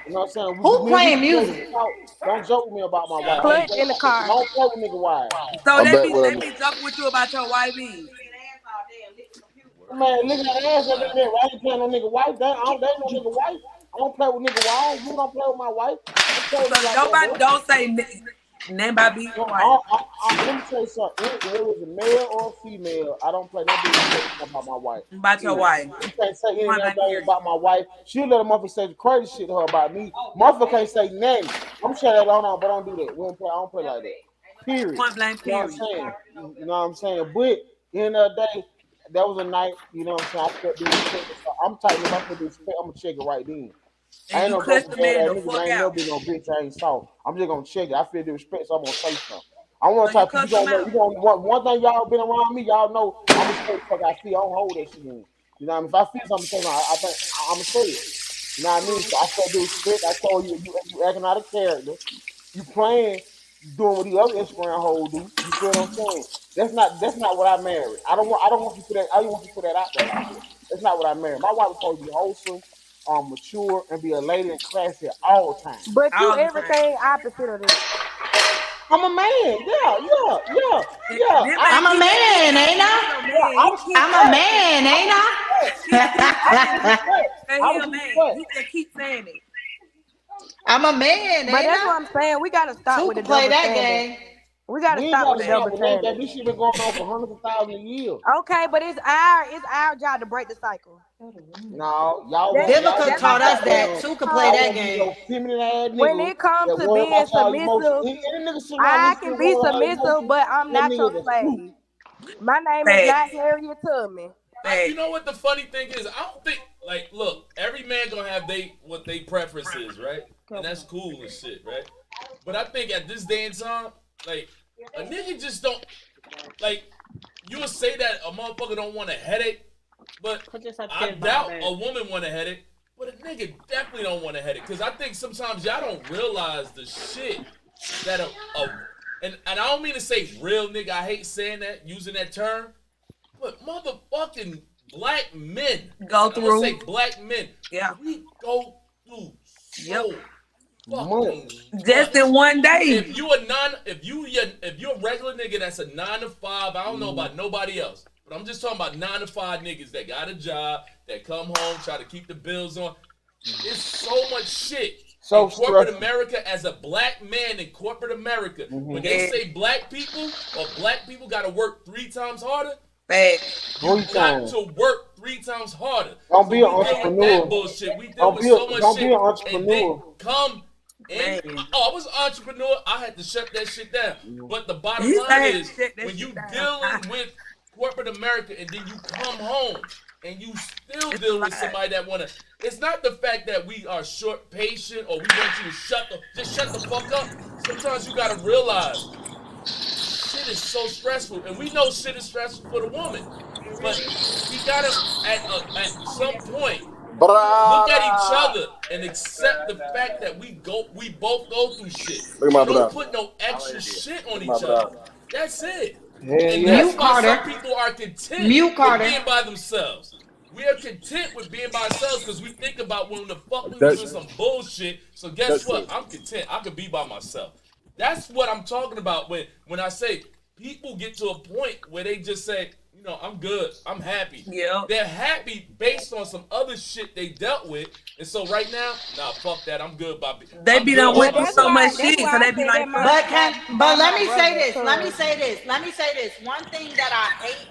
You know what I'm saying? Who Me and you playing can just music? talk. Don't joke with me about my wife. I don't Clutch play in the like that. car. Don't play with nigga wives. So I'm they back be with they him. be joking with you about your wife is. Man, look at that ass up in there. Why you playing no nigga wife? They ain't no nigga wife. I don't play with nigga wives. You don't play with my wife. Don't play with me So like that, nobody bro. don't say name by being No, wife let me tell you something. Whether it's a male or a female, I don't play no disrespect about my wife. about your Period. wife. You can't say any Point other blank thing period. about my wife. She'll let a motherfucker say the crazy shit to her about me. Motherfucker can't say nothing. I'm sure that on, but don't do that. We don't play. I don't play like that. Period. Point blank You know what I'm period. saying? You know what I'm saying? But at the end of the day, that was a night. You know what I'm saying? I felt due respect. So I'm typing if I feel due respect, I'm gonna check it right then. I And ain't you no cuss broke the bad man ass the nigga. fuck I ain't never out. been no bitch. I ain't soft. I'm just gonna check it. I feel the respect, so I'm gonna say something. I want So to you talk. You cuss them gonna know. out. You gonna one thing y'all been around me. Y'all know I'm gonna say the fuck I feel. I don't hold that shit in. You know what I mean? If I feel something, say something, I think I'm gonna say it. You know what I mean? So I felt the respect. I told you, you acting out of character. You playing, doing what the other Instagram hoes do. You feel what I'm saying? That's not what I married. I don't want you to put that. I don't want you to put that out there like that. That's not what I married. My wife was supposed to be wholesome, mature, and be a lady and classy at all times. But you All the time. everything opposite of that. I'm a man. Yeah. This I, man I'm a keep saying man, that ain't he I? is a yeah, man. I He was keep I'm a respect. saying man, it. I ain't was I? respect. He keep I was saying it. respect. That I he was a man. respect. He just keep saying it. I'm a man, But ain't that's what I? I'm saying. We gotta stop Two with the can play double that standard. game. We gotta We ain't stop got with to the stop double with that. standard. This shit been going on for hundreds of thousands of years. Okay, but it's our job to break the cycle. No, y'all That want y'all Biblical want that's to be taught like I us said. that goddamn. two can play Y'all that want to be game. those feminine ass When niggas it comes that to worry being about y'all emotions. submissive, Any nigga sitting around I listening can to be worry about submissive, emotions, but I'm that not your nigga is a scoop. slave. My name is Facts. not Harriet Tubman. You Facts. know what the funny thing is? I don't think like look, every man gonna have what they preference is, right? And that's cool and shit, right? But I think at this day and time, like a nigga just don't like you would say that a motherfucker don't want a headache, but Put this I upstairs by my doubt bed. a woman want a headache. But a nigga definitely don't want a headache. Cause I think sometimes y'all don't realize the shit that and I don't mean to say real nigga, I hate saying that, using that term. But motherfucking black men, Go and I'm gonna say through. black men, Yeah. we go through Yep. so fucking Much. Just in much. one day. If you're a regular nigga that's a 9 to 5, I don't know about nobody else, but I'm just talking about 9 to 5 niggas that got a job, that come home, try to keep the bills on. It's so much shit So in corporate stressful. America as a black man in corporate America. When they Yeah. say black people or black people gotta work 3 times harder, Facts. you 3 times. got to work 3 times harder. Don't So be an we deal with that entrepreneur. bullshit. We deal with so much Don't be shit. an And then entrepreneur. come in. Man. Oh, I was an entrepreneur. I had to shut that shit down. But the bottom He line said is shit that when shit you down. dealing with corporate America and then you come home and you still It's a deal with lot. somebody that wanna. It's not the fact that we are short patient or we want you to shut the fuck up. Sometimes you gotta realize shit is so stressful, and we know shit is stressful for the woman. But we gotta at some point look at each Brother. other and accept the fact that we both go through shit. Look at So my don't brother. put no extra shit on Look at my each other. brother. That's it. Hell And yeah. that's why some people are content Mute with Carter. being by themselves. We are content with being by ourselves because we think about when the fuck we was That's in some bullshit. So guess that's what? it. I'm content. I could be by myself. That's what I'm talking about when I say people get to a point where they just say, you know, I'm good. I'm happy. Yeah. They're happy based on some other shit they dealt with. And so right now, nah, fuck that. I'm good, Bobby. They I'm be good done by went through that's so myself. why much that's shit, why so I they be say like, that fuck. But let my me brother, say this. Let me cause say this. Let me say this. One thing that I hate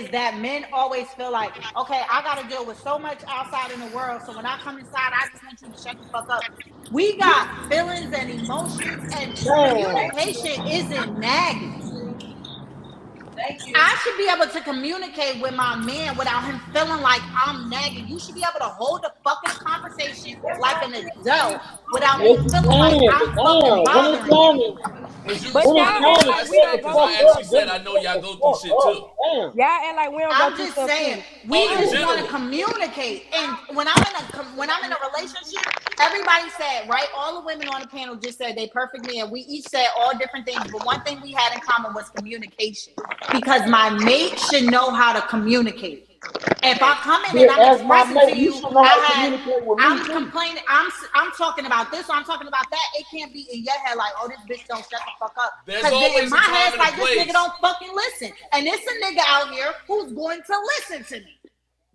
is that men always feel like, okay, I got to deal with so much outside in the world. So when I come inside, I just want you to shut the fuck up. We got feelings and emotions, and Damn. communication isn't nagging. Thank you. I should be able to communicate with my man without him feeling like I'm nagging. You should be able to hold a fucking conversation like an adult without Yes, me you feeling like can. I'm fucking Damn. When it's bothering you. time, Because you but when it's y'all responded time act when to I like we shut said don't the it go because fuck I through up, actually stuff then said too. I you know shut y'all the go through fuck shit up. too. Damn. Y'all act like we don't go I'm through just stuff saying, too. we In just want to general. communicate. And when I'm in a relationship, everybody said, right? All the women on the panel just said they perfect me, and we each said all different things. But one thing we had in common was communication, because my mate should know how to communicate. If I come in and Then I'm as my expressing to mate, you you, should know how to communicate with me I'm too. complaining, I'm talking about this, or I'm talking about that. It can't be in your head like, oh, this bitch don't shut the fuck up. There's Because then in always my a head, time it's and a like, this nigga place. don't fucking listen. And it's a nigga out here who's going to listen to me.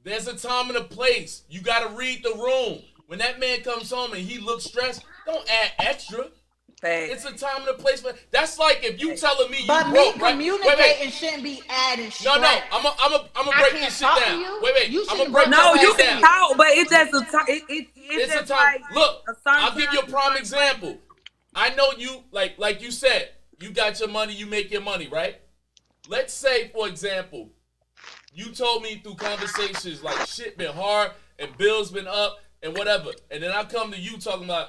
There's a time and a place. You got to read the room. When that man comes home and he looks stressed, don't add extra. It's a time and a place. That's like if you telling me you But me broke, right? communicating shouldn't be adding stress. No. I'm gonna break this shit down. You. Wait. You I'm gonna shouldn't break bring this up No, what you thing I'm can down. saying. talk, but it's just a time. It's It's a just time. like Look, a certain I'll give you a time, prime certain example. I know you, like you said, you got your money, you make your money, right? Let's say, for example, you told me through conversations like shit been hard and bills been up and whatever, and then I come to you talking about,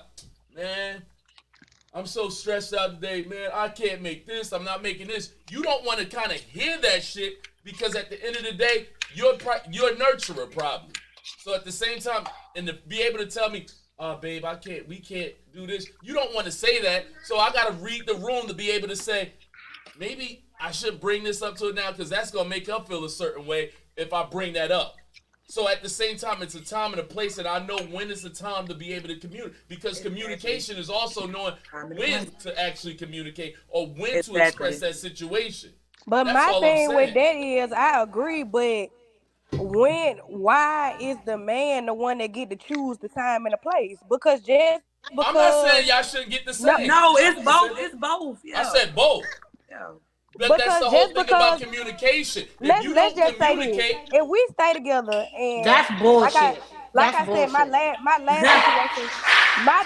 man, I'm so stressed out today, man. I can't make this. I'm not making this. You don't want to kind of hear that shit because at the end of the day, you're a nurturer probably. So at the same time, and to be able to tell me, babe, we can't do this. You don't want to say that. So I got to read the room to be able to say, maybe I should bring this up to her now because that's going to make her feel a certain way if I bring that up. So at the same time, it's a time and a place that I know when it's a time to be able to communicate. Because communication is also knowing when to actually communicate or when to express that situation. But That's my all I'm thing with saying. that is, I agree, but why is the man the one that get to choose the time and the place? Because just I'm not because saying y'all shouldn't get the no, same. No, I it's never both. said It's that. both. I Yeah. said both. Yeah. But that's because the whole just thing about because communication. If let's you let's don't just say this: communicate, if we stay together and That's like I bullshit. like That's I said, bullshit. my last situation, my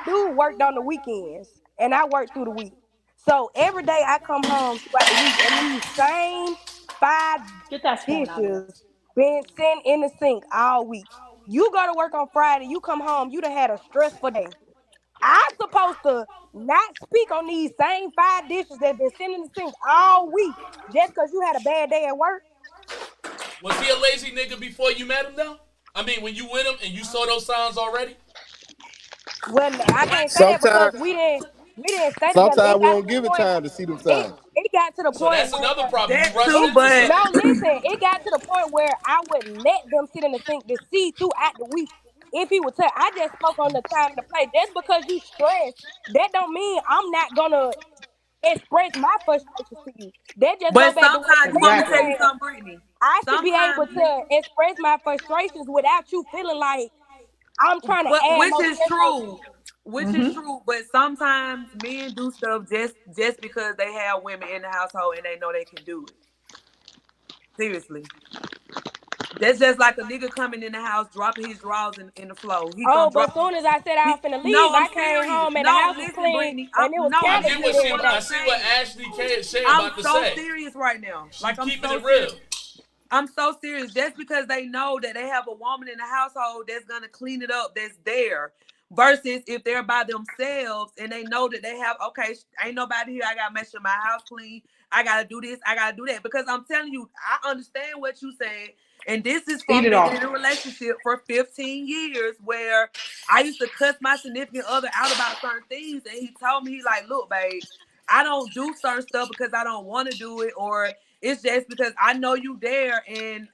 dude worked on the weekends and I worked through the week. So every day I come home throughout the week and these same five Get that spoon out of there. dishes being sent in the sink all week. You go to work on Friday, you come home, you done had a stressful day. I supposed to not speak on these same five dishes that been sitting in the sink all week just because you had a bad day at work? was he a lazy nigga before you met him though? I mean, when you with him and you saw those signs already? Well, I can't say that because Sometimes, we didn't stay together. sometimes It we got to don't the give it point time to see them it signs. it got to the So point that's where another problem. You That rush too, into but no, something. listen, it got to the point where I would let them sit in the sink to see throughout the week. If he would tell, I just spoke on the time and the place. Just because you stressed, that don't mean I'm not gonna express my frustrations to you. That just go back to what sometimes the you want me lady to tell Exactly. you said. something, Brittany. I should be able Sometimes, to express my frustrations without you feeling like I'm trying to but add more stress on you. which is true. But sometimes men do stuff just because they have women in the household and they know they can do it. Seriously. That's just like a nigga coming in the house, dropping his drawers in the floor. He Oh, gonna but drop. soon as I said I was finna No, leave, I'm I came serious. home and the No, house was listen, clean Brittany. and it was No, I cabinets get still what listen there to and what I'm I see what everything. saying. Ashley Shay I'm about to so say. serious right now. She's Like I'm keeping so it serious. real. I'm so serious. Just because they know that they have a woman in the household that's gonna clean it up, that's there. Versus if they're by themselves and they know that they have, okay, ain't nobody here. I gotta make sure my house clean. I gotta do this. I gotta do that. Because I'm telling you, I understand what you're saying. And this is Eat from it being all. in a relationship for 15 years where I used to cuss my significant other out about certain things. And he told me, he like, look, babe, I don't do certain stuff because I don't want to do it, or it's just because I know you there, and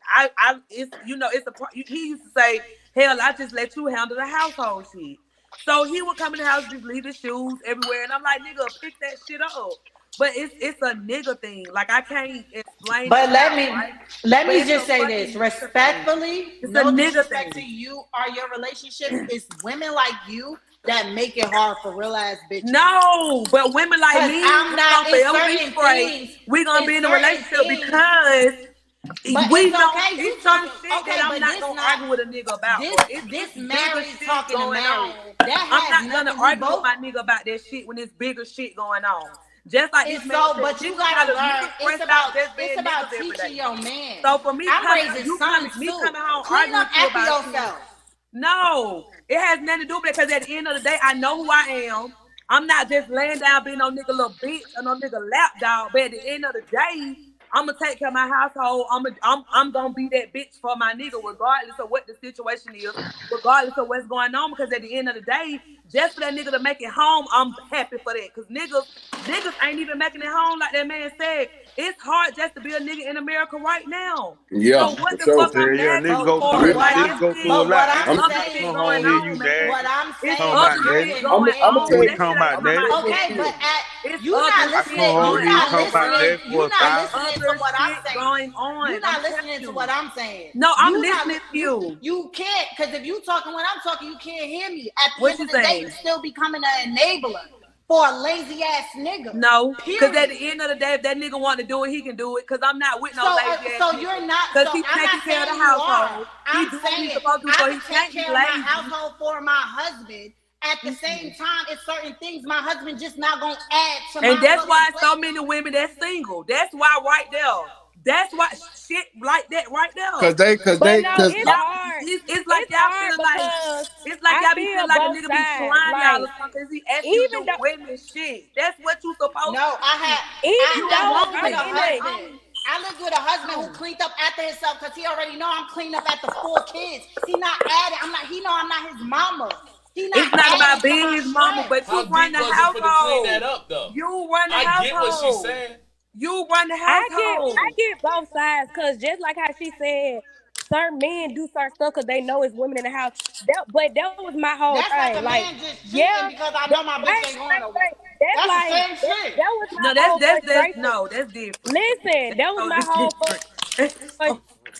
it's it's he used to say, hell, I just let you handle the household shit. So he would come in the house, just leave his shoes everywhere, and I'm like, nigga, pick that shit up. But it's a nigga thing. Like I can't explain it But let how, me right? let But me it's a just say fucking this nigga thing. respectfully, It's a no nigga disrespect to thing. you or your relationships. It's women like you that make it hard for real ass bitches. No, but women like Cause me, I'm it's gonna not in forever be certain straight. things. We're gonna In be in a certain relationship things, because but we it's know okay. You it's some talking shit that okay, I'm but not this gonna not argue with a nigga about, this bro. It's this bigger married shit talking to going married. on. That I'm has not gonna nothing. We argue with both. my nigga about that shit when it's bigger shit going on. Just like this It's man so, said, but you niggas gotta gotta learn. niggas stress out just It's being about niggas every teaching day. your man. So for me I'm coming, raising you coming, sons me too. coming home Clean arguing up with you after about shit. yourself. No, it has nothing to do with it because at the end of the day, I know who I am. I'm not just laying down being no nigga little bitch or no nigga lap dog. But at the end of the day, I'm gonna take care of my household. I'm gonna be that bitch for my nigga, regardless of what the situation is, regardless of what's going on. Because at the end of the day, just for that nigga to make it home, I'm happy for that. Because niggas ain't even making it home like that man said. It's hard just to be a nigga in America right now. Yeah, So what for the sure. fuck Yeah, I'm yeah, nagging nigga you But go for? what nigga, what Like I'm nigga go through a but what lot. it's I'm Nigga other saying shit come going home, hear on, you man. what nagging. I'm It's Talking saying other about to you nagging. shit is going I'm gonna on. tell Nigga you. That talking shit ain't about on my nagging for okay, but real. ticket. at It's you other not I shit come listening. home, You going nigga not talking about on. listening. nagging for You a not It's thousand. listening to other what I'm shit saying. going on. You I'm not telling listening to what you. I'm saying. No, I'm You not listening to you you. you can't because if you talking when I'm talking, you can't hear me. At the What end you of the day, you saying? still becoming an enabler for a lazy ass nigga. No, because at Period. the end of the day, if that nigga want to do it, he can do it. Because I'm not with no lazy ass So nigga. you're not. Because So he I'm not taking care of the saying you are. household. He I'm do what he's saying supposed to, I so he could take can't be care of my lazy. household for my husband. At the same time, it's certain things my husband just not gonna add to And my that's fucking why so plate. many women that's single. That's why right there. That's why shit like that right there. But no, Cause it's Y'all, hard. it's like It's y'all hard feeling like because it's like I y'all be feel feeling like a both nigga be sides. trying y'all Like or something. Cause he asked you to even do though women shit. That's what you supposed No, to do. even You I though lived with I'm a woman. in a husband. I lived with a husband who cleaned up after himself because he already know I'm cleaning up after 4 kids. He not adding. I'm not. He know I'm not his mama. He not It's not adding about to being my his mama, stress. but How you run deep the was it for to clean household. that up though? You run the I get what she's household. saying. You run the I household. get both sides because just like how she said, certain men do certain stuff because they know it's women in the house. But that was my whole That's like thing. a Like, man just cheating yeah, because I but know my bitch ain't going nowhere. wait. That's That's the like same shit. that was my No, whole that's frustration. no, that's different. Listen, That's that was my totally whole different.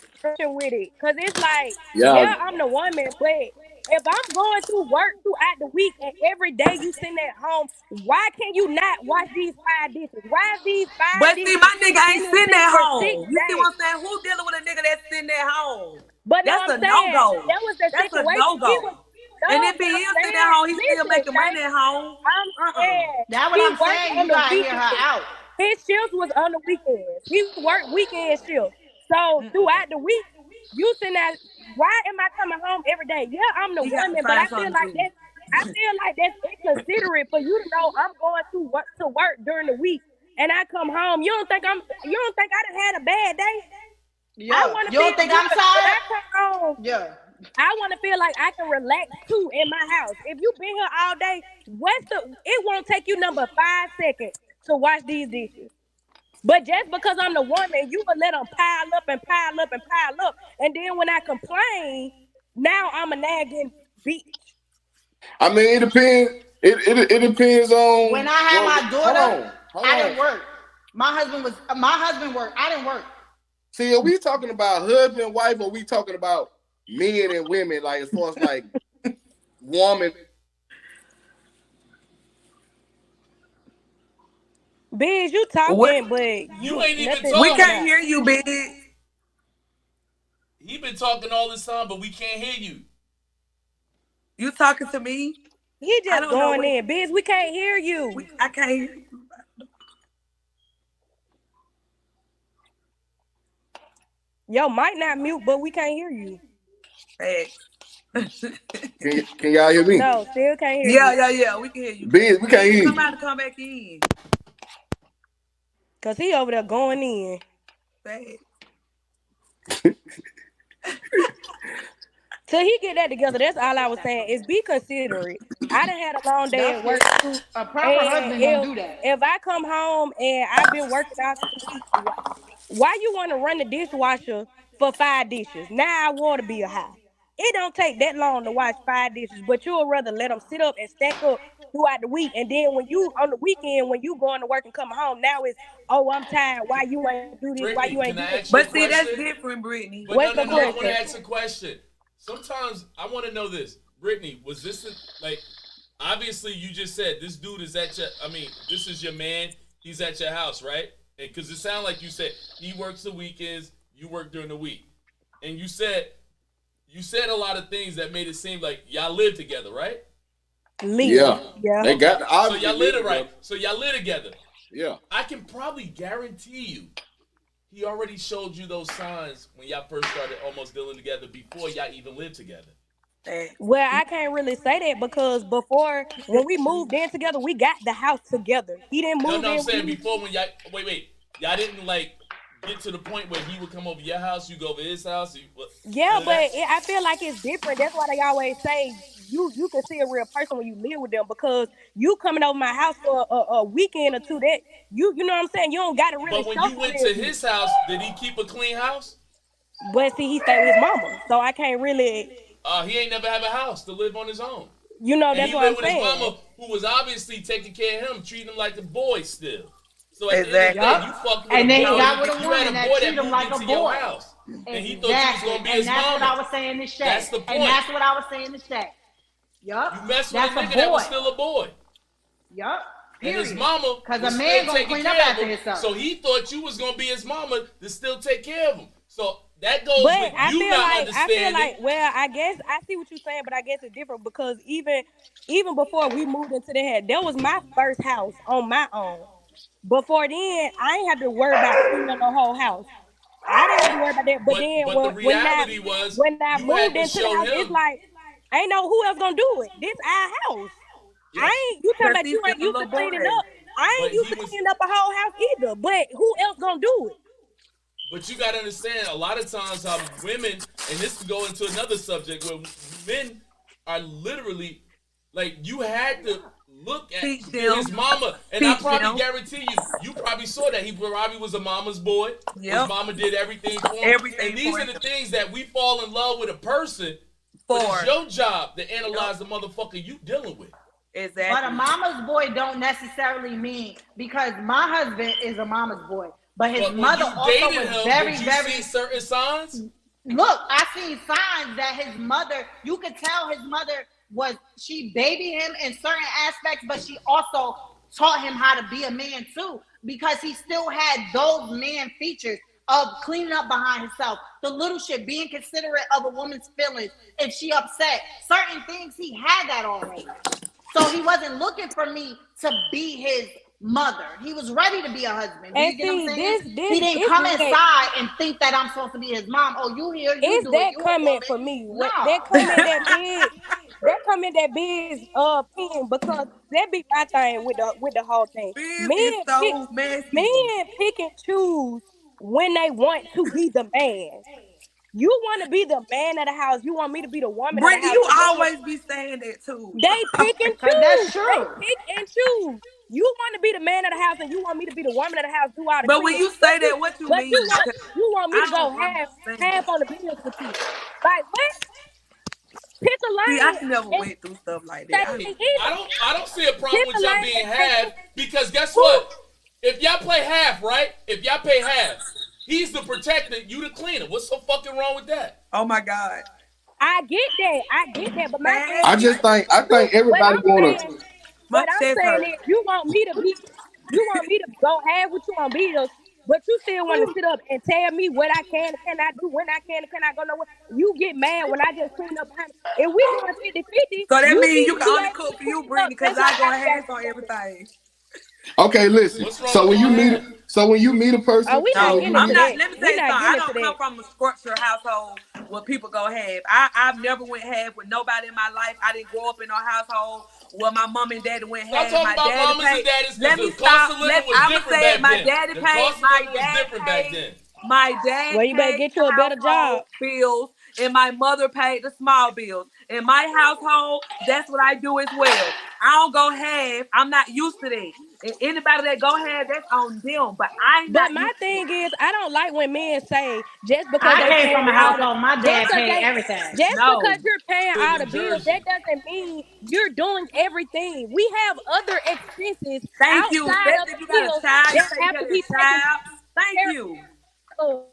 frustration with it. Cause it's like, yeah, yeah, I'm the woman, but if I'm going to work throughout the week and every day you sitting at home, why can you not wash these 5 dishes? Why is these five But see, dishes my nigga ain't in the sitting sink at for six home. You see days? what I'm saying? Who dealing with a nigga that's sitting at home? But no, That's I'm a no saying go. that was the That's a situation. no He go. was no, And if he but I'm is sitting at saying, home, he's still listen, making Shay, money at home. I'm Uh-uh. saying That's what he I'm worked saying. on You the gotta hear her weekends. out. His shifts was on the weekends. He worked weekend shifts. So throughout the week, you sitting there, why am I coming home every day? Yeah, I'm the He got to woman, but find something to do. I feel like that's inconsiderate for you to know I'm going to work during the week and I come home. You don't think I done had a bad day? I Yeah. want to You feel don't think good I'm when tired? I come home. Yeah. I want to feel like I can relax too in my house. If you been here all day, it won't take you number 5 seconds to wash these dishes. But just because I'm the woman, you will let them pile up and pile up and pile up. And then when I complain, now I'm a nagging bitch. I mean, it depends. It depends When on. I had Well, my hold daughter, on, hold I on. didn't work. My husband worked. I didn't work. See, are we talking about husband and wife, or are we talking about men and women? Like as far as like woman. Biz, you What? talking, but You you ain't even nothing We coming talking. can't out. hear you, big. He been talking all this time, but we can't hear you. You talking to me? He I just don't know going what in. Biz, we can't hear you. I can't hear you. Yo might not mute, but we can't hear you. Facts. Can y'all hear me? No, still can't hear you. Yeah. We can hear you. Biz, we can't Biz, hear you. somebody come back in. Cause he over there going in. Facts. Till he get that together, that's all I was saying. Is be considerate. I done had a long day That's at work it. too, A proper and husband gonna do that. if I come home and I've been working out the week, why you want to run the dishwasher for 5 dishes? Now I want to be a high. It don't take that long to wash 5 dishes, but you'll rather let them sit up and stack up throughout the week. And then when you on the weekend, when you going to work and coming home, now it's, oh, I'm tired. Why you ain't do this? Why you Brittany, ain't do can I this? ask you a But see, that's question? different, Brittany. But What's no, the no, no. I want question? to ask a question. Sometimes I want to know this, Brittany. Was this like? Obviously, you just said this dude is at your. I mean, this is your man. He's at your house, right? Because it sounded like you said he works the weekends, you work during the week, and you said a lot of things that made it seem like y'all live together, right? Yeah. Yeah. They got the So y'all live it right. So y'all live together. Yeah. I can probably guarantee you, he already showed you those signs when y'all first started almost dealing together before y'all even lived together. Well, I can't really say that because before, when we moved in together, we got the house together. He didn't No, move no, I'm in with saying me. before when y'all y'all didn't like get to the point where he would come over your house, you go over his house. Yeah, None of but that? I feel like it's different. That's why they always say you can see a real person when you live with them because you coming over my house for a weekend or two. That you know what I'm saying. You don't got to really But when show you for went real. to his house, did he keep a clean house? But see, he stayed with his mama, so I can't really. He ain't never have a house to live on his own. You know, And that's he what I'm lived with his saying. mama, who was obviously taking care of him, treating him like a boy still. So at the end of Exactly. the day, Yup. you fucked with a And then he boy. got with a You had woman a that boy treat that him moved like a into your boy. house. And he thought you was Exactly. going to be And his that's what I mama. was saying to Shay. That's the point. And that's what I was saying to Shay. Yup. You messed with That's a a nigga that was boy. still a boy. Yup. And his Period. mama Because a was man still gonna taking clean up care of after him. himself. So he thought you was going to be his mama to still take care of him. So that goes But with you not understanding. well, I guess I see what you're saying, but I guess it's different because even before we moved into the head, that was my first house on my own. Before then, I ain't had to worry about cleaning the whole house. I didn't have to worry about that. But then But the reality was when I you moved had to into the show house, it's him. like ain't know who else gonna do it. This our house. Yes. You talking Because about he's you still ain't a used to little boy. cleaning up. I But ain't used he to was cleaning up a whole house either. But who else gonna do it? But you got to understand, a lot of times how women, and this could go into another subject where men are literally like you had to look at Teach them. his mama, and I Teach probably them. guarantee you probably saw that he probably was a mama's boy. His Yep. mama did everything for him, Everything and these for are the him. things that we fall in love with a person. But it's For. your job to analyze the motherfucker you dealing with. Exactly. But a mama's boy don't necessarily mean because my husband is a mama's boy, but his But when mother you also dated was him, very, did you very. see certain signs? Look, I seen signs that his mother. You could tell his mother she babied him in certain aspects, but she also taught him how to be a man too, because he still had those man features of cleaning up behind himself, the little shit, being considerate of a woman's feelings if she upset. Certain things he had that already. So he wasn't looking for me to be his mother. He was ready to be a husband. Do you And get what I'm see, saying? this He didn't is come that inside and think that I'm supposed to be his mom. Oh, you here, you is do it, that you a comment woman. for me. No. That comment that big opinion because that be my thing with the whole thing. Biz is Men pick so messy. men pick and choose when they want to be the man. You want to be the man of the house. You want me to be the woman of the Brittany, house. you And then always be saying that too. they pick and That's choose. true. They pick and choose. You want to be the man of the house, and you want me to be the woman of the house. Do all the But when cleaning. you say that, what you But mean? 'Cause you want me I to go don't understand. half on the bills with you. Like what? Pick a See, I lane never and went through stuff like stay that. in. I don't see a problem Pick with a y'all lane being and stay half in. because guess what? If y'all play half, right? If y'all pay half, he's the protector, you the cleaner. What's so fucking wrong with that? Oh my God. I get that. But my thing I is, just think what everybody I'm wanna. saying, My what I'm chest saying hurt. is, you want me to go half with you on bills, but you still want to sit up and tell me what I can and cannot do, when I can and cannot go nowhere. You get mad when I just clean up behind it. If we going 50-50, So that you means need you to can be only able cook to for you, clean up Brittany, because just like I go I got half to on do it. everything. Okay, listen. What's wrong So with when you going meet, half? a person, We not No, getting I'm into not. that. Let me tell We you not something. I getting into don't come that. from a structured household where people go half. I've never went half with nobody in my life. I didn't grow up in no household where my mom and daddy went Stop half. talking My about daddy mamas and paid. daddies because Let me the cost stop. of living was I'ma different say it. back My then. daddy The paid. cost of My living was dad different back paid. then. My dad Well, you better paid get the you a better household job. bills. and my mother paid the small bills. In my household, that's what I do as well. I don't go half. I'm not used to that. And anybody that go half, that's on them. But I'm But not my used to thing that. is, I don't like when men say just because I they came paying from a all the household. My just dad because paid they everything. just because No. you're paying In all New the bills, that Jersey. doesn't mean you're doing everything. We have other expenses Thank you. outside of Especially if you the got a bills child, you that take have care to of be that taken child. Thank care you. of.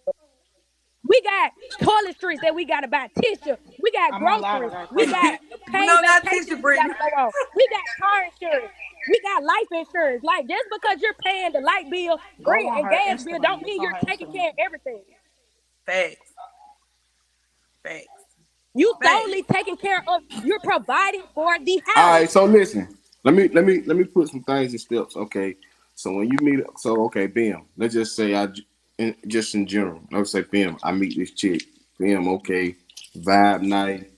We got toiletries that we gotta buy, tissue. We got I'm on louder groceries. right We quick. got paid No, not tissue, vacations we Brittany. gotta go on. We got car insurance. We got life insurance. Like just because you're paying the light bill, Go rent, on and her gas bill, don't Instagram. It's mean on you're her taking Instagram. care of everything. Facts. Facts. You Facts. solely taking care of. You're providing for the All house. right, so listen. Let me put some things in steps. Okay. So when you meet, so okay, bam. Let's just say just in general. Let's say bam. I meet this chick. Bam. Okay. Vibe night.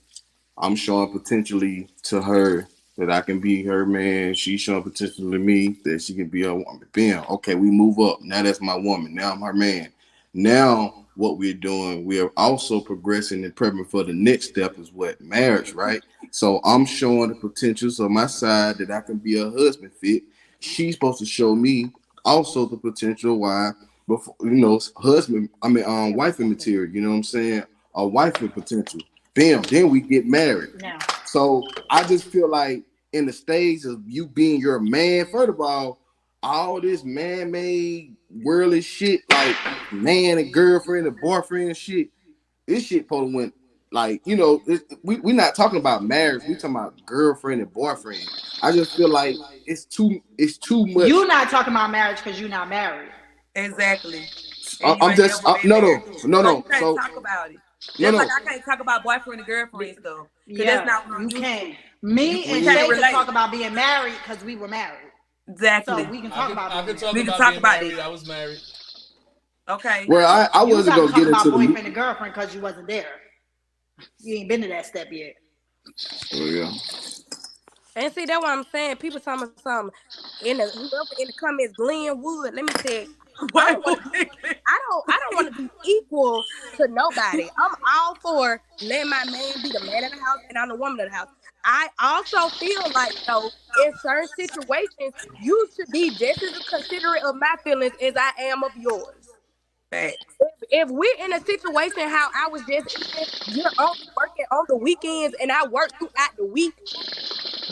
I'm showing potentially to her that I can be her man. She's showing potential to me that she can be a woman. Bam. Okay, we move up. Now that's my woman. Now I'm her man. Now what we're doing, we are also progressing and prepping for the next step is what? Marriage, right? So I'm showing the potentials on my side that I can be a husband fit. She's supposed to show me also the potential why before husband, wifey material, you know what I'm saying? A wifey potential. Bam, then we get married. Now, So I just feel like in the stage of you being your man, first of all this man-made worldly shit, like man and girlfriend and boyfriend and shit, this shit probably went like, we not talking about marriage, we talking about girlfriend and boyfriend. I just feel like it's too much. you not talking about marriage because you're not married. Exactly. And you I'm ain't just never been no married. no no So you no. can't So talk about it. no Just like no. I can't talk about boyfriend and girlfriend stuff. Because that's Yeah, not what I'm you used can. to. Me We and can't Shay could relate. talk about being married because we were married. So Exactly. we can I talk could about I being could talk married. We can about talk being about married. this. I was married. Okay. Well, I You wasn't got to gonna talk get about into the. boyfriend and girlfriend because you wasn't there. You ain't been to that step yet. Oh yeah. And see, that's what I'm saying. People talking about something in the whoever in the comments, Glenn Wood. Let me tell you, I Wait, don't want to be. I don't want to be equal to nobody. I'm all for letting my man be the man of the house and I'm the woman of the house. I also feel like though in certain situations you should be just as considerate of my feelings as I am of yours. facts. If we're in a situation how I was just in, you're only working on the weekends and I work throughout the week,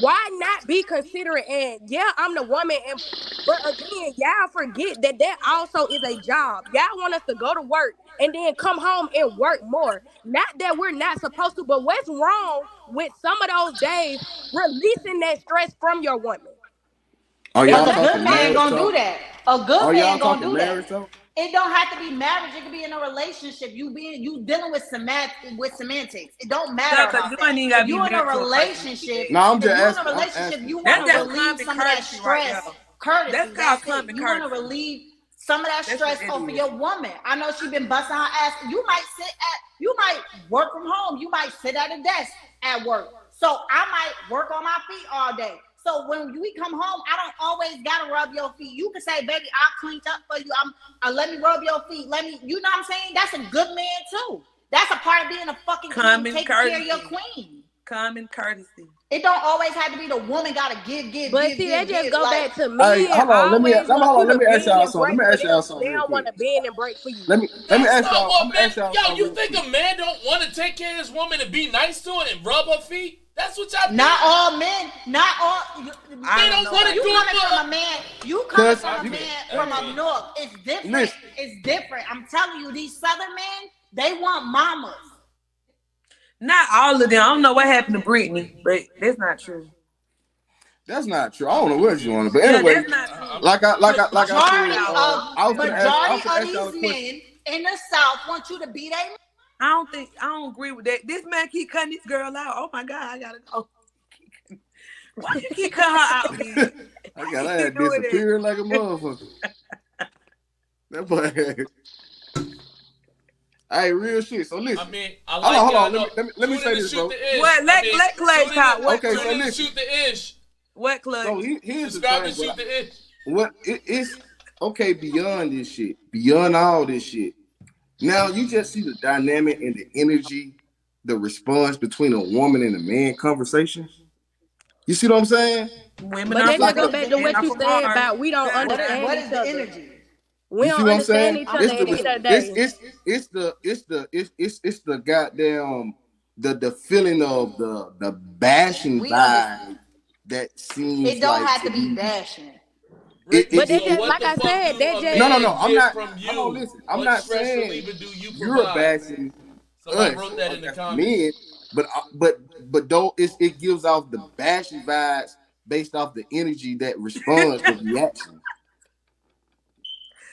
why not be considerate? And yeah, I'm the woman, and but again, y'all forget that that also is a job. Y'all want us to go to work and then come home and work more. Not that we're not supposed to, but what's wrong with some of those days releasing that stress from your woman? Are It's Because y'all a not good talking supposed man to. marriage gonna do talk? that. A good Are y'all man gonna talking do that. marriage talk? It don't have to be marriage. It could be in a relationship. You dealing with semantics. It don't matter Yeah, because about you that. ain't even If gotta be you in a married to a person to do relationship, that. No, I'm if just you in a asking. I'm relationship, asking. you want That's to I'm just asking. relieve common some of that courtesy right stress. there. That's Courtesy. called That's it. common You want to courtesy. relieve some of that That's what stress that off of is. your woman. I know she been busting her ass. You might work from home. You might sit at a desk at work. So I might work on my feet all day. So when we come home, I don't always gotta rub your feet. You can say, "Baby, I'll clean up for you. Let me rub your feet. You know what I'm saying? That's a good man too. That's a part of being a fucking king, Common taking care of your courtesy. queen. Common courtesy. It don't always have to be the woman gotta give, But see, that just go Like back to Hey, men hold on. always want Hold on. you Let to me ask bend y'all and something. Let break me for ask y'all them. They something real don't want quick. to bend and break for you. Let me That's ask not y'all. I'm what gonna men. ask y'all Yo, something you real think quick. a man don't want to take care of his woman and be nice to her and rub her feet? That's what y'all not think. all men, not all. I They don't don't know want to about You do that. it coming for from her. a man, you coming Cause from I a can't. man I from up can't. north. It's different. listen, It's different. I'm telling you, these southern men, they want mamas. Not all of them. I don't know what happened to Brittany, but that's not true. that's not true. I don't know what you want, but Yeah, anyway, that's not true. like I said, Majority Y'all. of I was majority gonna of ask y'all a these question. men in the South want you to be their. I don't agree with that. This man keep cutting this girl out. Oh my God, I gotta go. Why you keep cutting her out, bitch? I Why got you I keep had doing that? disappearing like a motherfucker. That boy. Hey, real shit. So listen. I mean, I Hold like on, hold y'all on. know. Let me Tune in say to this, shoot bro. the ish. What? I mean, Let Clutch talk. What Okay, tune so Clutch? in to listen. shoot the ish. What Clutch? So here's the Subscribe to thing. shoot the ish. What it's okay beyond this shit, beyond all this shit. Now you just see the dynamic and the energy the response between a woman and a man conversation. You see what I'm saying? Women But are then just from go the back to men what are you from said Mars. about we don't God damn. understand What each is the other. energy? We You see don't what I'm understand saying? each other It's at the the end of the it's day. it's the goddamn the feeling of the bashing We understand. vibe that It seems don't like have to to be be bashing. it, Brittany, But it, that so it, just what like the I fuck said, do that a just no, man I'm get not. from Hold on, you? listen. I'm What not stress saying reliever do you you're provide? bashing Somebody us wrote that in the as comments. men, but though it gives off the bashing vibes based off the energy that responds the reaction.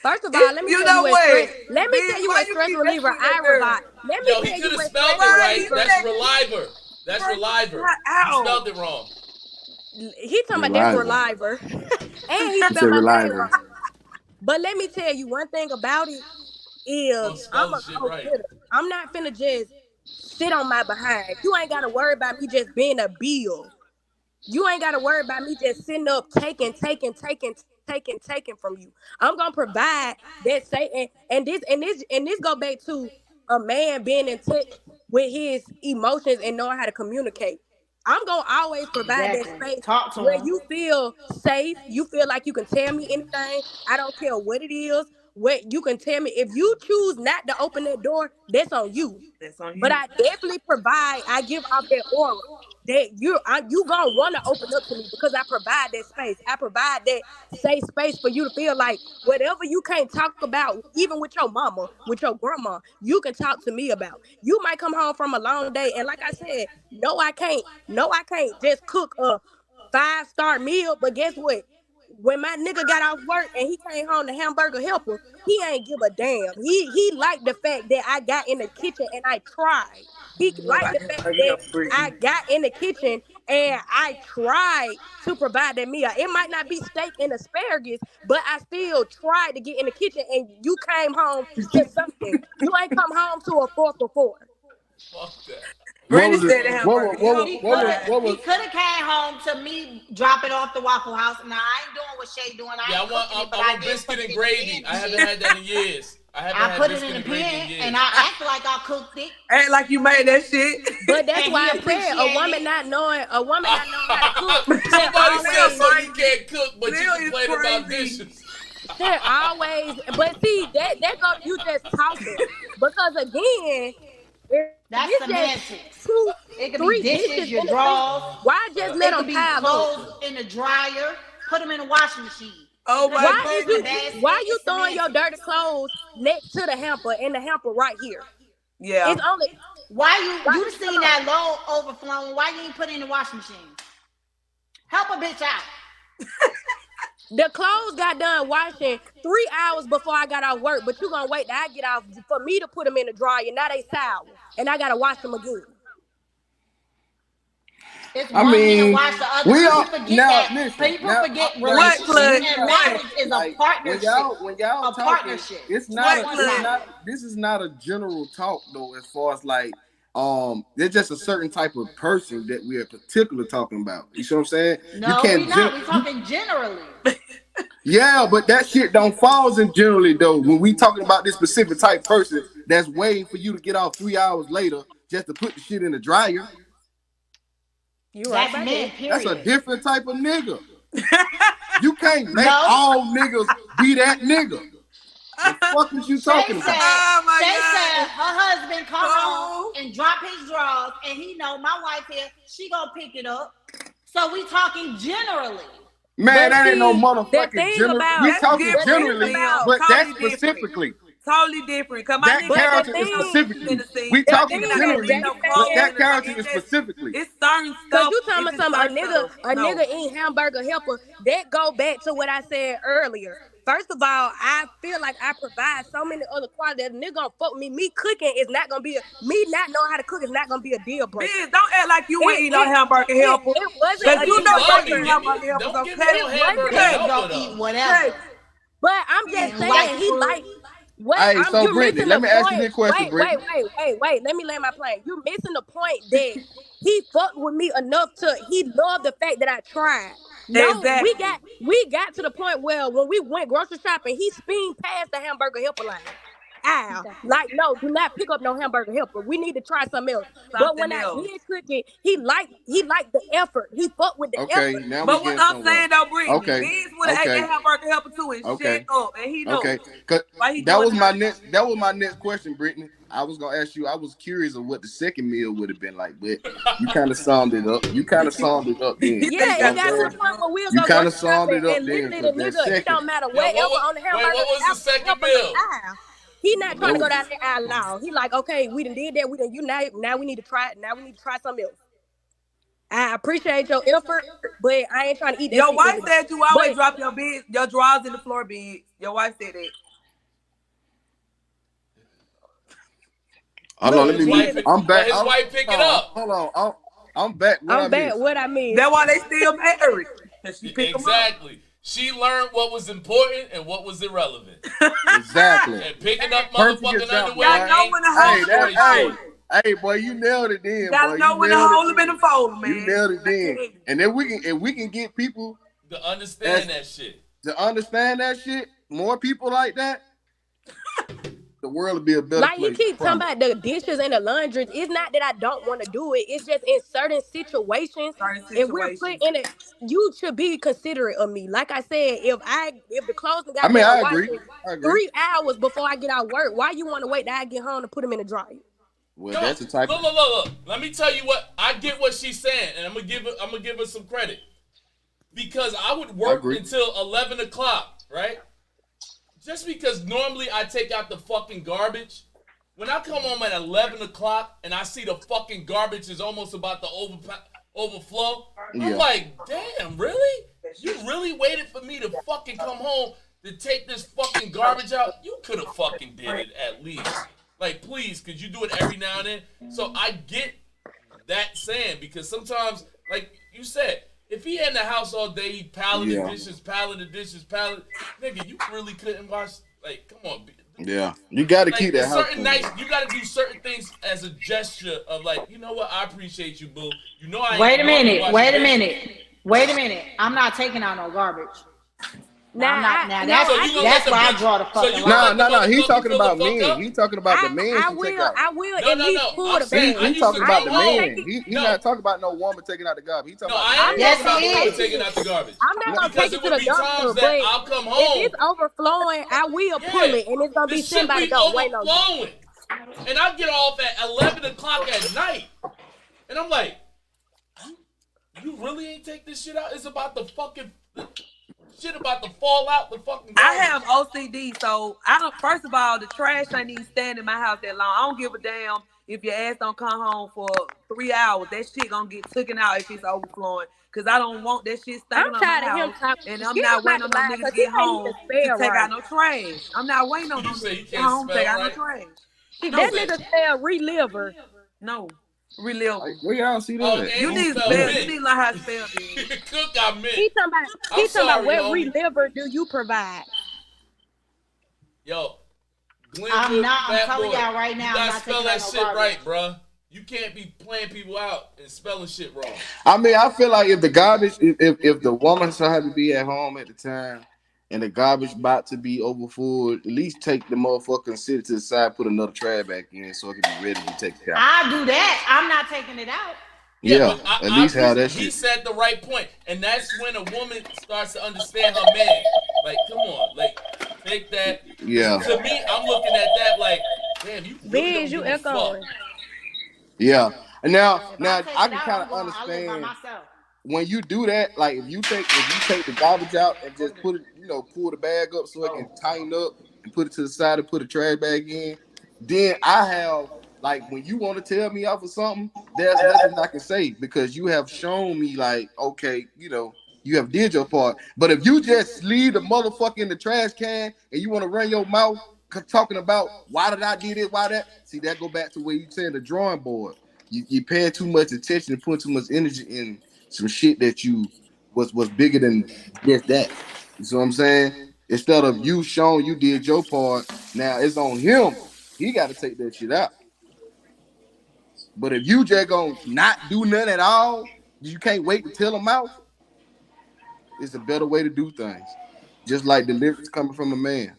first of all, It's, let me you tell you know what what? stress. Let me Bitch, tell you why what you stress keep reliever messing with that I girl? revive. Let me Yo, he tell you could have what stress spelled it Right, right. you reliever. That's said, reliver. That's bro, you reliver. got You out. spelled it wrong. He talking about that's Reliable. reliver, and he He spelled said my name reliable. wrong. But let me tell you one thing about it You is gonna spell I'm the a shit go right. getter. I'm not finna just sit on my behind. You ain't gotta worry about me just being a bill. You ain't gotta worry about me just sitting up taking from you. I'm gonna provide that say and this go back to a man being in touch with his emotions and knowing how to communicate. I'm gonna always provide that Exactly. space Talk to where him. you feel safe, you feel like you can tell me anything. I don't care what it is. What you can tell me. If you choose not to open that door, that's on you. That's on But you. I definitely provide. I give off that aura that you gonna want to open up to me because I provide that space. I provide that safe space for you to feel like whatever you can't talk about, even with your mama, with your grandma, you can talk to me about. You might come home from a long day, and like I said, no, I can't. No, I can't just cook a 5-star meal. But guess what? When my nigga got off work and he came home to hamburger helper, he ain't give a damn. He liked the fact that I got in the kitchen and I tried. He Love liked I the can fact bring it that up, Brittany. I got in the kitchen and I tried to provide that meal. It might not be steak and asparagus, but I still tried to get in the kitchen and you came home to something. You ain't come home to a 4 for 4. Fuck that. What Brittany was it? said the hamburger helper. Why? He could have came home to me dropping off the Waffle House. Now I ain't doing what Shay doing. I Yeah, ain't cooking it, but I I want did put biscuit it and in the gravy. pan I and haven't shit. had that in years. I haven't I had put it in biscuit the and gravy in pan and years. I act like I cooked it, Act like you made that shit. But that's and he why I said appreciated. A woman not knowing how to cook should Somebody said always so Lil you can't cook, but you Lil is complain about crazy. dishes. should always but see that go you just talking. Because again, if it's That's just semantics. two, It could be three dishes dishes, in your the sink, drawers. why just let It them could be pile up? clothes in the dryer. Put them in the washing machine. Oh It could my be Why put is in the goodness. you why basket. you It's throwing your semantics. dirty clothes next to the hamper and the hamper right here? Yeah. It's only Why you come seen on. that load overflowing? Why you ain't put it in the washing machine? Help a bitch out. The clothes got done washing 3 hours before I got off work, but you gonna wait till I get off for me to put them in the dryer. Now they sour, and I gotta wash them again. It's I one hand mean, wash the other. we People all forget now that. listen. People forget Now What, relationships Clutch? hear me and out. What? marriage is a Like partnership. when y'all A talking, partnership. it's not Not a What, one this is Clutch? sided. not this is not a general talk though. As far as like there's just a certain type of person that we are particularly talking about. You see what I'm saying? You No, we can't not. We talking generally. yeah, but that shit don't falls in generally though. When we talking about this specific type person that's waiting for you to get off 3 hours later just to put the shit in the dryer, You right That's about men, that? that's a period. different type of nigga. You can't make No. all niggas be that nigga. The fuck is you Shay talking about? said, Oh my Shay said God. her husband come home Oh, and drop his drawers, and he know my wife here, she gonna pick it up. So we talking generally. Man, But that ain't no see, motherfucking general. We that's talking the thing different, generally, Slim. about, but that Totally different. specifically. Totally different. Cause my That nigga but ain't the character putting is no thing, dishes in specifically. the sink. We the My talking nigga thing not gonna is leave generally, that no but clothes saying, in that the dryer. character It's is just specifically. it's certain cause stuff. you talking It's about just some certain stuff. a No. nigga eat hamburger helper. That go back to what I said earlier. First of all, I feel like I provide so many other qualities. That a nigga gonna fuck with me. Me cooking is not gonna be me not knowing how to cook is not gonna be a deal breaker. Bitch, don't act like you wouldn't It eat no it hamburger helper. it wasn't Cause a So you you know deal your love me. eat breaker. hamburger helper, Don't so give me cut no It it. hamburger wasn't. Pigs Cut it. gonna helper eat though. Cut whatever it. But I'm You just eating and saying white he like food. like what Hey, I'm so you're Brittany, missing let the me ask you point. this question, Brittany. Wait. Let me land my plane. You're missing the point that he fucked with me enough to he loved the fact that I tried. No, Exactly. we got to the point where when we went grocery shopping, he spinning past the hamburger helper line. aisle. Like, no, do not pick up no hamburger helper. We need to try something else. But Something when I else. did cook it, he liked the effort. He fucked with the Okay, effort. now we But what getting I'm somewhere. saying though, Brittany, Okay, Biggz would have ate okay, that hamburger helper too and shut okay, up, and he knows okay. Cause why he that doing was my that. next. That was my next question, Brittany. I was gonna ask you. I was curious of what the second meal would have been like, but you kind of summed it up. You kind of summed it up then. He Yeah, said he You know it got what I'm got to two the saying? point where we'll You go kind grocery of summed shopping it up and then, literally the because that nigga, it second. don't matter Yo, wherever on the wait, hamburger what was the second helper look meal? aisle. He not trying to go What? down the aisle now. He like, okay, we done did that. We done now we need to try it. Now we need to try something else. I appreciate your effort, but I ain't trying to eat that Your shit wife every day. said you always But drop your drawers in the floor, Biggz. Your wife said that. Hold on, look, let But me his read. wife, Biggz, pick, I'm but back. his wife pick it up. Hold on. I'm back. What I I'm back. missed? What I missed. That's why they still married. Cause she picked them up. Exactly. She learned what was important and what was irrelevant. Exactly. And picking up Perfect motherfucking example, underwear Gotta boy. know ain't when to Hey, hold them destroy and fold shit. 'em. hey, boy, you nailed it then, boy. Gotta You know when to nailed it hold them and to then. fold them, You man. nailed it I tell then. you. And then if we can get people To understand that's that shit. to understand that shit, more people like that, the world will be a better Like he place. I keep talking promise. about the dishes and the laundries. It's not that I don't want to do it. It's just in certain situations, Certain if we're put situations. in it, you should be considerate of me. Like I said, if the clothes and I mean, goddamn I agree. washing I agree. 3 hours before I get out work, why you want to wait till I get home to put them in the dryer? Well, Yo, that's the type of look. Let me tell you what I get what she's saying, and I'm gonna give her some credit. Because I would I work agree. until 11 o'clock, right? Just because normally I take out the fucking garbage. When I come home at 11 o'clock and I see the fucking garbage is almost about to overflow, I'm Yeah. like, damn, really? You really waited for me to fucking come home to take this fucking garbage out? You could have fucking did it at least. Like, please, could you do it every now and then? So I get that saying, because sometimes, like you said, if he in the house all day, he pallet Yeah. the dishes, nigga, you really couldn't wash. Like, come on, Yeah. You got to like keep there's that house certain clean. nights you got to do certain things as a gesture of like, you know what, I appreciate you, boo. You know I Wait a ain't normally minute. washing Wait a dishes. minute. Wait a minute. I'm not taking out no garbage. Now I'm Now, not. Now no, that's So you gonna let that's the where I bitch? draw the So fucking you gonna line. let the No. He motherfucker talking fill the about fuck men. up? He talking about the man she take out. I will No, at no, least no. pull I'm the saying bag. I He used talking to about come the I ain't home. man. taking. He No, not talking about no woman taking out the garbage. He talking no, about the I am man. Yes, talking he about the woman is. taking out the garbage I'm not gonna because take it it to would the be times dumpster, that but I'll come if it's home. overflowing, I will pull Yeah, it, and it's gonna the be sitting shit by the be door waiting on you. overflowing, and I get off at 11 o'clock at night, and I'm like, you really ain't take this shit out? It's about the fucking shit about to fall out the fucking I garbage. have OCD, so I don't. First of all, the trash ain't even stand in my house that long. I don't give a damn if your ass don't come home for 3 hours. That shit gonna get taken out if it's overflowing. Cause I don't want that shit I'm stinking on my tired of him house, talking. and I'm Get not him out waiting the on no line, nigga to cause he get can't even home to spell take out right. no trash. I'm not waiting on You no say nigga he to get can't home to take spell out no right? trash. You That No, say, nigga spell reliver. no, relive Like, them. where y'all see that oh, at? and You he need to spelled spell. Damn. You mint. need to learn how to spell, bitch. Cook, I mint. He talking about I'm sorry, what homie. reliver do you provide? Yo, I'm Glenwood, not. I'm fat telling boy, y'all right you now. I'm gotta not spell taking out that no shit garbage. right, bruh. You can't be playing people out and spelling shit wrong. I mean, I feel like if the garbage, if the woman so had to be at home at the time, and the garbage about to be over full, at least take the motherfucker and sit it to the side, put another trash back in, so it can be ready to be taken out. I do that. I'm not taking it out. Yeah, Yeah, but at I least have appreciate that he shit. said the right point, and that's when a woman starts to understand her man. Like, come on, like take that. Because Yeah, to me, I'm looking at that like, damn, you really Biz, don't you give a fuck. echoing. yeah. And now, If I now take I it can out, kind I'm of going. I live by understand myself. when you do that. Like if you take the garbage out and just put it, pull the bag up so it can tighten up and put it to the side and put the trash bag in. Then I have like when you want to tell me off of something, there's nothing I can say because you have shown me like okay, you have did your part. But if you just leave the motherfucker in the trash can and you want to run your mouth talking about why did I did it, why that? See that go back to where you saying the drawing board. You paying too much attention and putting too much energy in some shit that you was bigger than just that. You see what I'm saying? Instead of you showing you did your part, now it's on him. He got to take that shit out. But if you just gonna not do nothing at all, you can't wait to tell him out. It's a better way to do things. Just like deliverance coming from a man.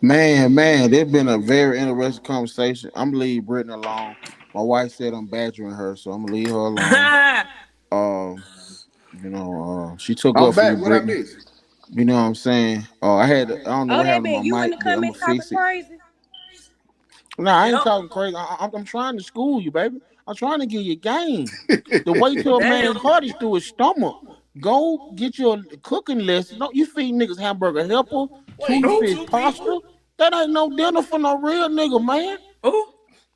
Man, there's been a very interesting conversation. I'm gonna leave Brittany alone. My wife said I'm badgering her, so I'm gonna leave her alone. Um, she took I'm up for back. you, What I Brittany. miss? You know what I'm saying? I don't know Oh, what that happened to been you my in mic, the but I'm gonna comment talking fix it. crazy? Nah, I ain't Yep. talking crazy. I'm trying to school you, baby. I'm trying to give you game. The way to a Damn. man's heart is through his stomach. Go get your cooking lesson. Don't you feed niggas hamburger helper, Wait, tuna he fish two people? pasta? That ain't no dinner for no real nigga, man. Ooh,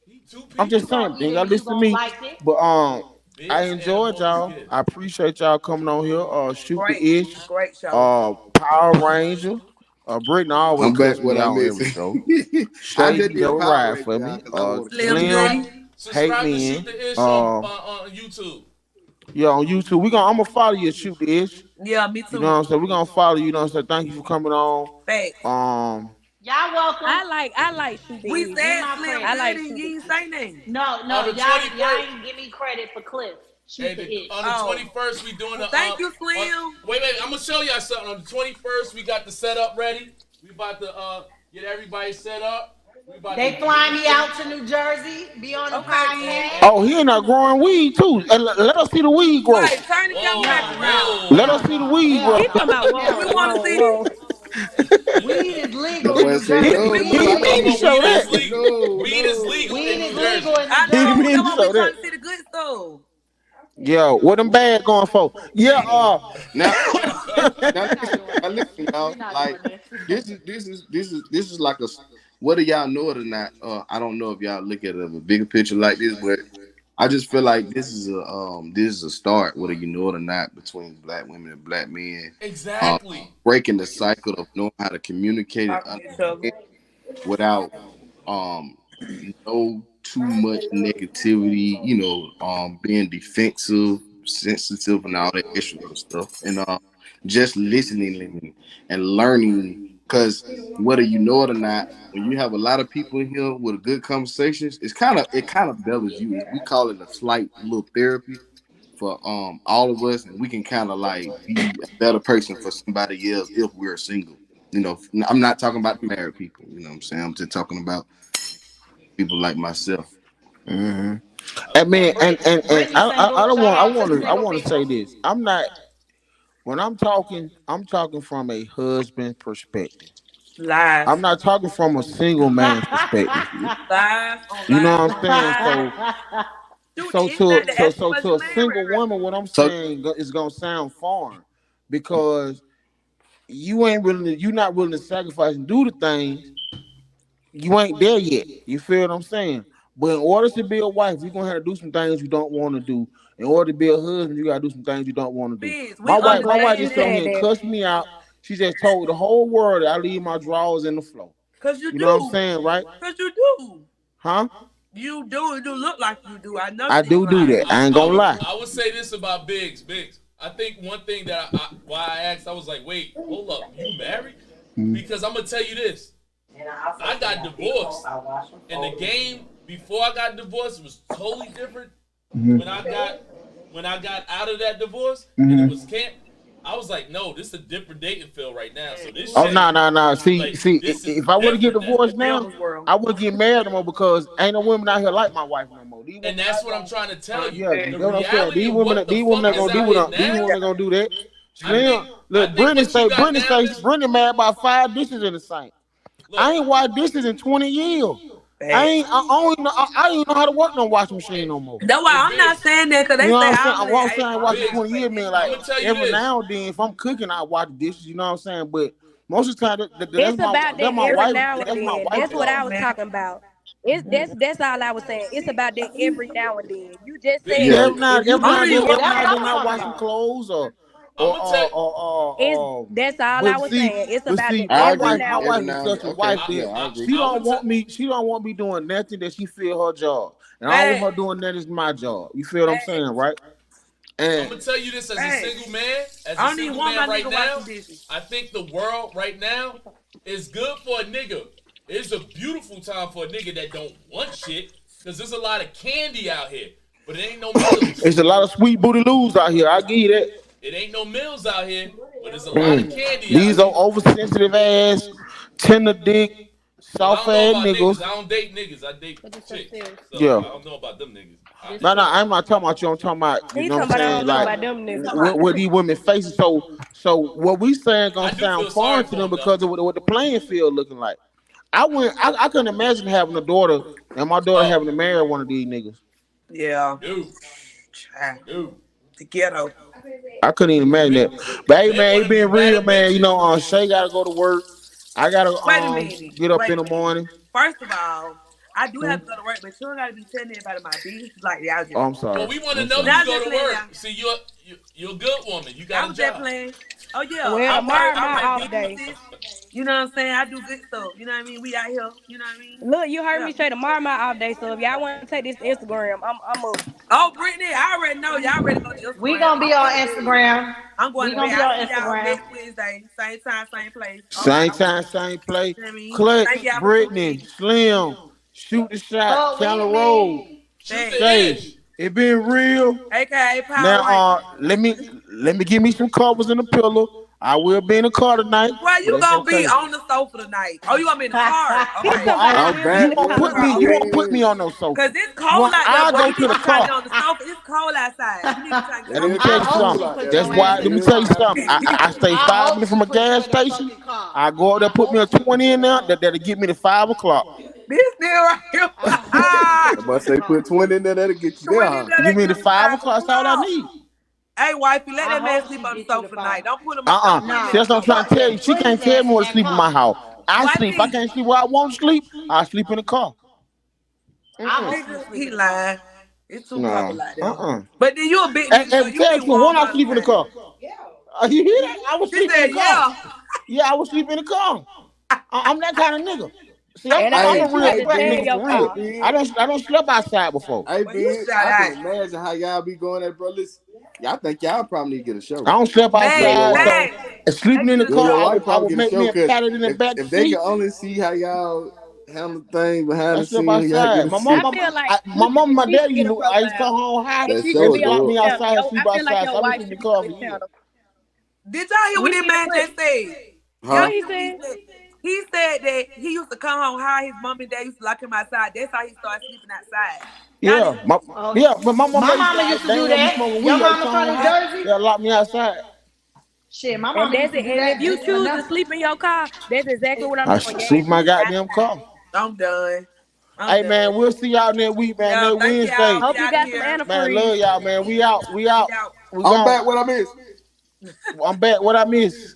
He two I'm You just people? saying, gonna eat you it gotta and you listen to gonna me. like it. But I Biggs and a enjoyed bonus y'all. gift. I appreciate y'all coming on here. Shoot great, the ish. great show. Power Ranger. Brittany always I'm back. cuss What me I out on miss? every show. I Shay, just you did a never Power ride for Ranger, y'all, me. because I wanted to Slim see. Slim, J. hate Subscribe to Shoot me the Ish in. on YouTube. Yeah, on YouTube. I'm gonna follow you, shoot the ish. Yeah, me You know too. what I'm saying? We're gonna follow you, you know what I'm saying? Thank you for coming on. Facts. Um Y'all welcome. I like shoot the We ish. Get said my Slim I credit. good like and shoot the you ain't ish. say nothing. No, On no, the y'all 21st, ain't give me credit for Cliff. Shoot and the ish. on the Oh, 21st, we doing well, a thank you, on, Slim. wait, I'm gonna show y'all something. On the 21st, we got the setup ready. We about to get everybody set up. We about to They do fly the me thing. out to New Jersey, be on the Okay, And, then. podcast. and oh, he in there growing weed too. And let us see the weed grow. Right, turn the camera back No, whoa, hell, around. Let whoa. us hell see the no, weed grow. hell He talking no, about We whoa, hell want to no. whoa, see whoa. this. Weed is The legal in boy New say He, Jersey. no, We he need didn't No, mean to weed. but show that. weed is legal Weed in is New legal Jersey. in New I He didn't know. Jersey. mean That's to why we show trying that. to see the good stuff. Yo, what them bad going for? Yeah, now, now We're not listen, doing now this. listen, We're y'all. not Like doing this. this is like whether y'all know it or not. I don't know if y'all look at it of a bigger picture like this, but I just feel like this is a start, whether you know it or not, between black women and black men. Um, Exactly. Breaking the cycle of knowing how to communicate and Talking to each other. understand without um no too much negativity, being defensive, sensitive, and all that extra other stuff, and just listening and learning. Because whether you know it or not, when you have a lot of people in here with good conversations, it kind of bellows you. We call it a slight little therapy for all of us, and we can kind of like be a better person for somebody else if we're single. I'm not talking about married people. You know what I'm saying? I'm just talking about people like myself. hmm I And agree. man, and Brittany I single. don't Shout want I out to want the to I single want to say people. this. When I'm talking from a husband perspective. Live. I'm not talking from a single man's perspective. Live on You know live what I'm on saying? live. So Shoot, the ish had to ask you was to you a single married. woman, what I'm So saying is gonna sound foreign because you're not willing to sacrifice and do the things. You ain't there yet. You feel what I'm saying? But in order to be a wife, you're gonna have to do some things you don't want to do. In order to be a husband, you gotta do some things you don't want to do. Biz, we My I'm wife, my wife glad understand you just come that. here said and that. cussed me out. She just told the whole world that I leave my drawers in the floor. Cause you You know what I'm do. saying, right? Cause you do. Huh? You do. You do look like you do. I know I she ain't do lying. that. I ain't I gonna would lie. I would say this about Biggs. Biggs. I think one thing that why I asked, I was like, wait, hold up, you married? Because I'm gonna tell you this. I got divorced, and the game before I got divorced was totally different. When I got out of that divorce, and it was camp, I was like, no, this is a different dating field right now. So this Oh shit, no. like, See, this is if I were to get different now. divorced now, Devil's world. I wouldn't get married no more because ain't no women out here like my wife no more. These And women that's out what I'm here, trying to tell you. yeah, The that's what I'm saying. reality of what the These women fuck ain't is gonna do out here what these now, women ain't gonna do that. I think Slim, look, what you got now is Brittany mad about 5 dishes in the sink. look. I ain't washed dishes in 20 years. Facts. I don't even know how to work no washing machine Hey, no more. That's hey, why I'm not Biggs, saying that because You they know what say I'm saying? all What I'm that. saying, I April, watch I'm it Biggs. not 20 years, saying that man. no I'm Like gonna more. tell you every this. now and then, if I'm cooking, I wash the dishes. You know what I'm saying? But most of the time, It's about that's that my every wife. now and That's my then. wife That's what Come job. I on, was man. talking about. It's that's all I was saying. It's about that every now and then. You just said Biggs. yeah, it. If you do Only you do it, That's what I'm I talking wash some about. clothes I'm gonna tell you. it's that's all I but was see, saying. It's but about see, the I every agree. my now and Every wife is now then. and then, such a okay, wife I, that yeah, I agree. she I don't would tell. want me. She don't want me doing nothing that she feel her job, and all facts. her doing that is my job. You feel what I'm saying, Facts. right? I'm And gonna tell you this as a single Facts. man. As I a don't even single want man my right nigga wash now, some dishes. I think the world right now is good for a nigga. It's a beautiful time for a nigga that don't want shit. Cause there's a lot of candy out here, but it ain't no it's mills. a lot of sweet booty loos out here. I give you that. It ain't no mills out here, but there's a lot of candy out These are here. oversensitive ass, tender dick, Well, I soft don't know ass about niggas. niggas. I don't date niggas. I date What the fuck chicks. this? So Yeah. I don't know about them niggas. No, I'm not talking about you. I'm talking about, you He know talking what I'm about I saying? don't know Like, about them niggas. what these women facing. So what we saying I gonna do sound feel sorry foreign for to them them though. because of what the playing field looking like. I couldn't imagine having a daughter and my daughter Oh having to marry one of these niggas. Yeah. no, Child. no. The ghetto. I couldn't even imagine Men, that. But hey men man, want it to be been real, better man. You bitches. know, Shay gotta go to work. I gotta Wait a minute. get up Wait in a the minute. morning. First of all, I do Hmm? have to go to work, but you don't gotta be telling everybody my business like that. I was Oh, just I'm playing. Well, sorry. we want to I'm know sorry. Now you I'm just go to playing now. work. See, you're a good woman. You I got a was just job. playing. Oh yeah, Well, tomorrow I my run off day. businesses. You know what I'm saying? I do good stuff. You know what I mean? We out here. You know what I mean? Look, you heard Yeah. me say tomorrow my off day. So if y'all want to take this to Instagram, I'm up. Oh, Brittany, I already know. Y'all ready to go to We Instagram. gonna be I'm on going to bed. Instagram. I'm going We to gonna bed. be I on see y'all Instagram. next Wednesday. Same time, same place. All right. Same time, same play. You know what I mean? Thank Clutch, y'all for tuning Brittany, in. Slim, shoot the shot, Fuck Chandler with Road, me. Shoot the Thanks. Shay. ish. It been real. AKA Power Now, Ranger. let me give me some covers in the pillow. I will be in the car tonight, Well, but you it's gonna be okay. on the sofa tonight. Oh, you gonna be in the car. He I Okay. go. talking about I I I'm will be you in back the won't with car. put it, me. You won't put bitch. me on no sofa. Cause it's You cold want? out there, I boy. go You to need the to try to car. get on the sofa. It's cold outside. You need to try to get Let on me the It tell is you sofa. I hope cool something. she out put there, That's your man. ass why. in Let the me It is tell you car. hot something. out there. I stay I 5 minutes hope from she a put you gas in that station. fucking car. I go up there, I put me a hope she put 20 you in in the there. car. That'll get me to 5 o'clock. This nigga right here. I hope she put I'm you about in to the say car. put 20 in there, that'll get you there, 20 huh? there, Give they me give to me five 5 o'clock. That's all I o'clock. need. Hey, wifey, let I that man hope sleep she on the get you to sofa tonight. five. Don't put him. Don't put him in See, the No, that's what I'm sofa trying to fuck like tell that. you. that. She Put can't his tell ass me in where to that sleep in my car. house. I sleep. If I Wifey, can't sleep where I want to sleep, I sleep in the car. I Mm-mm. hope you nigga, sleep he in the car. lying. It's too Nah. cold out there. Uh-uh. But then you a big And, nigga, so and you tell be you the truth, when warm I all the sleep in the time. car. You hear that? I was She sleeping in said, the car. yeah. Yeah, I was sleeping in the car. I'm that kind of nigga. See, I'm, And I I'm Hey, a bet you real had hey, to stay crack in nigga Biggs, your for hey, real. car. Biggs, I don't sleep outside before. hey, Well, you Biggs. shut I can out. imagine how y'all be going at, bro. Listen, y'all think y'all probably need to get a I show. don't sleep You and your outside, wife. so Man, sleeping they in get the a You and car, your I show. wife would I probably would get a make show me a because padded in the back if they can seat. only see how y'all handle things behind I the sleep scenes, y'all get outside. a My mom, I show. feel like you my mom, and should my need to daddy get used a to. I used to come profile. home high. And That she They should show used is be to on lock this dope. me channel. outside, Yo, sleep I feel like outside. your So I've been wife sleeping in should the be on car this for years. channel. Did y'all hear what You this need to man put. just said? Y'all What Huh? he hear what he said? said? He said that he used to come home high. His mom and dad used to lock him outside. That's how he started sleeping outside. Y'all need Yeah, to. Oh, but my mom my used to. mama used to They do ain't let me that. smoking Your weed. I used to mama come from home New high. Jersey? They'll lock me outside. Shit, my And mama that's used to it. do And if that you just for choose to nothing. sleep in your car, that's exactly what I'm I doing. Your ass sleep in my need to be goddamn outside. car. I'm done. I'm Hey done. man, we'll see y'all next week, man. Yeah, Next thank y'all. Wednesday. We Hope you out of got some here. Man, antifreeze. love y'all, man. We out. We We out. out. We I'm gone. back. What I miss? I'm back. What I miss?